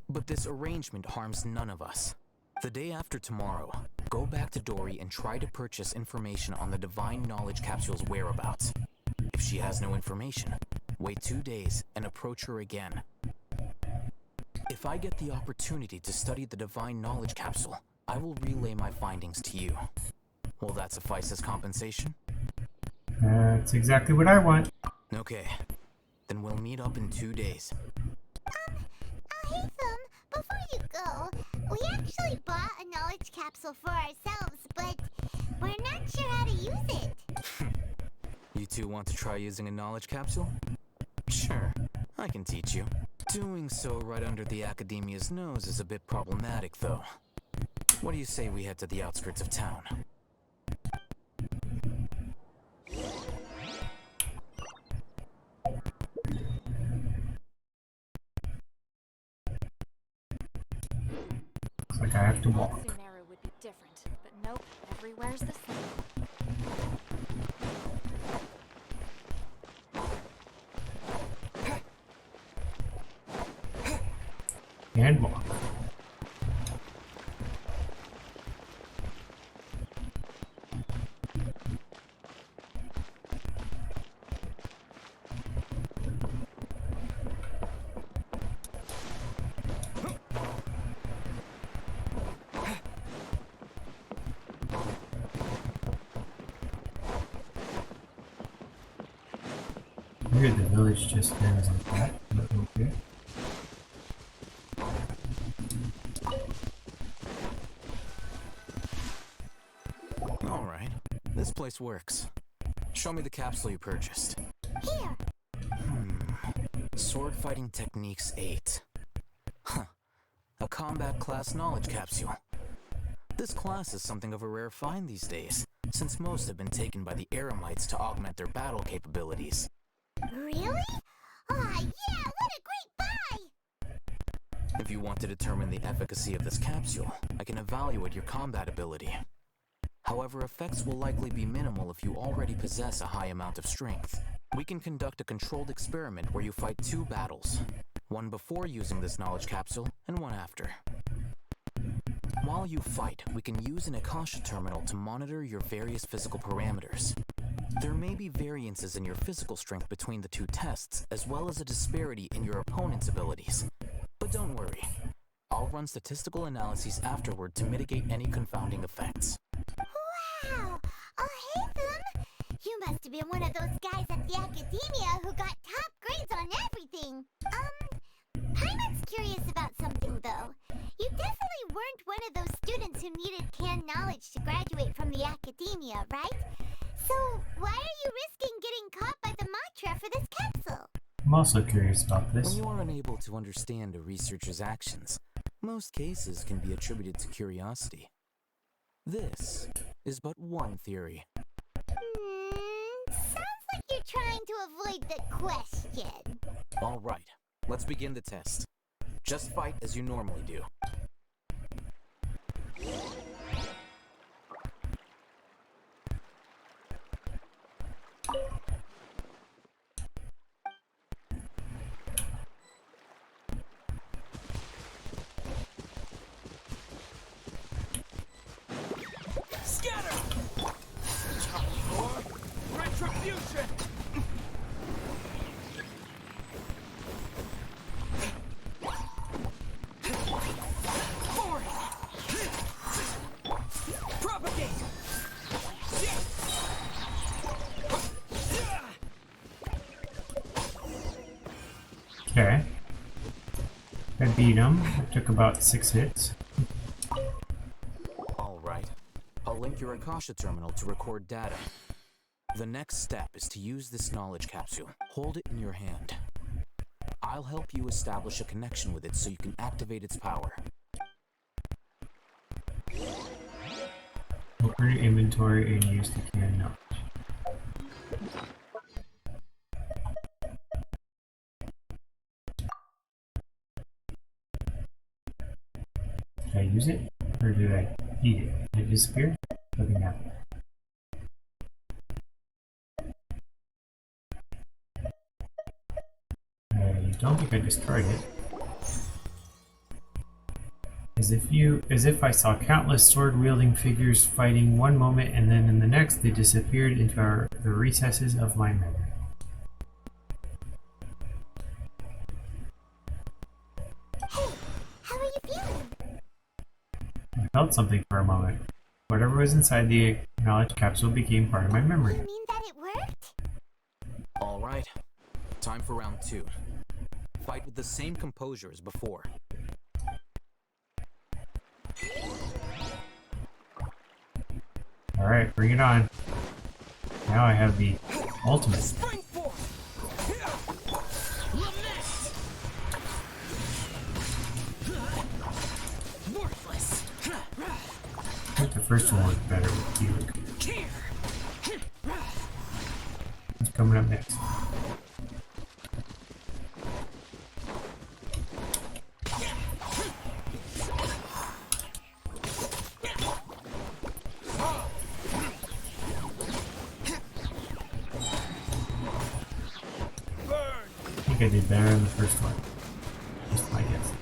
But this arrangement harms none of us. The day after tomorrow, go back to Dory and try to purchase information on the divine knowledge capsule's whereabouts. If she has no information, wait 2 days and approach her again. If I get the opportunity to study the divine knowledge capsule, I will relay my findings to you. Will that suffice as compensation? That's exactly what I want. Okay, then we'll meet up in 2 days. Haytham, before you go, we actually bought a knowledge capsule for ourselves, but we're not sure how to use it. You two want to try using a knowledge capsule? Sure, I can teach you. Doing so right under the Academia's nose is a bit problematic, though. What do you say we head to the outskirts of town? Looks like I have to walk. Sumeru would be different, but nope, everywhere's the same. And walk. Weird, the village just ends like that, but okay. Alright, this place works. Show me the capsule you purchased. Here. Sword Fighting Techniques 8. Huh. A combat class knowledge capsule. This class is something of a rare find these days, since most have been taken by the Eremites to augment their battle capabilities. Really? Aw, yeah, what a great buy! If you want to determine the efficacy of this capsule, I can evaluate your combat ability. However, effects will likely be minimal if you already possess a high amount of strength. We can conduct a controlled experiment where you fight 2 battles, one before using this knowledge capsule and one after. While you fight, we can use an Akasha terminal to monitor your various physical parameters. There may be variances in your physical strength between the 2 tests, as well as a disparity in your opponent's abilities. But don't worry, I'll run statistical analyses afterward to mitigate any confounding effects. Wow! Oh, Haytham! You must have been one of those guys at the Academia who got top grades on everything. Paimon's curious about something, though. You definitely weren't one of those students who needed canned knowledge to graduate from the Academia, right? So, why are you risking getting caught by the mantra for this capsule? I'm also curious about this. When you are unable to understand a researcher's actions, most cases can be attributed to curiosity. This is but one theory. Sounds like you're trying to avoid the question. All right, let's begin the test. Just fight as you normally do. Scatter! Retribution! Propagate! Okay. I beat him. It took about 6 hits. All right. I'll link your Akasha terminal to record data. The next step is to use this knowledge capsule. Hold it in your hand. I'll help you establish a connection with it so you can activate its power. Open your inventory and use the can knowledge. Did I use it? Or did I eat it? Did it disappear? Nothing happened. I don't think I destroyed it. As if I saw countless sword-wielding figures fighting one moment and then in the next they disappeared into the recesses of my memory. How are you feeling? I felt something for a moment. Whatever was inside the knowledge capsule became part of my memory. You mean that it worked? Alright, time for round 2. Fight with the same composure as before. Alright, bring it on. Now I have the ultimate. Spring forth! Worthless. I think the first one was better with you. What's coming up next? I think I did better in the first one. Just my guess.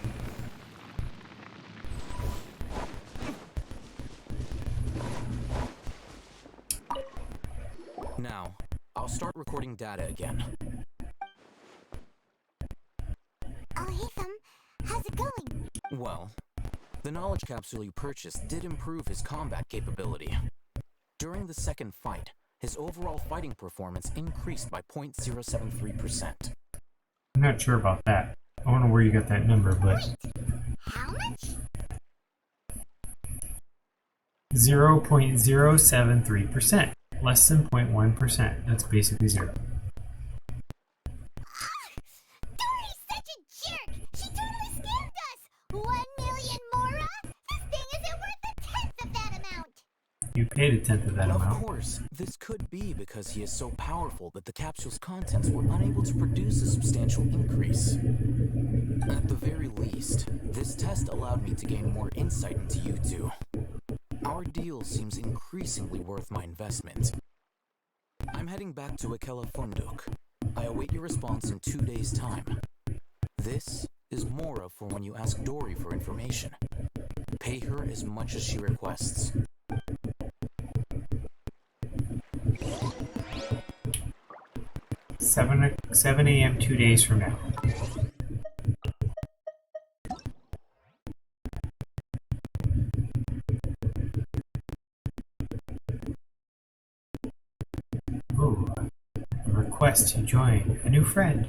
Now, I'll start recording data again. Oh, hey, Thumb. How's it going? Well, the knowledge capsule you purchased did improve his combat capability. During the second fight, his overall fighting performance increased by 0.073%. I'm not sure about that. I don't know where you got that number, but... How much? 0.073%. Less than 0.1%. That's basically zero. Dory's such a jerk! She totally scammed us! 1 million mora? This thing isn't worth a tenth of that amount! You paid a tenth of that amount. Of course, this could be because he is so powerful that the capsule's contents were unable to produce a substantial increase. At the very least, this test allowed me to gain more insight into you two. Our deal seems increasingly worth my investment. I'm heading back to Akela Funduk. I await your response in 2 days' time. This is Mora for when you ask Dory for information. Pay her as much as she requests. 7 a.m. 2 days from now. Ooh, a request to join a new friend.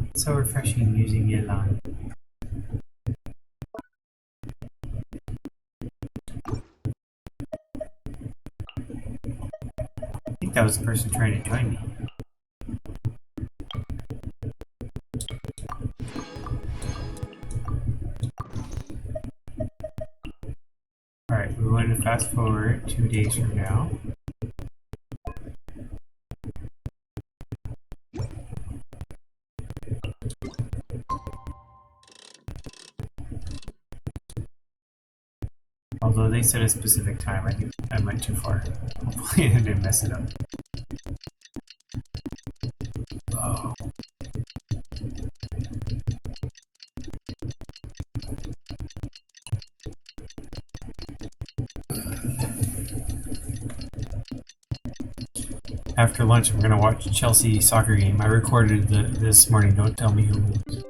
It's so refreshing using Yelan. I think that was the person trying to join me. Alright, we're going to fast forward 2 days from now. Although they set a specific time, I think I went too far. Hopefully I didn't mess it up. Oh. After lunch, I'm gonna watch Chelsea soccer game. I recorded this morning. Don't tell me who wins.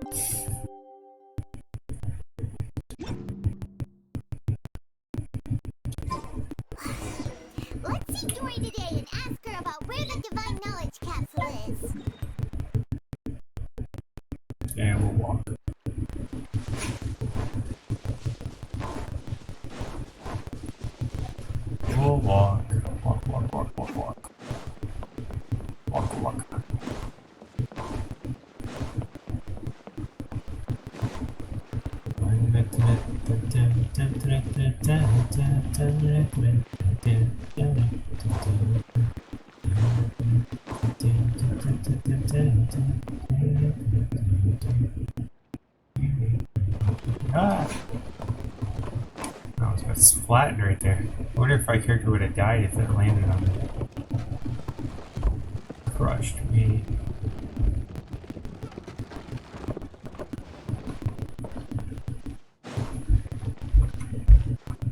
Let's see Dory today and ask her about where the divine knowledge capsule is. And we'll walk. We'll walk. Walk, walk, walk, walk. Ah! Oh, it's got splattened right there. I wonder if my character would have died if it landed on me. Crushed me.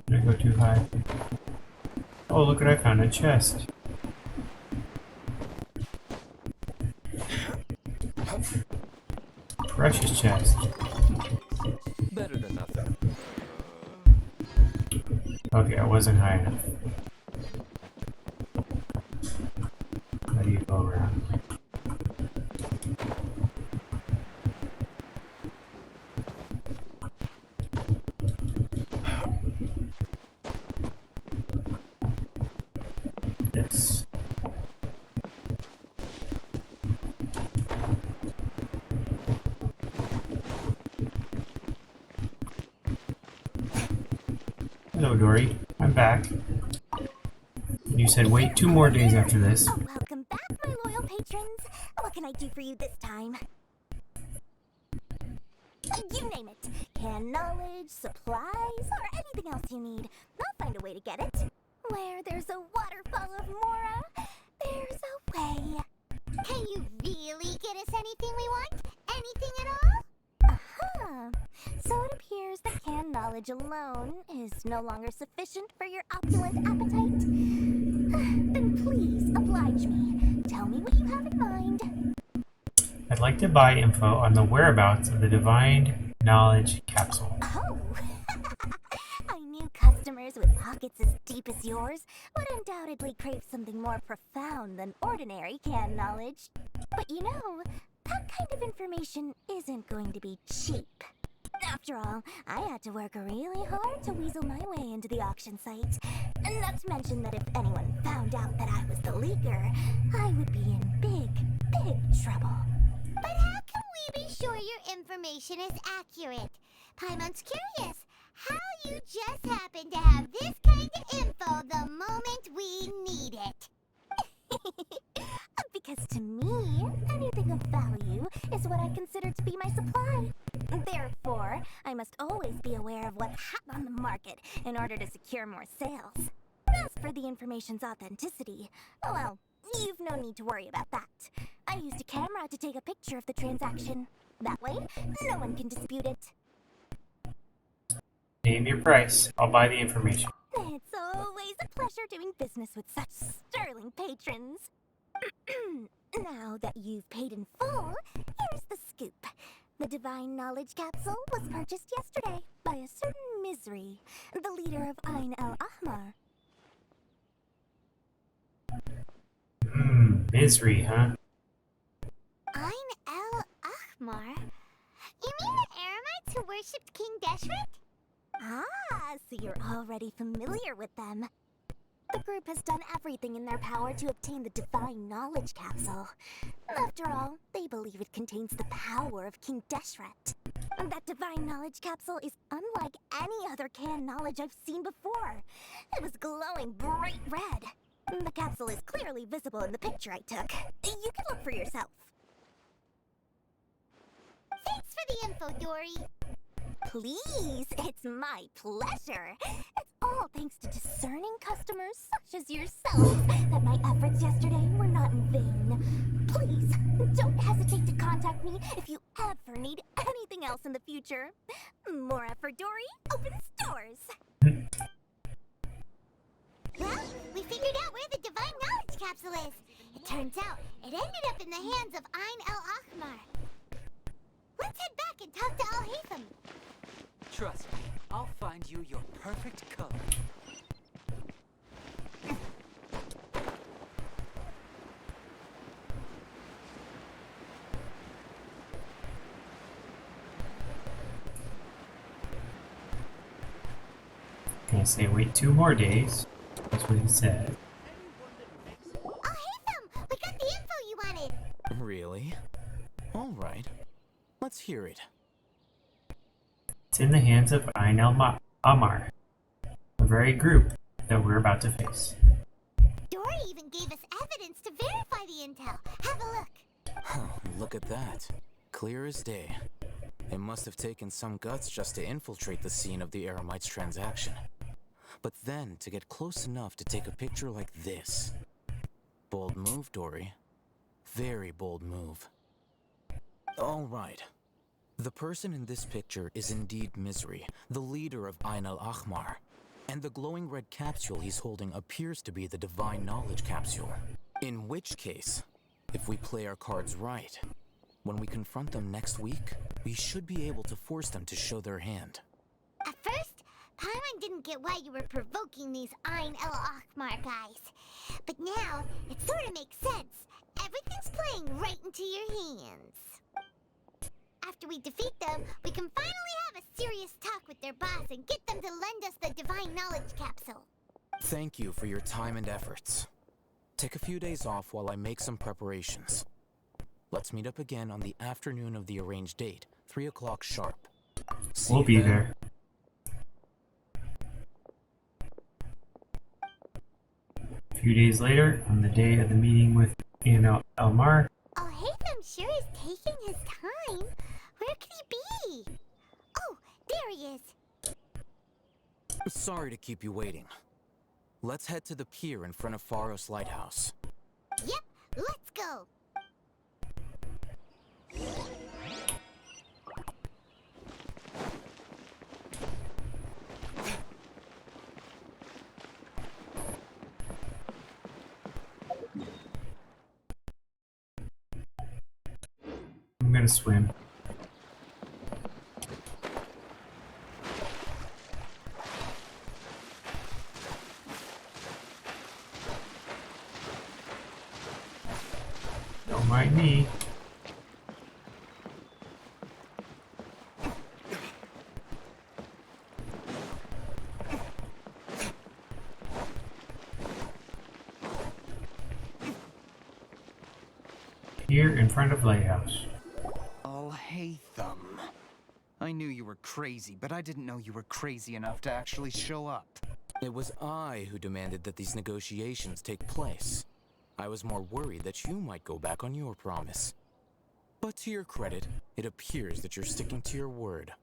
Did I go too high? Oh, look what I found, a chest. Precious chest. Better than nothing. Okay, I wasn't high enough. How do you go around? This. Hello, Dory. I'm back. You said wait 2 more days after this. Welcome back, my loyal patrons. What can I do for you this time? You name it. Canned knowledge, supplies, or anything else you need. I'll find a way to get it. Where there's a waterfall of Mora, there's a way. Can you really get us anything we want? Anything at all? Uh-huh. So it appears that canned knowledge alone is no longer sufficient for your opulent appetite. Then please oblige me. Tell me what you have in mind. I'd like to buy info on the whereabouts of the Divine Knowledge Capsule. Oh! I knew customers with pockets as deep as yours would undoubtedly crave something more profound than ordinary canned knowledge. But you know, that kind of information isn't going to be cheap. After all, I had to work really hard to weasel my way into the auction site. And not to mention that if anyone found out that I was the leaker, I would be in big, big trouble. But how can we be sure your information is accurate? Paimon's curious how you just happen to have this kind of info the moment we need it. Because to me, anything of value is what I consider to be my supply. Therefore, I must always be aware of what's hot on the market in order to secure more sales. As for the information's authenticity, well, you've no need to worry about that. I used a camera to take a picture of the transaction. That way, no one can dispute it. Name your price. I'll buy the information. It's always a pleasure doing business with such sterling patrons. Now that you've paid in full, here's the scoop. The Divine Knowledge Capsule was purchased yesterday by a certain Misery, the leader of Ain el-Ahmar. Misery, huh? Ain el-Ahmar? You mean the Eremites who worshipped King Deshret? Ah, so you're already familiar with them. The group has done everything in their power to obtain the Divine Knowledge Capsule. After all, they believe it contains the power of King Deshret. That Divine Knowledge Capsule is unlike any other canned knowledge I've seen before. It was glowing bright red. The capsule is clearly visible in the picture I took. You can look for yourself. Thanks for the info, Dory. Please, it's my pleasure. It's all thanks to discerning customers such as yourselves that my efforts yesterday were not in vain. Please, don't hesitate to contact me if you ever need anything else in the future. Mora for Dory opens doors. Well, we figured out where the Divine Knowledge Capsule is. It turns out it ended up in the hands of Ain el-Ahmar. Let's head back and talk to Al-Haytham. Trust me, I'll find you your perfect color. Gonna say wait 2 more days. That's what he said. Al-Haytham, we got the info you wanted. Really? All right. Let's hear it. It's in the hands of Ain Amar, the very group that we're about to face. Dory even gave us evidence to verify the intel. Have a look. Look at that. Clear as day. It must have taken some guts just to infiltrate the scene of the Eremites transaction. But then to get close enough to take a picture like this. Bold move, Dory. Very bold move. All right. The person in this picture is indeed Misery, the leader of Ain al-Ahmar. And the glowing red capsule he's holding appears to be the Divine Knowledge Capsule. In which case, if we play our cards right, when we confront them next week, we should be able to force them to show their hand. At first, Paimon didn't get why you were provoking these Ain al-Ahmar guys. But now, it sort of makes sense. Everything's playing right into your hands. After we defeat them, we can finally have a serious talk with their boss and get them to lend us the Divine Knowledge Capsule. Thank you for your time and efforts. Take a few days off while I make some preparations. Let's meet up again on the afternoon of the arranged date, 3 o'clock sharp. See We'll you be then. there. A few days later, on the day of the meeting with Ain Elmar, Oh, Haytham sure is taking his time. Where could he be? Oh, there he is. Sorry to keep you waiting. Let's head to the pier in front of Faros Lighthouse. Yep, let's go. I'm gonna swim. Don't mind me. Here in front of Lighthouse. Haytham. I knew you were crazy, but I didn't know you were crazy enough to actually show up. It was I who demanded that these negotiations take place. I was more worried that you might go back on your promise. But to your credit, it appears that you're sticking to your word.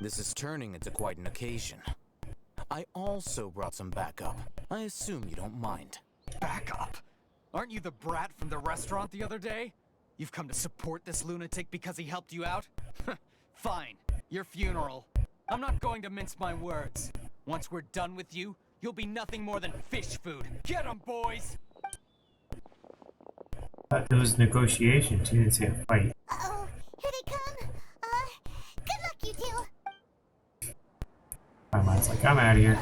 This is turning into quite an occasion. I also brought some backup. I assume you don't mind. Backup? Aren't you the brat from the restaurant the other day? You've come to support this lunatic because he helped you out? Fine. Your funeral. I'm not going to mince my words. Once we're done with you, you'll be nothing more than fish food. Get 'em, boys! Thought there was negotiations. You didn't see a fight. Uh-oh, here they come. Good luck, you two. My mind's like, I'm out of here.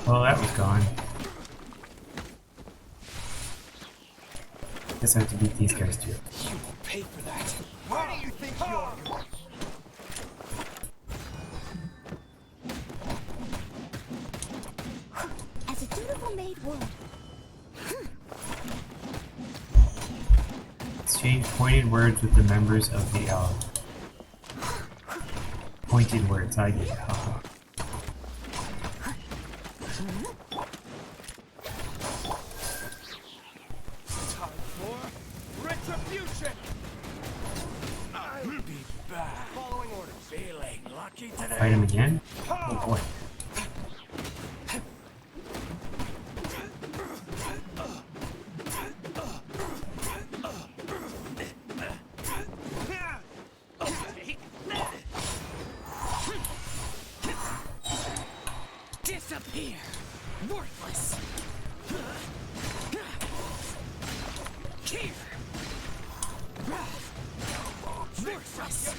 Well, that was gone. Guess I have to beat these guys too. You will pay for that. Where do you think you're going? As a dutiful maid would. Exchange pointed words with the members of the Elm. Pointed words, I get it. Time for retribution! I'll be back. Following orders. Feeling lucky today? Fight him again? Oh boy. Disappear! Worthless! Here! Worthless!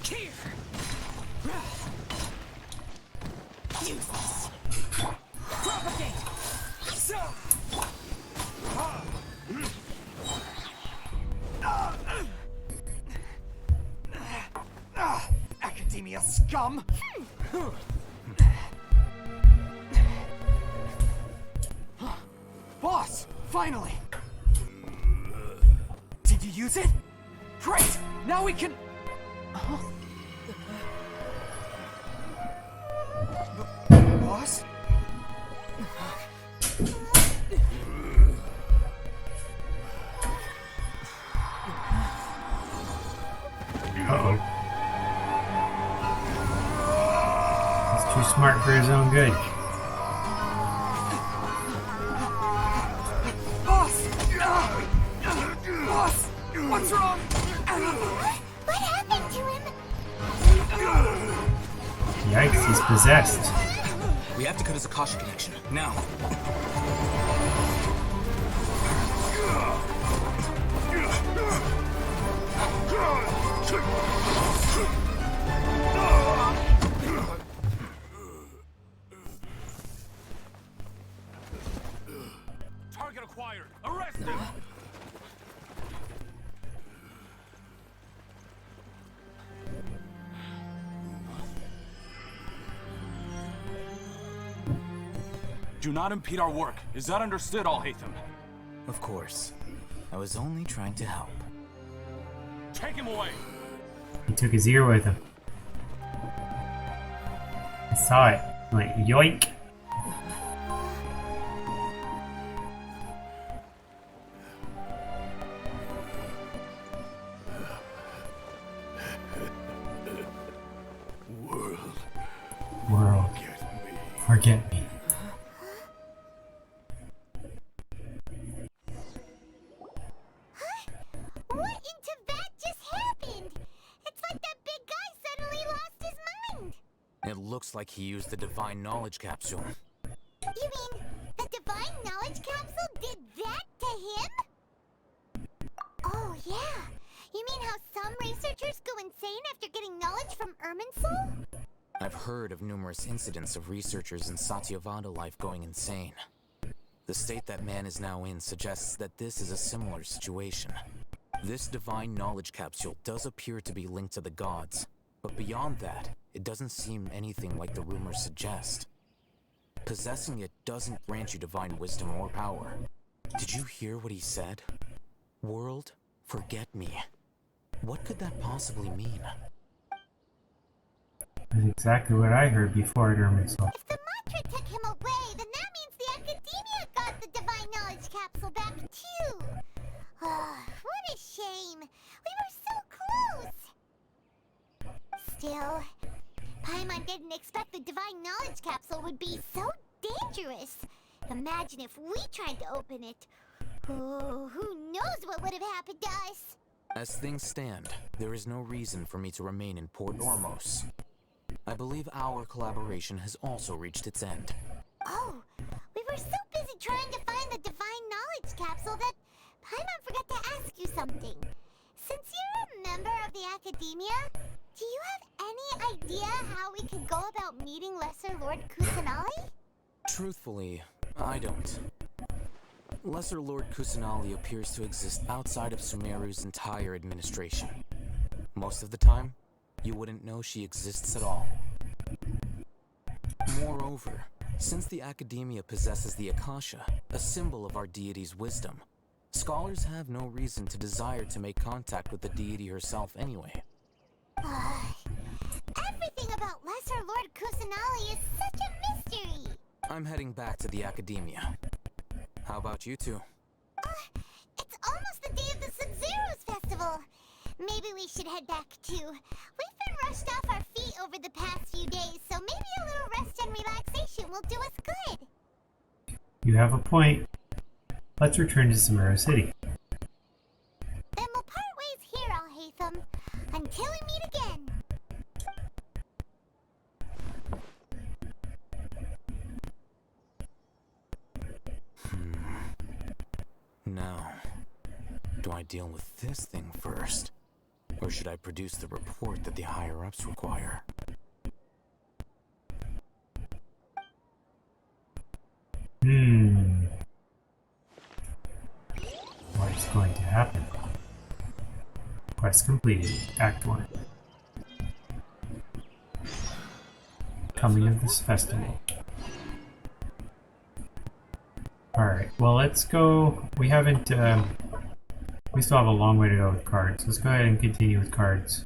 Here! Useless! Propagate! Academia scum! Finally! Did you use it? Great! Now we can... Boss? Uh-oh. He's too smart for his own good. Boss! Boss! What's wrong? What happened to him? Yikes, he's possessed. We have to cut his Akasha connection, now. Target acquired. Arrest him. Do not impede our work. Is that understood, Al-Haytham? Of course. I was only trying to help. Take him away! He took his ear with him. I saw it. Like, yoink! World. Forget me. What into that just happened? It's like that big guy suddenly lost his mind. It looks like he used the Divine Knowledge Capsule. You mean the Divine Knowledge Capsule did that to him? Oh, yeah. You mean how some researchers go insane after getting knowledge from Irminsul? I've heard of numerous incidents of researchers in Satyavada life going insane. The state that man is now in suggests that this is a similar situation. This Divine Knowledge Capsule does appear to be linked to the gods, but beyond that, it doesn't seem anything like the rumors suggest. Possessing it doesn't grant you divine wisdom or power. Did you hear what he said? World, forget me. What could that possibly mean? That's exactly what I heard before it Irminsul. If the mantra took him away, then that means the Academia got the Divine Knowledge Capsule back too. What a shame. We were so close. Still, Paimon didn't expect the Divine Knowledge Capsule would be so dangerous. Imagine if we tried to open it. Oh, who knows what would have happened to us? As things stand, there is no reason for me to remain in Port Ormos. I believe our collaboration has also reached its end. Oh, we were so busy trying to find the Divine Knowledge Capsule that Paimon forgot to ask you something. Since you're a member of the Academia, do you have any idea how we could go about meeting Lesser Lord Kusanali? Truthfully, I don't. Lesser Lord Kusanali appears to exist outside of Sumeru's entire administration. Most of the time, you wouldn't know she exists at all. Moreover, since the Academia possesses the Akasha, a symbol of our deity's wisdom, scholars have no reason to desire to make contact with the deity herself anyway. Everything about Lesser Lord Kusanali is such a mystery! I'm heading back to the Academia. How about you two? It's almost the day of the Sub-Zero's festival. Maybe we should head back too. We've been rushed off our feet over the past few days, so maybe a little rest and relaxation will do us good. You have a point. Let's return to Samara City. Then we'll part ways here, Al-Haytham. Until we meet again. Now, do I deal with this thing first? Or should I produce the report that the higher-ups require? What is going to happen? Quest completed. Act 1. Coming of this festival. Alright, well let's go. We haven't, we still have a long way to go with cards. Let's go ahead and continue with cards.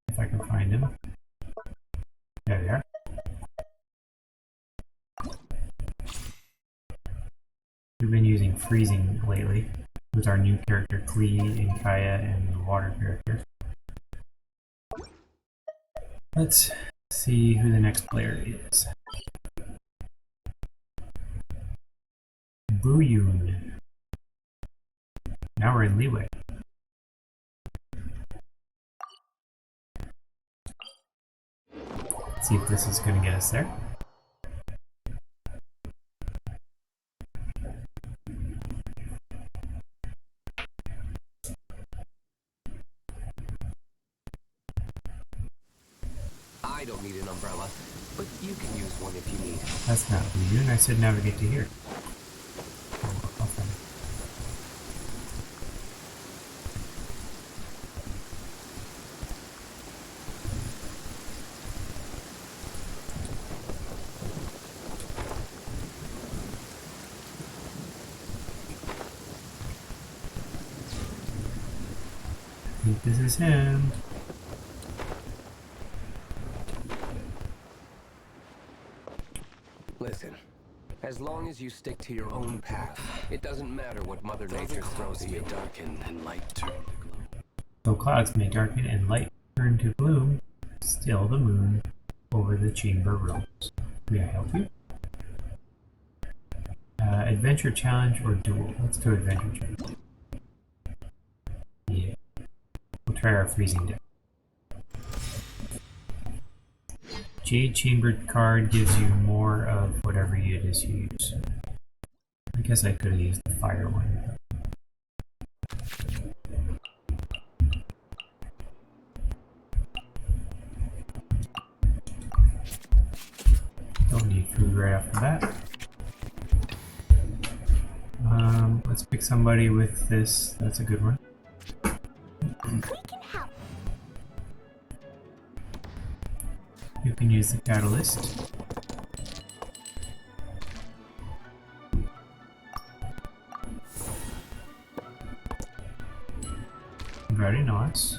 If I can find them. There they are. We've been using freezing lately with our new character Klee and Kaya and the water character. Let's see who the next player is. Booyun. Now we're in leeway. Let's see if this is going to get us there. I don't need an umbrella, but you can use one if you need. That's not Booyun. I said navigate to here. I think this is him. Listen, as long as you stick to your own path, it doesn't matter what Mother Nature throws at you. Darken and light turn to gloom. Though clouds may darken and light turn to gloom, still the moon over the chamber roams. May I help you? Adventure challenge or duel? Let's go adventure challenge. Yeah. We'll try our freezing deck. Jade Chambered card gives you more of whatever it is you use. I guess I could have used the fire one. Don't need food right off the bat. Let's pick somebody with this. That's a good one. You can use the catalyst. Very nice.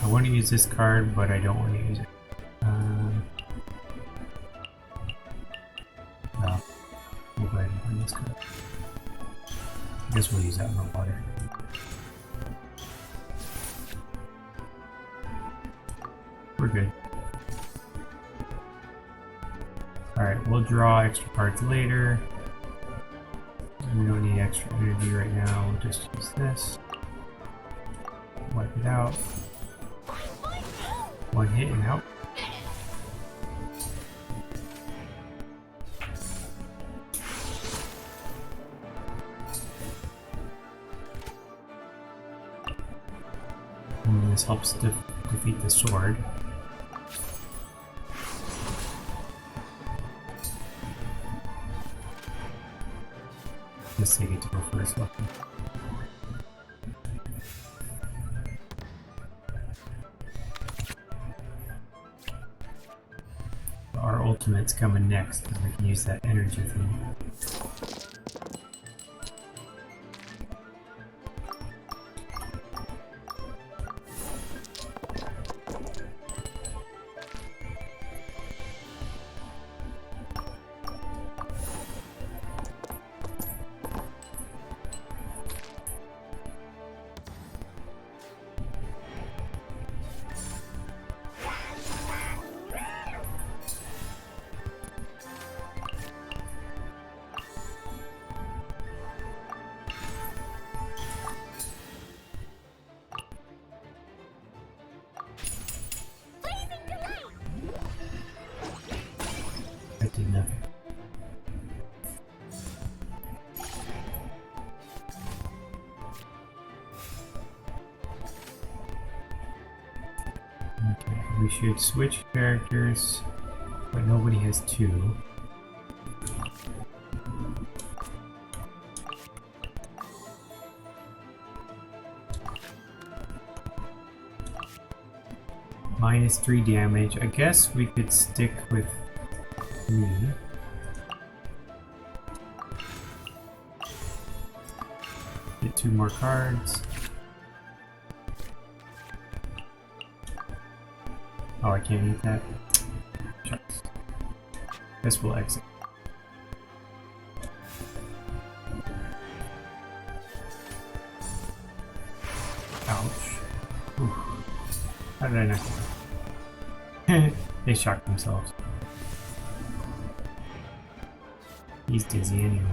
I want to use this card, but I don't want to use it. No. We'll go ahead and bring this card. I guess we'll use that in the water. We're good. Alright, we'll draw extra cards later. We don't need extra energy right now, we'll just use this. Wipe it out. One hit and out. And this helps defeat the sword. Guess they get to go first, lucky. Our ultimate's coming next, because we can use that energy thing. That did nothing. Okay, we should switch characters, but nobody has two. -3 damage. I guess we could stick with me. Get 2 more cards. Oh, I can't eat that. Shucks. Guess we'll exit. Ouch. Oof. How did I not get that? They shocked themselves. He's dizzy anyway.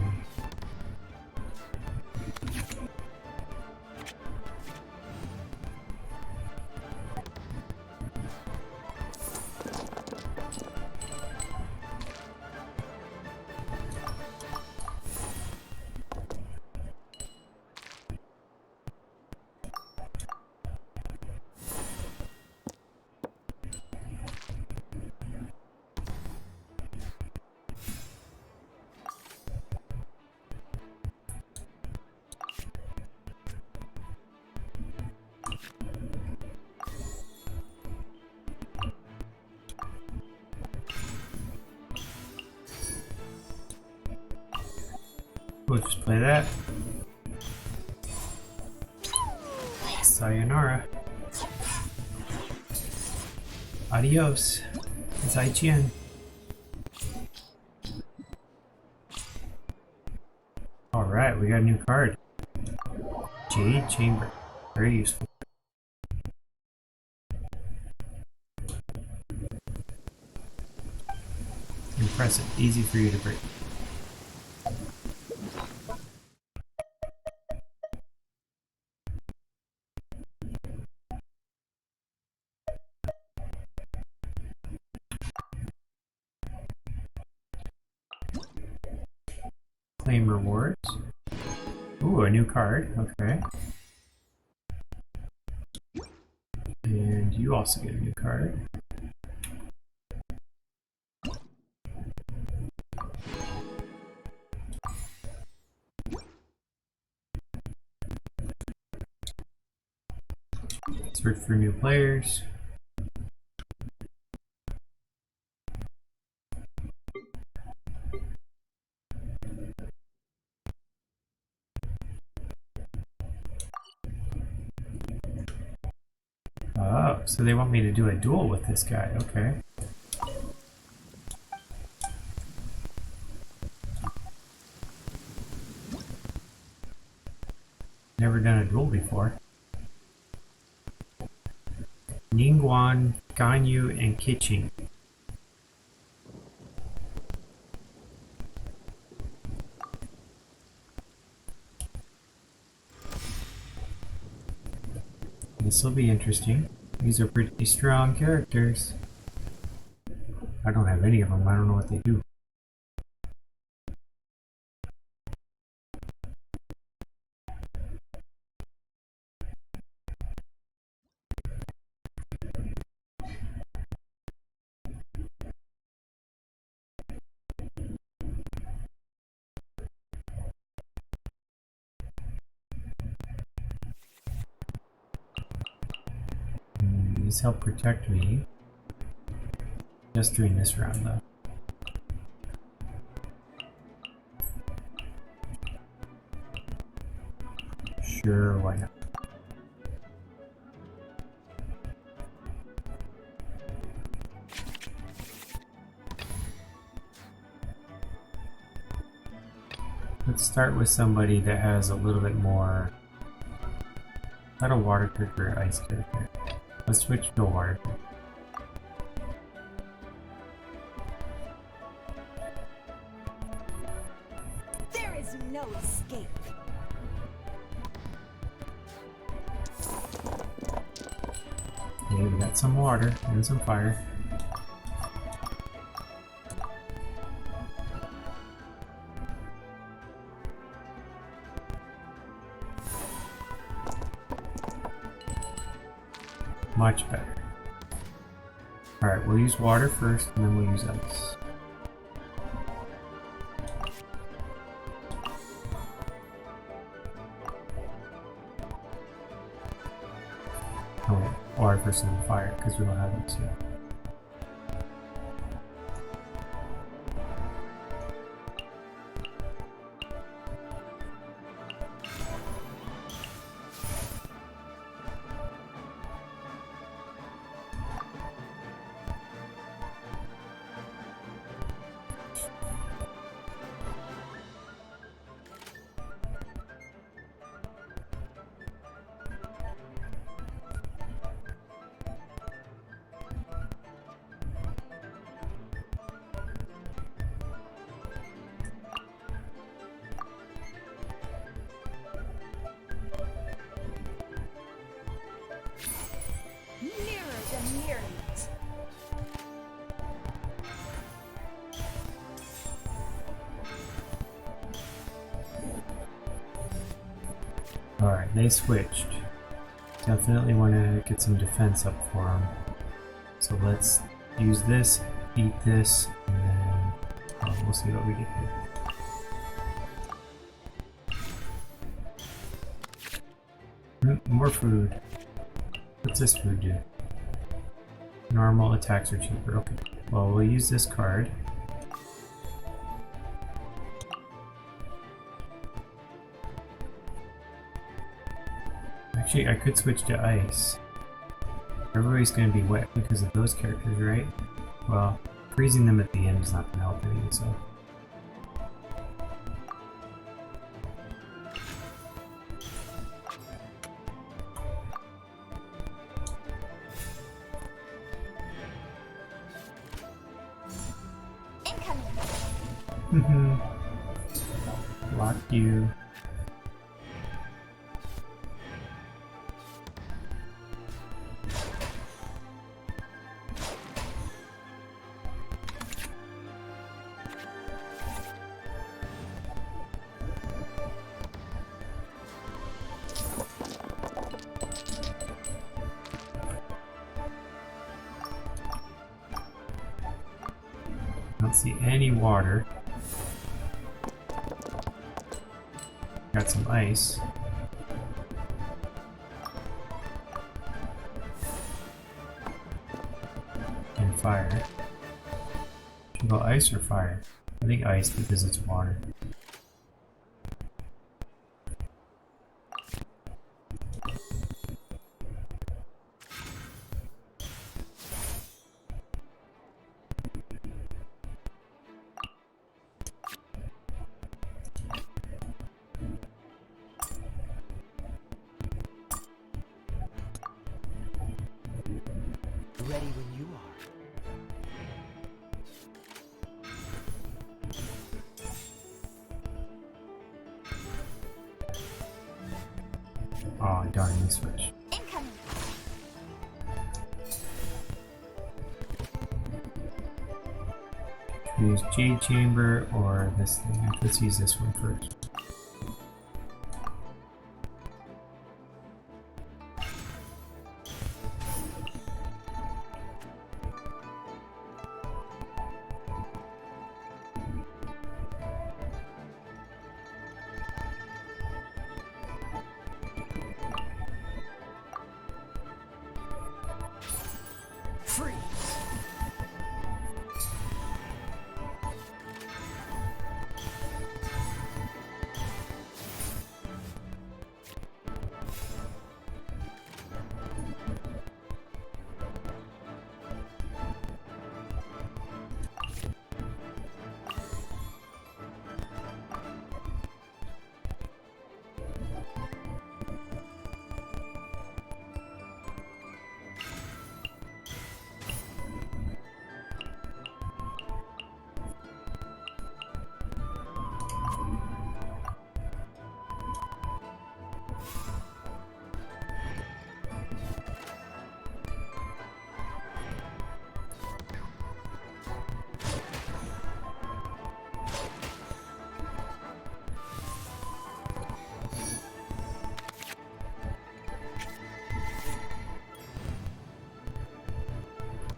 We'll just play that. Sayonara. Adios. Zaijian. Alright, we got a new card. Jade Chamber. Very useful. Impressive. Easy for you to break. Claim rewards. Ooh, a new card. Okay. And you also get a new card. Search for new players. Oh, so they want me to do a duel with this guy. Okay. Never done a duel before. Ningguang, Ganyu, and Kiching. This will be interesting. These are pretty strong characters. I don't have any of them. I don't know what they do. These help protect me. Just during this round, though. Sure, why not? Let's start with somebody that has a little bit more. Not a water character or ice character. Let's switch to a water character. There is no escape. Okay, we got some water and some fire. Much better. Alright, we'll use water first and then we'll use ice. Oh wait, or for some fire, because we don't have it yet. Nearer the myriads. Alright, they switched. Definitely want to get some defense up for them. So let's use this, eat this, and then we'll see what we get here. More food. What's this food do? Normal attacks are cheaper. Okay. Well, we'll use this card. Actually, I could switch to ice. Everybody's going to be wet because of those characters, right? Well, freezing them at the end is not going to help any, so... Block you. Don't see any water. Got some ice. And fire. Should we go ice or fire? I think ice because it's water. Ready when you are. Oh darn, they switch. Use Jade Chamber or this thing. Let's use this one first.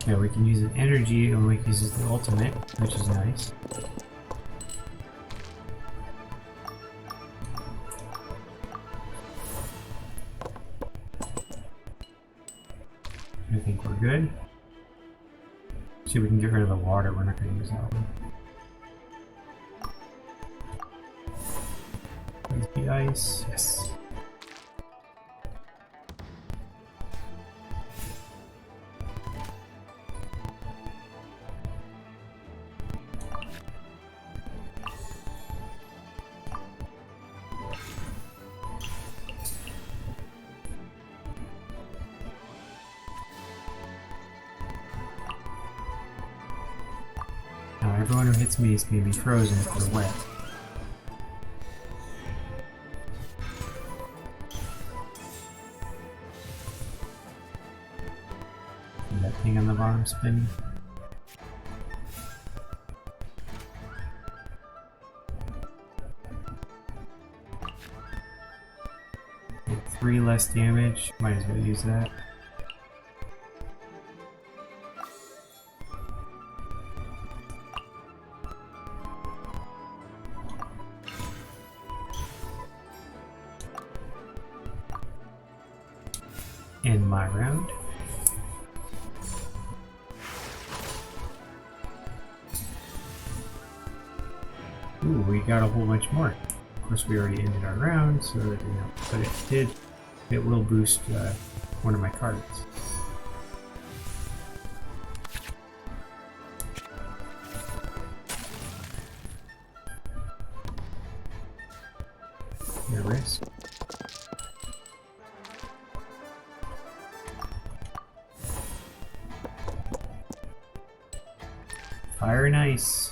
Yeah, we can use an energy and we can use the ultimate, which is nice. I think we're good. See if we can get rid of the water. We're not going to use that one. Where's the ice? Yes. Now everyone who hits me is going to be frozen if they're wet. And that thing on the bottom spinning. Get 3 less damage, might as well use that. In my round. Ooh, we got a whole bunch more. Of course, we already ended our round, so that didn't help. But it will boost one of my cards. No risk. Fire and ice.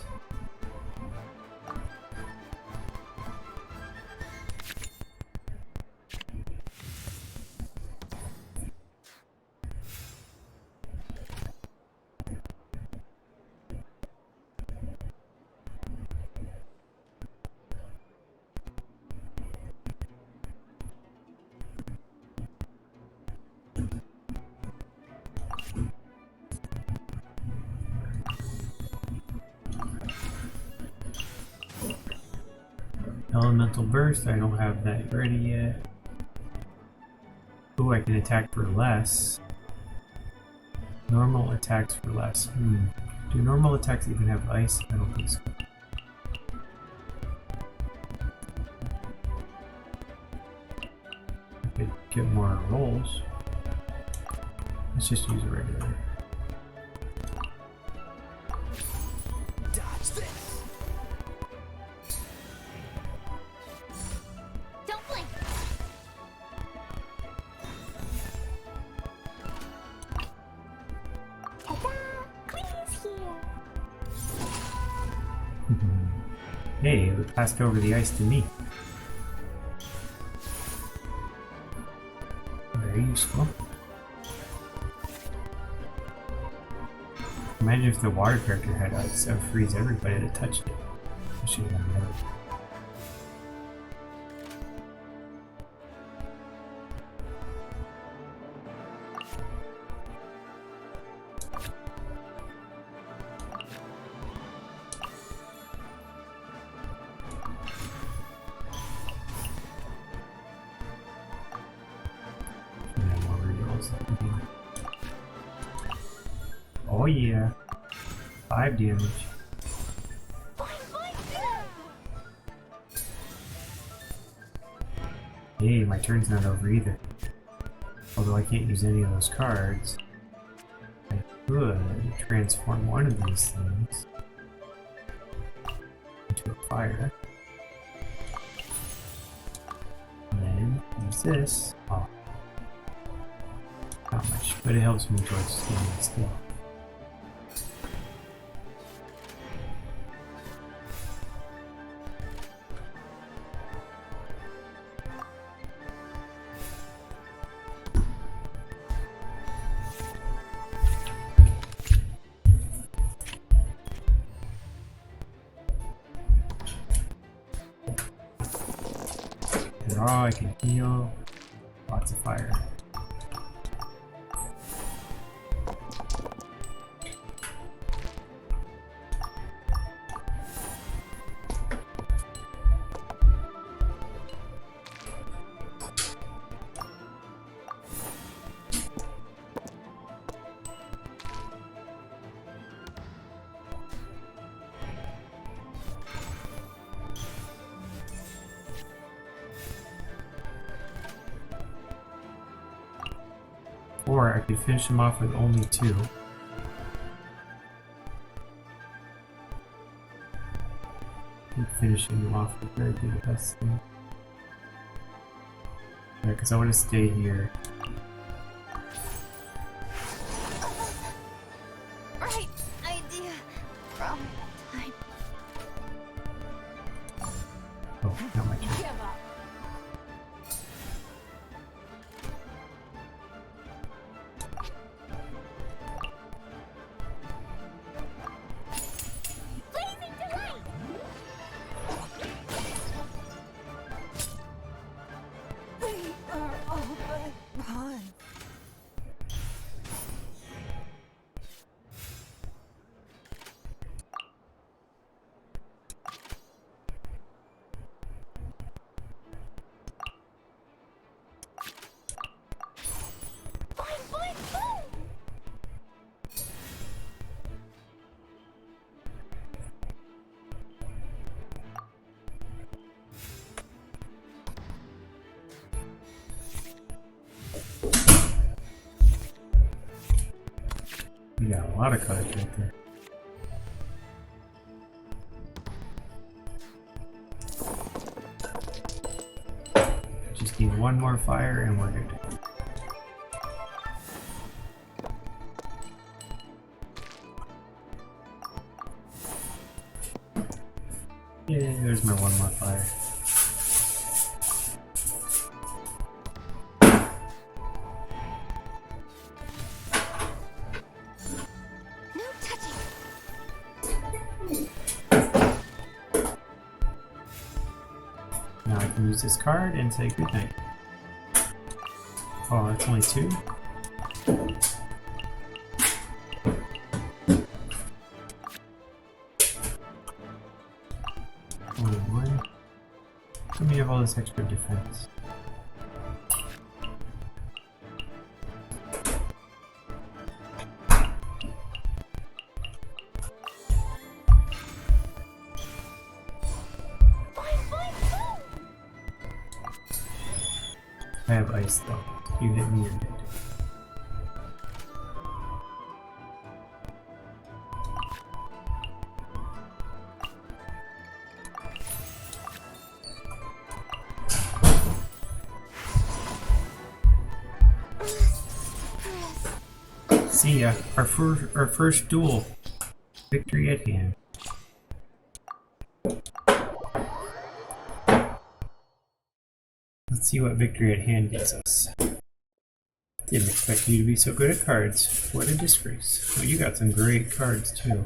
Elemental burst, I don't have that ready yet. Ooh, I can attack for less. Normal attacks for less. Do normal attacks even have ice? I don't think so. I could get more rolls. Let's just use a regular. Hey, it passed over the ice to me. Very useful. Imagine if the water character had ice, that would freeze everybody that touched it. I should have done that. Oh yeah, 5 damage. Hey, my turn's not over either. Although I can't use any of those cards, I could transform one of these things into a fire. And then use this. Oh. Not much, but it helps me towards standing still. Draw, I can heal. Lots of fire. Or I could finish him off with only 2. Finishing him off would very be the best thing. Yeah, because I want to stay here. Right idea. Wrong time. Oh, not my turn. Give up. Blazing delight. We are all but one. Boing, boing, boom. You got a lot of cards right there. Just need one more fire and we're good. Yay, there's my one more fire. No touching. Now I can use this card and say goodnight. Oh, that's only 2? Only 1. Let me have all this extra defense. I have ice though. You hit me, you're dead. See ya. Our first duel. Victory at hand. Let's see what victory at hand gets us. Didn't expect you to be so good at cards. What a disgrace. Oh, you got some great cards too.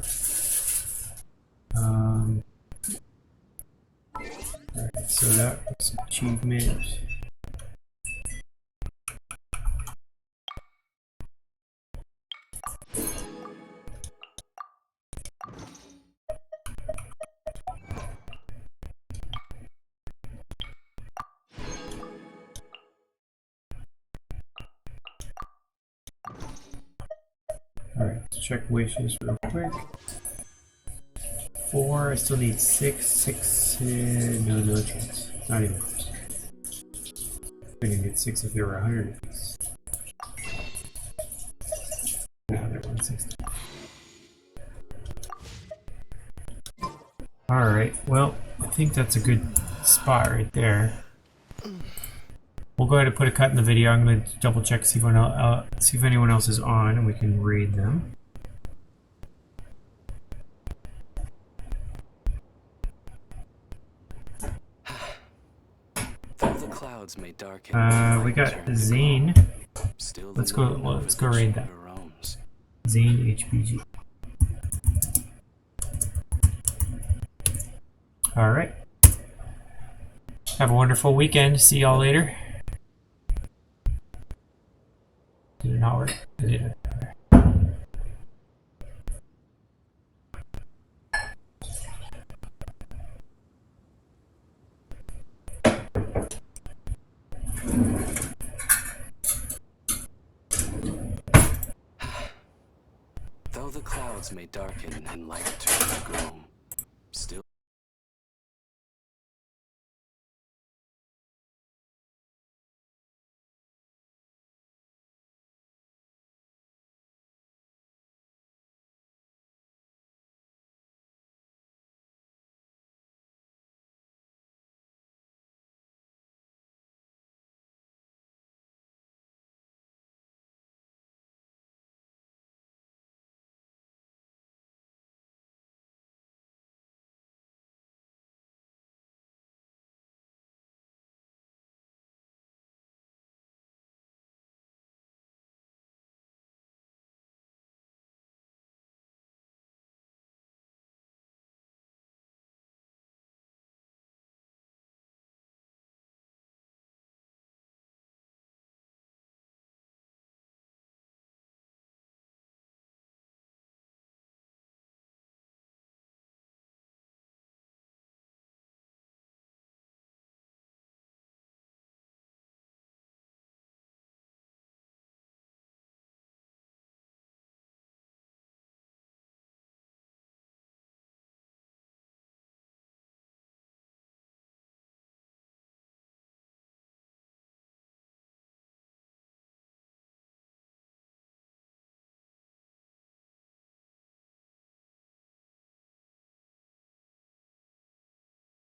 Alright, so that was achievement. Alright, let's check wishes real quick. 4, I still need 6. 6, no chance. Not even close. I can get 6 if there were 100 of these. Now they're 160. Alright, well, I think that's a good spot right there. We'll go ahead and put a cut in the video. I'm going to double check, see if anyone else is on, and we can raid them. Though the clouds may darken, We got Zane. Let's go raid that. Zane HBG. Alright. Have a wonderful weekend. See y'all later. Did it not work? It did. Though the clouds may darken and light turn to gloom,